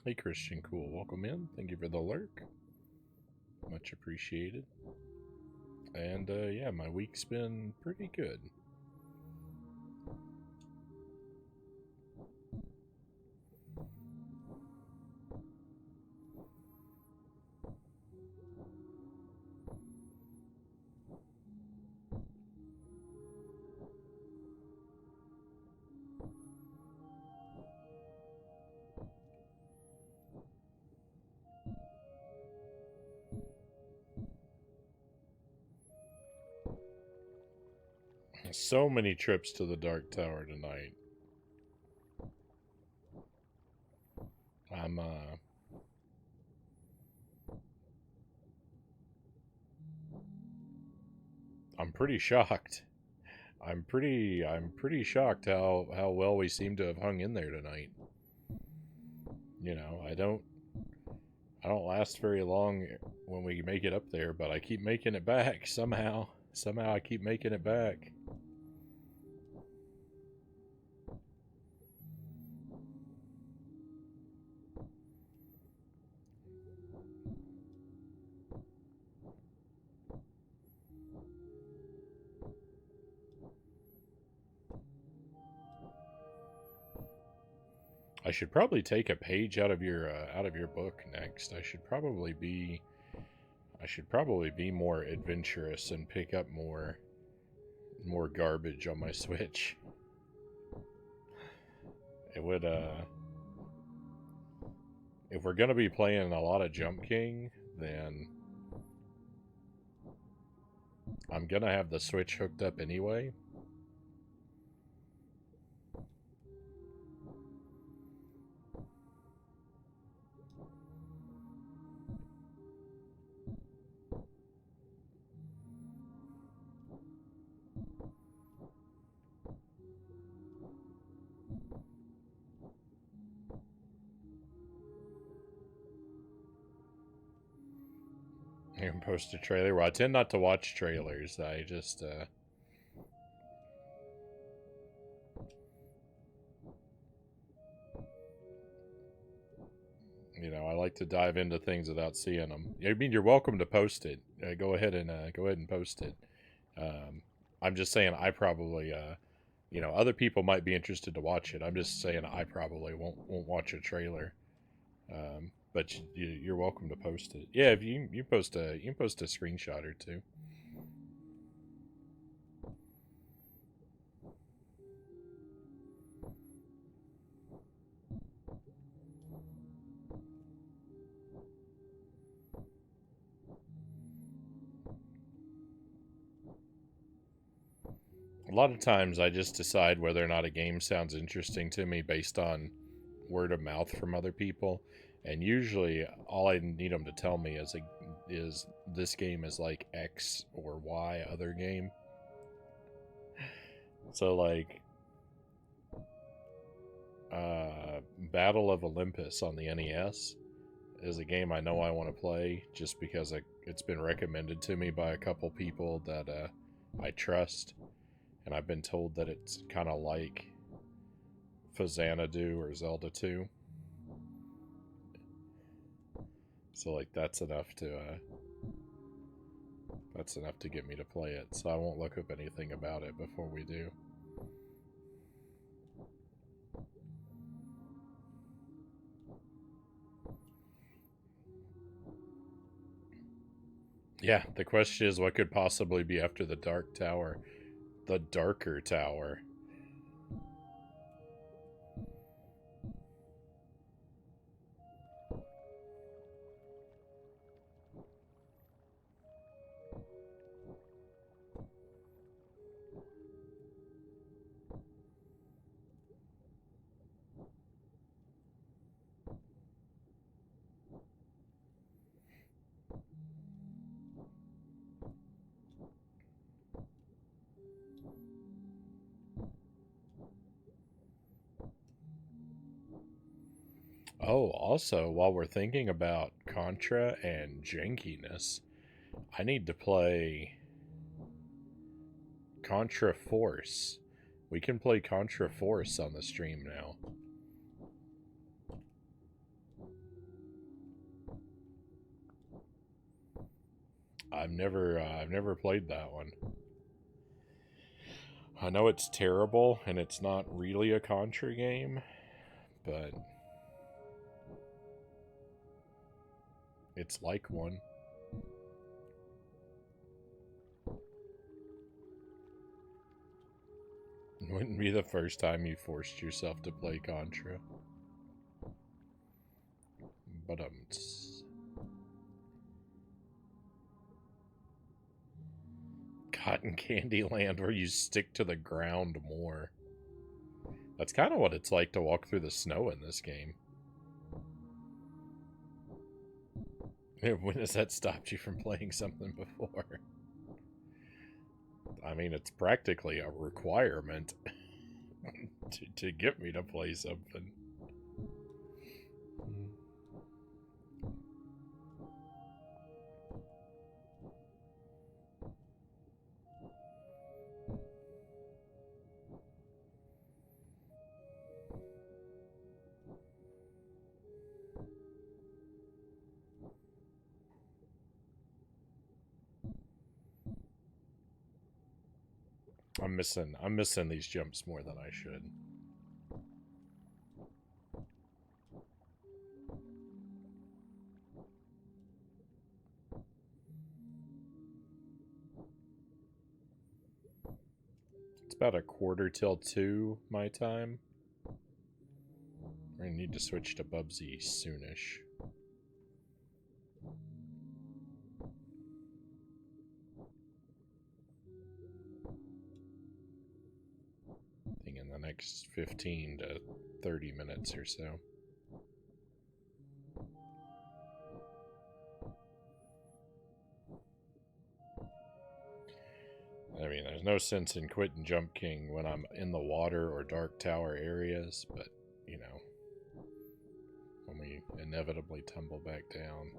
S1: Hey, Christian Cool. Welcome in. Thank you for the lurk. Much appreciated. And, yeah, my week's been pretty good. So many trips to the Dark Tower tonight. I'm pretty shocked. I'm pretty shocked how well we seem to have hung in there tonight. You know, I don't last very long when we make it up there, but I keep making it back somehow. Somehow I keep making it back. I should probably take a page out of your book next. I should probably be more adventurous and pick up more garbage on my Switch. It would if we're gonna be playing a lot of Jump King, then I'm gonna have the Switch hooked up anyway. You can post a trailer. Well, I tend not to watch trailers. I just I like to dive into things without seeing them. I mean, you're welcome to post it. Go ahead and post it. I'm just saying I probably other people might be interested to watch it. I'm just saying I probably won't watch a trailer. But you're welcome to post it. Yeah, if you post a you can post a screenshot or two. A lot of times I just decide whether or not a game sounds interesting to me based on word of mouth from other people, and usually all I need them to tell me is this game is like X or Y other game. So like Battle of Olympus on the NES is a game I know I want to play just because it's been recommended to me by a couple people that I trust, and I've been told that it's kind of like Xanadu or Zelda 2. So like that's enough to get me to play it. So I won't look up anything about it before we do. Yeah, the question is what could possibly be after the Dark Tower? The Darker Tower. Oh, also, while we're thinking about Contra and jankiness, I need to play Contra Force. We can play Contra Force on the stream now. I've never played that one. I know it's terrible and it's not really a Contra game, but it's like one. It wouldn't be the first time you forced yourself to play Contra. But Cotton Candy Land, where you stick to the ground more. That's kind of what it's like to walk through the snow in this game. When has that stopped you from playing something before? I mean, it's practically a requirement to get me to play something. I'm missing these jumps more than I should. It's about 1:45 my time. I need to switch to Bubsy soonish. I think in the next 15 to 30 minutes or so. I mean, there's no sense in quitting Jump King when I'm in the water or Dark Tower areas, but, you know, when we inevitably tumble back down.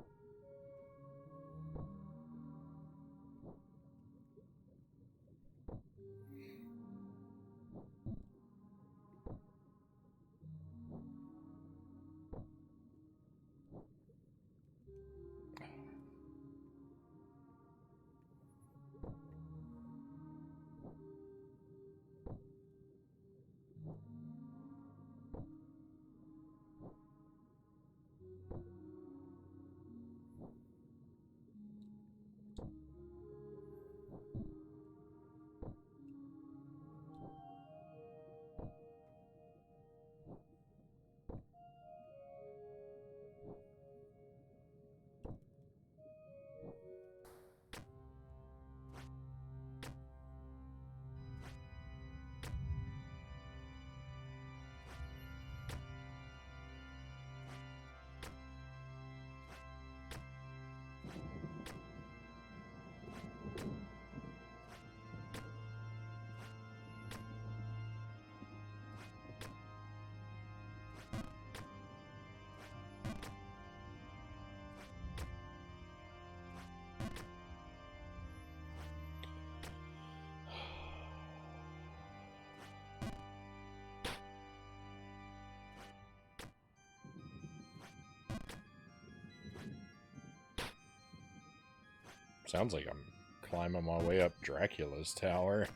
S1: Sounds like I'm climbing my way up Dracula's tower.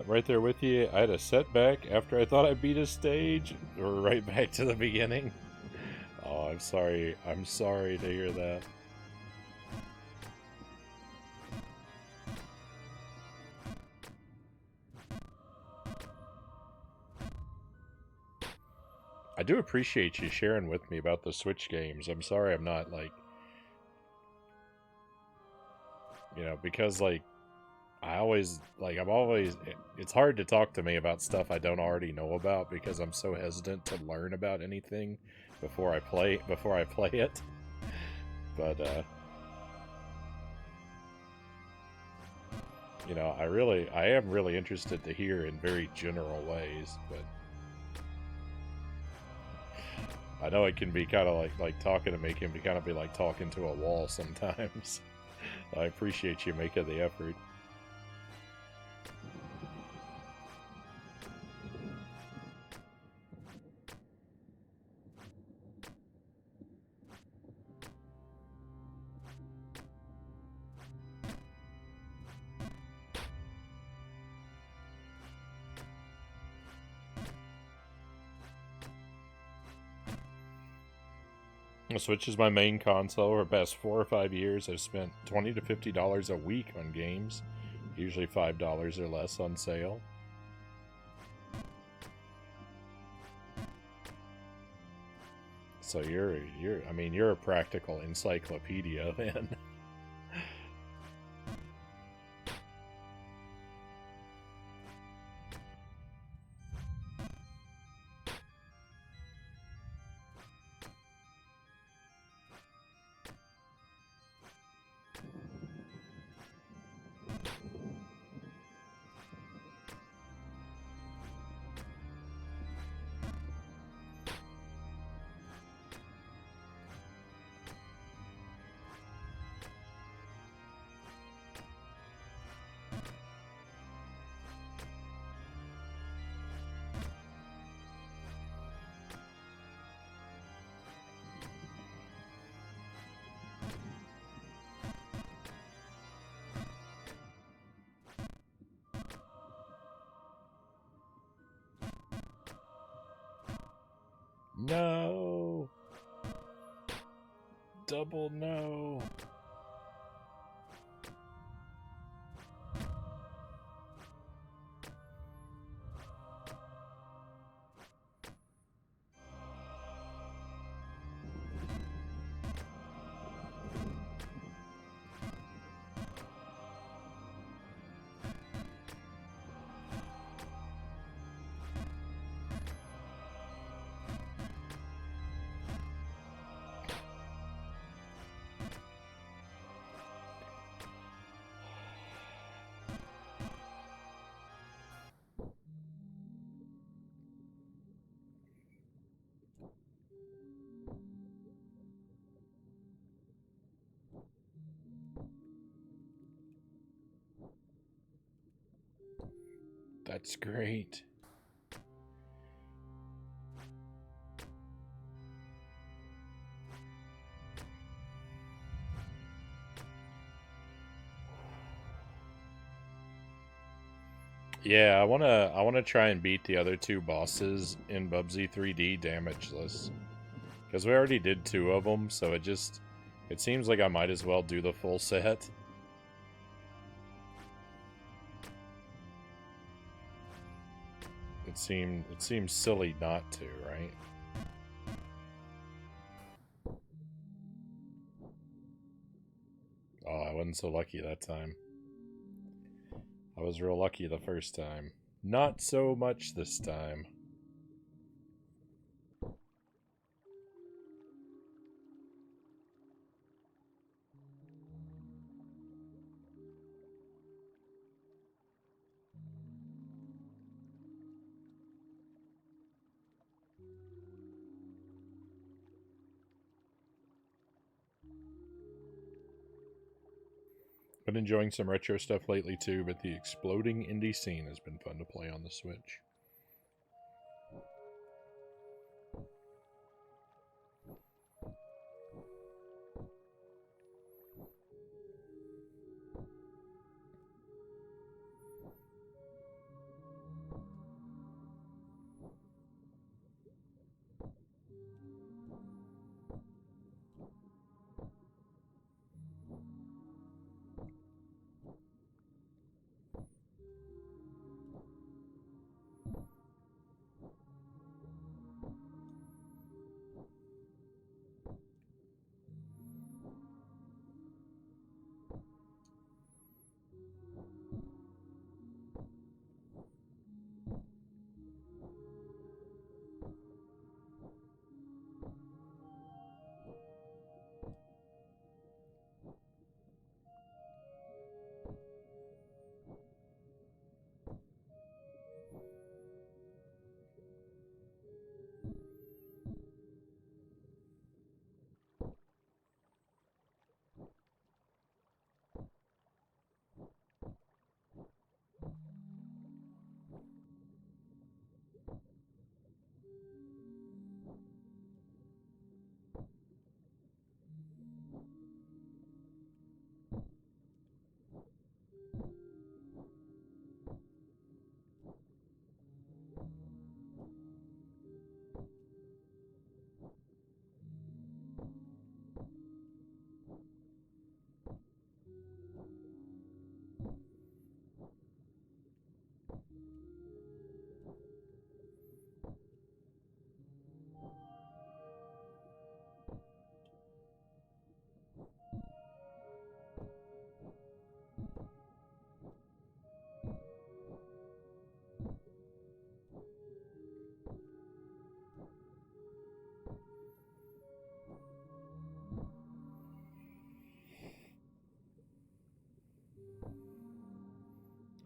S1: Right there with you. I had a setback after I thought I beat a stage. We're right back to the beginning. Oh, I'm sorry. I'm sorry to hear that. I do appreciate you sharing with me about the Switch games. I'm sorry I'm not, like, you know, because, like, it's hard to talk to me about stuff I don't already know about because I'm so hesitant to learn about anything before I play it. But, you know, I am really interested to hear in very general ways, but I know it can be kind of like talking to me can be kind of be like talking to a wall sometimes. I appreciate you making the effort. The Switch is my main console. For the past 4 or 5 years, I've spent $20 to $50 a week on games, usually $5 or less on sale. So you're a practical encyclopedia, man. No. Double no. That's great. Yeah, I wanna try and beat the other 2 bosses in Bubsy 3D damageless. Because we already did 2 of them, so it seems like I might as well do the full set. It seems silly not to, right? Oh, I wasn't so lucky that time. I was real lucky the first time. Not so much this time. Been enjoying some retro stuff lately too, but the exploding indie scene has been fun to play on the Switch.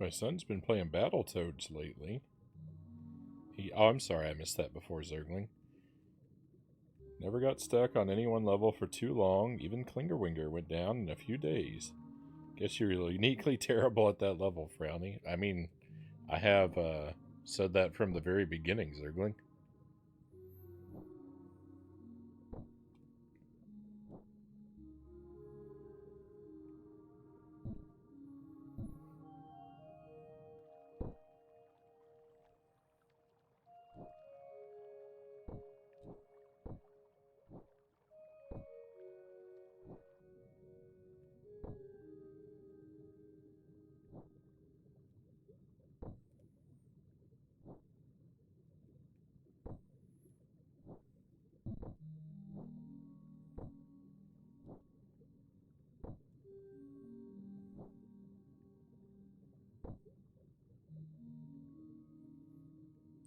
S1: My son's been playing Battletoads lately. Oh, I'm sorry, I missed that before, Zergling. Never got stuck on any one level for too long. Even Klingerwinger went down in a few days. Guess you're uniquely terrible at that level, Frownie. I mean, I have said that from the very beginning, Zergling.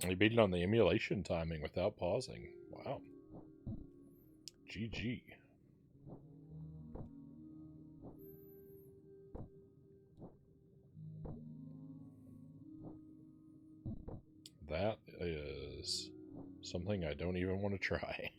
S1: You beat it on the emulation timing without pausing. Wow. GG. That is something I don't even want to try.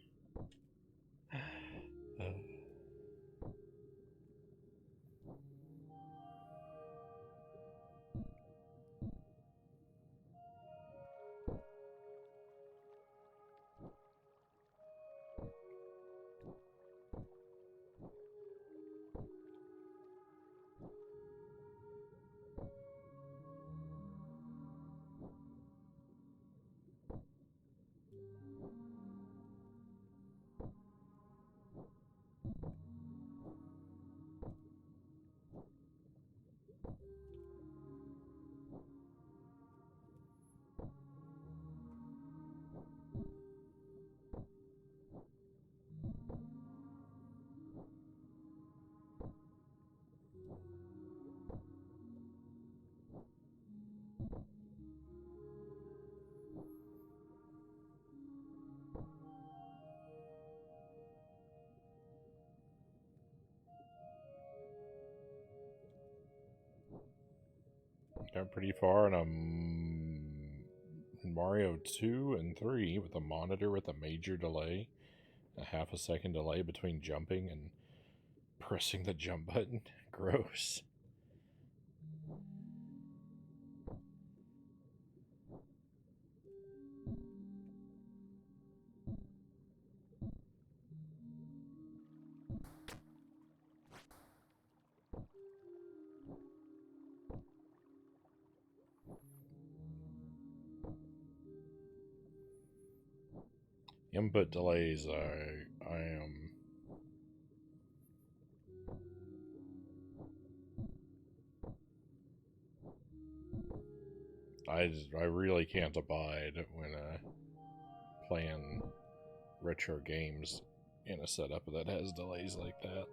S1: Got pretty far in Mario 2 and 3 with a monitor with a major delay. A half a second delay between jumping and pressing the jump button. Gross. Input delays, I am... I really can't abide when playing retro games in a setup that has delays like that.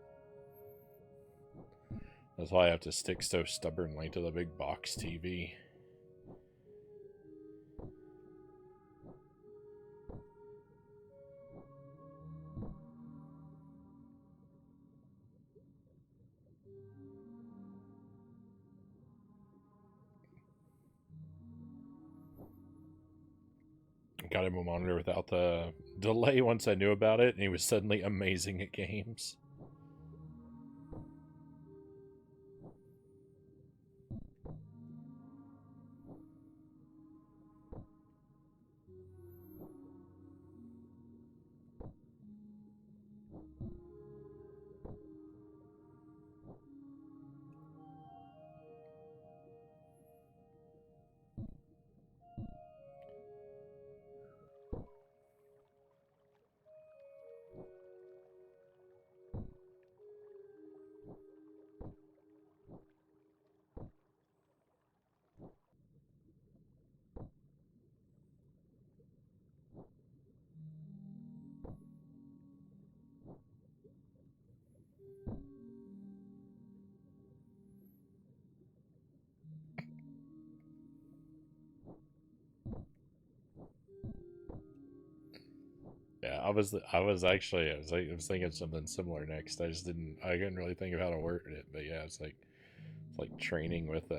S1: That's why I have to stick so stubbornly to the big box TV. Got him a monitor without the delay once I knew about it, and he was suddenly amazing at games. Yeah, I was thinking something similar next. I couldn't really think of how to word it, but yeah, it's like training with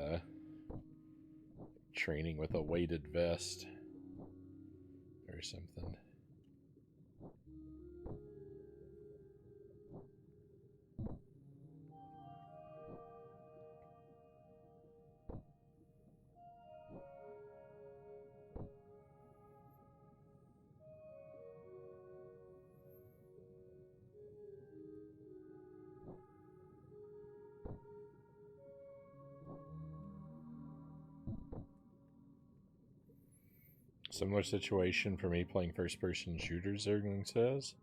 S1: training with a weighted vest or something. Similar situation for me playing first-person shooters, Zergling says.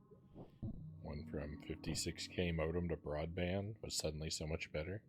S1: One from 56k modem to broadband was suddenly so much better.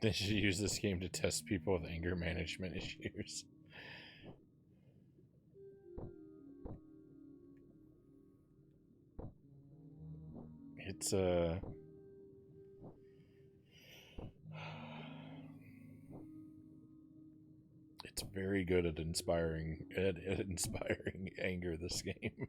S1: They should use this game to test people with anger management issues. It's it's very good at inspiring anger, this game.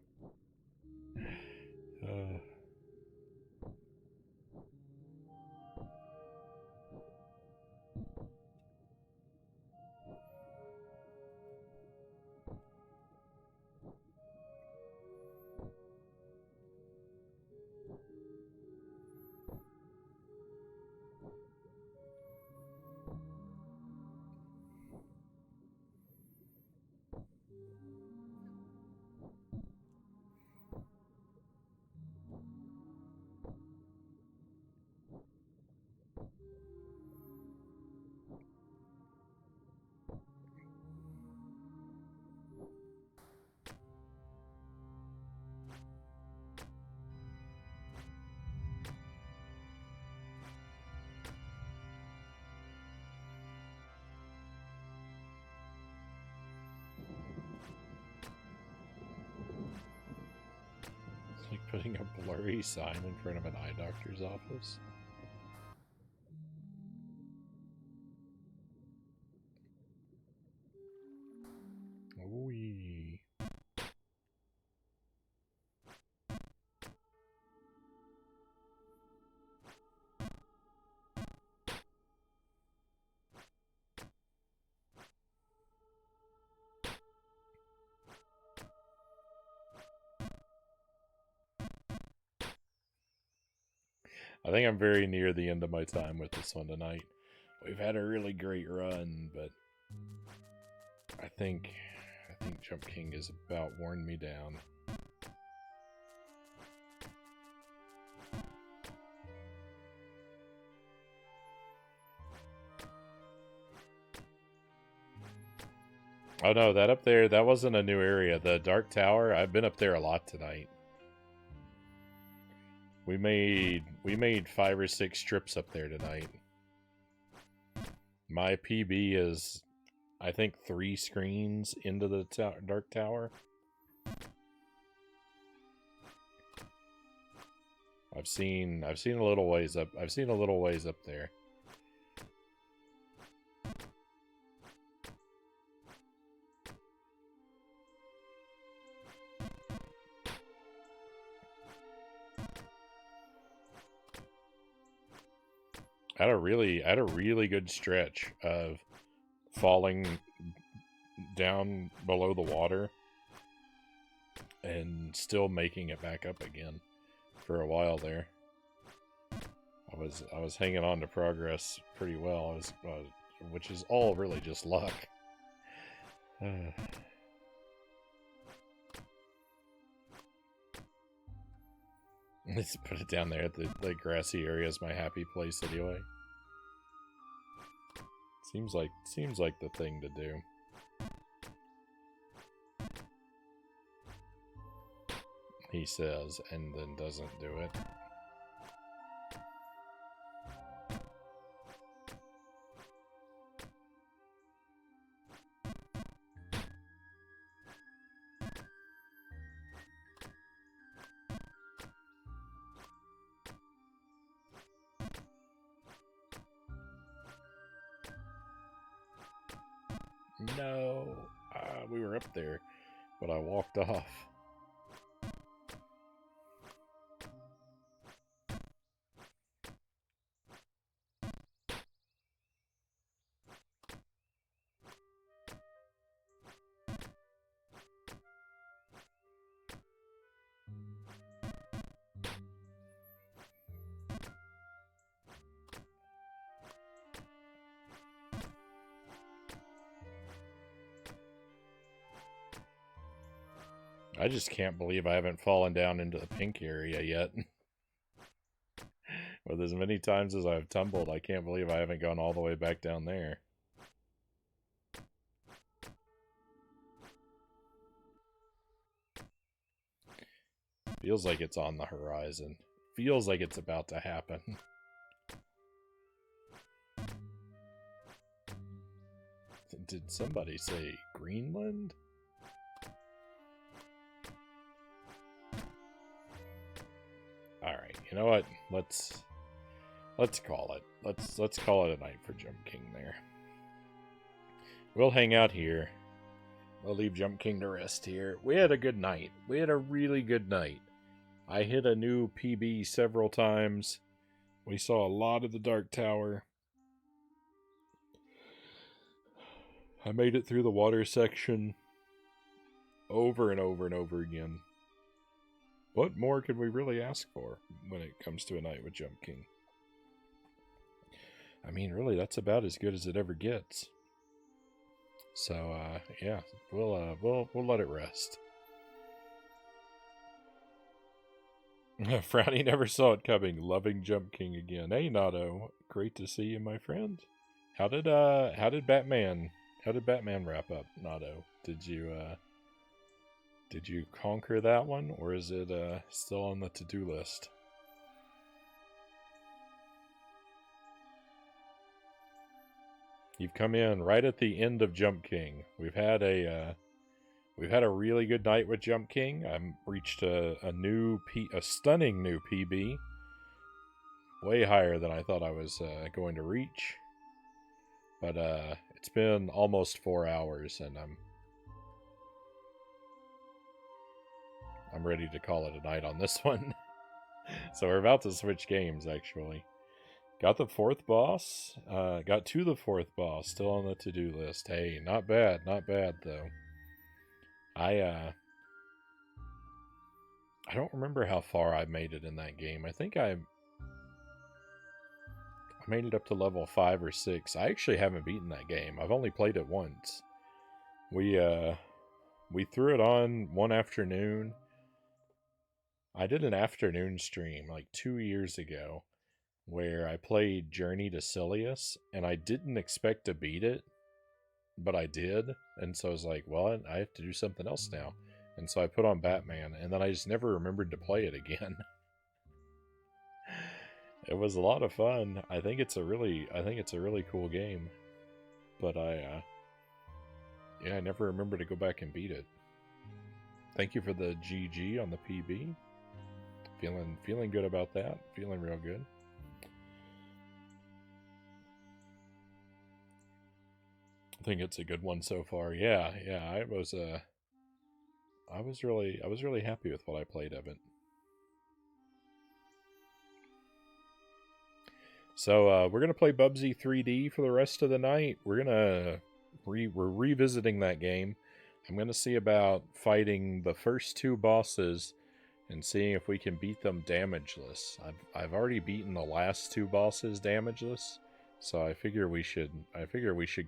S1: Like putting a blurry sign in front of an eye doctor's office. Ooh. I think I'm very near the end of my time with this one tonight. We've had a really great run, but I think Jump King has about worn me down. Oh no, that up there, that wasn't a new area. The Dark Tower, I've been up there a lot tonight. We made 5 or 6 trips up there tonight. My PB is, I think, 3 screens into the Dark Tower. I've seen a little ways up. I've seen a little ways up there. I had a really good stretch of falling down below the water and still making it back up again for a while there. I was hanging on to progress pretty well, which is all really just luck. Let's put it down there. The grassy area is my happy place anyway. Seems like the thing to do. He says, and then doesn't do it. No, we were up there, but I walked off. I just can't believe I haven't fallen down into the pink area yet. With as many times as I've tumbled, I can't believe I haven't gone all the way back down there. Feels like it's on the horizon. Feels like it's about to happen. Did somebody say Greenland? Alright, you know what? Let's call it. Let's call it a night for Jump King there. We'll hang out here. We'll leave Jump King to rest here. We had a good night. We had a really good night. I hit a new PB several times. We saw a lot of the Dark Tower. I made it through the water section over and over and over again. What more could we really ask for when it comes to a night with Jump King? I mean, really, that's about as good as it ever gets. So, yeah, we'll let it rest. Frownie never saw it coming. Loving Jump King again. Hey, Nado, great to see you, my friend. How did Batman wrap up, Nado? Did you conquer that one, or is it still on the to-do list? You've come in right at the end of Jump King. We've had a really good night with Jump King. I've reached a stunning new PB, way higher than I thought I was going to reach. But it's been almost 4 hours, and I'm ready to call it a night on this one. So we're about to switch games, actually. Got the 4th boss. Got to the 4th boss. Still on the to-do list. Hey, not bad. Not bad, though. I don't remember how far I made it in that game. I think I made it up to level 5 or 6. I actually haven't beaten that game. I've only played it once. We threw it on one afternoon. I did an afternoon stream like 2 years ago where I played Journey to Silius, and I didn't expect to beat it, but I did. And so I was like, well, I have to do something else now. And so I put on Batman, and then I just never remembered to play it again. It was a lot of fun. I think it's a really cool game. But I never remember to go back and beat it. Thank you for the GG on the PB. Feeling good about that. Feeling real good. I think it's a good one so far. Yeah. I was really happy with what I played of it. So we're gonna play Bubsy 3D for the rest of the night. We're revisiting that game. I'm gonna see about fighting the first 2 bosses and seeing if we can beat them damageless. I've already beaten the last 2 bosses damageless, so I figure we should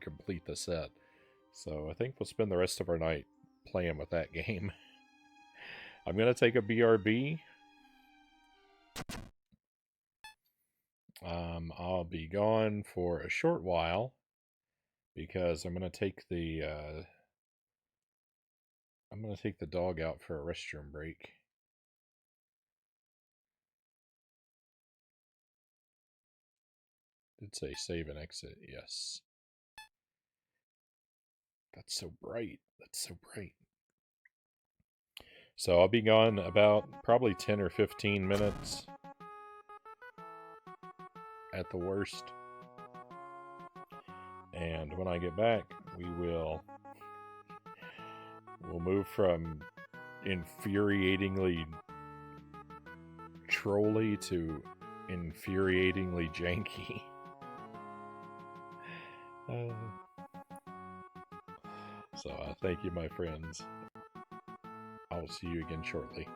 S1: complete the set. So I think we'll spend the rest of our night playing with that game. I'm gonna take a BRB. I'll be gone for a short while because I'm gonna take the dog out for a restroom break. Did say save and exit, yes. That's so bright. That's so bright. So I'll be gone about probably 10 or 15 minutes at the worst. And when I get back, we'll move from infuriatingly trolly to infuriatingly janky. So thank you, my friends. I will see you again shortly.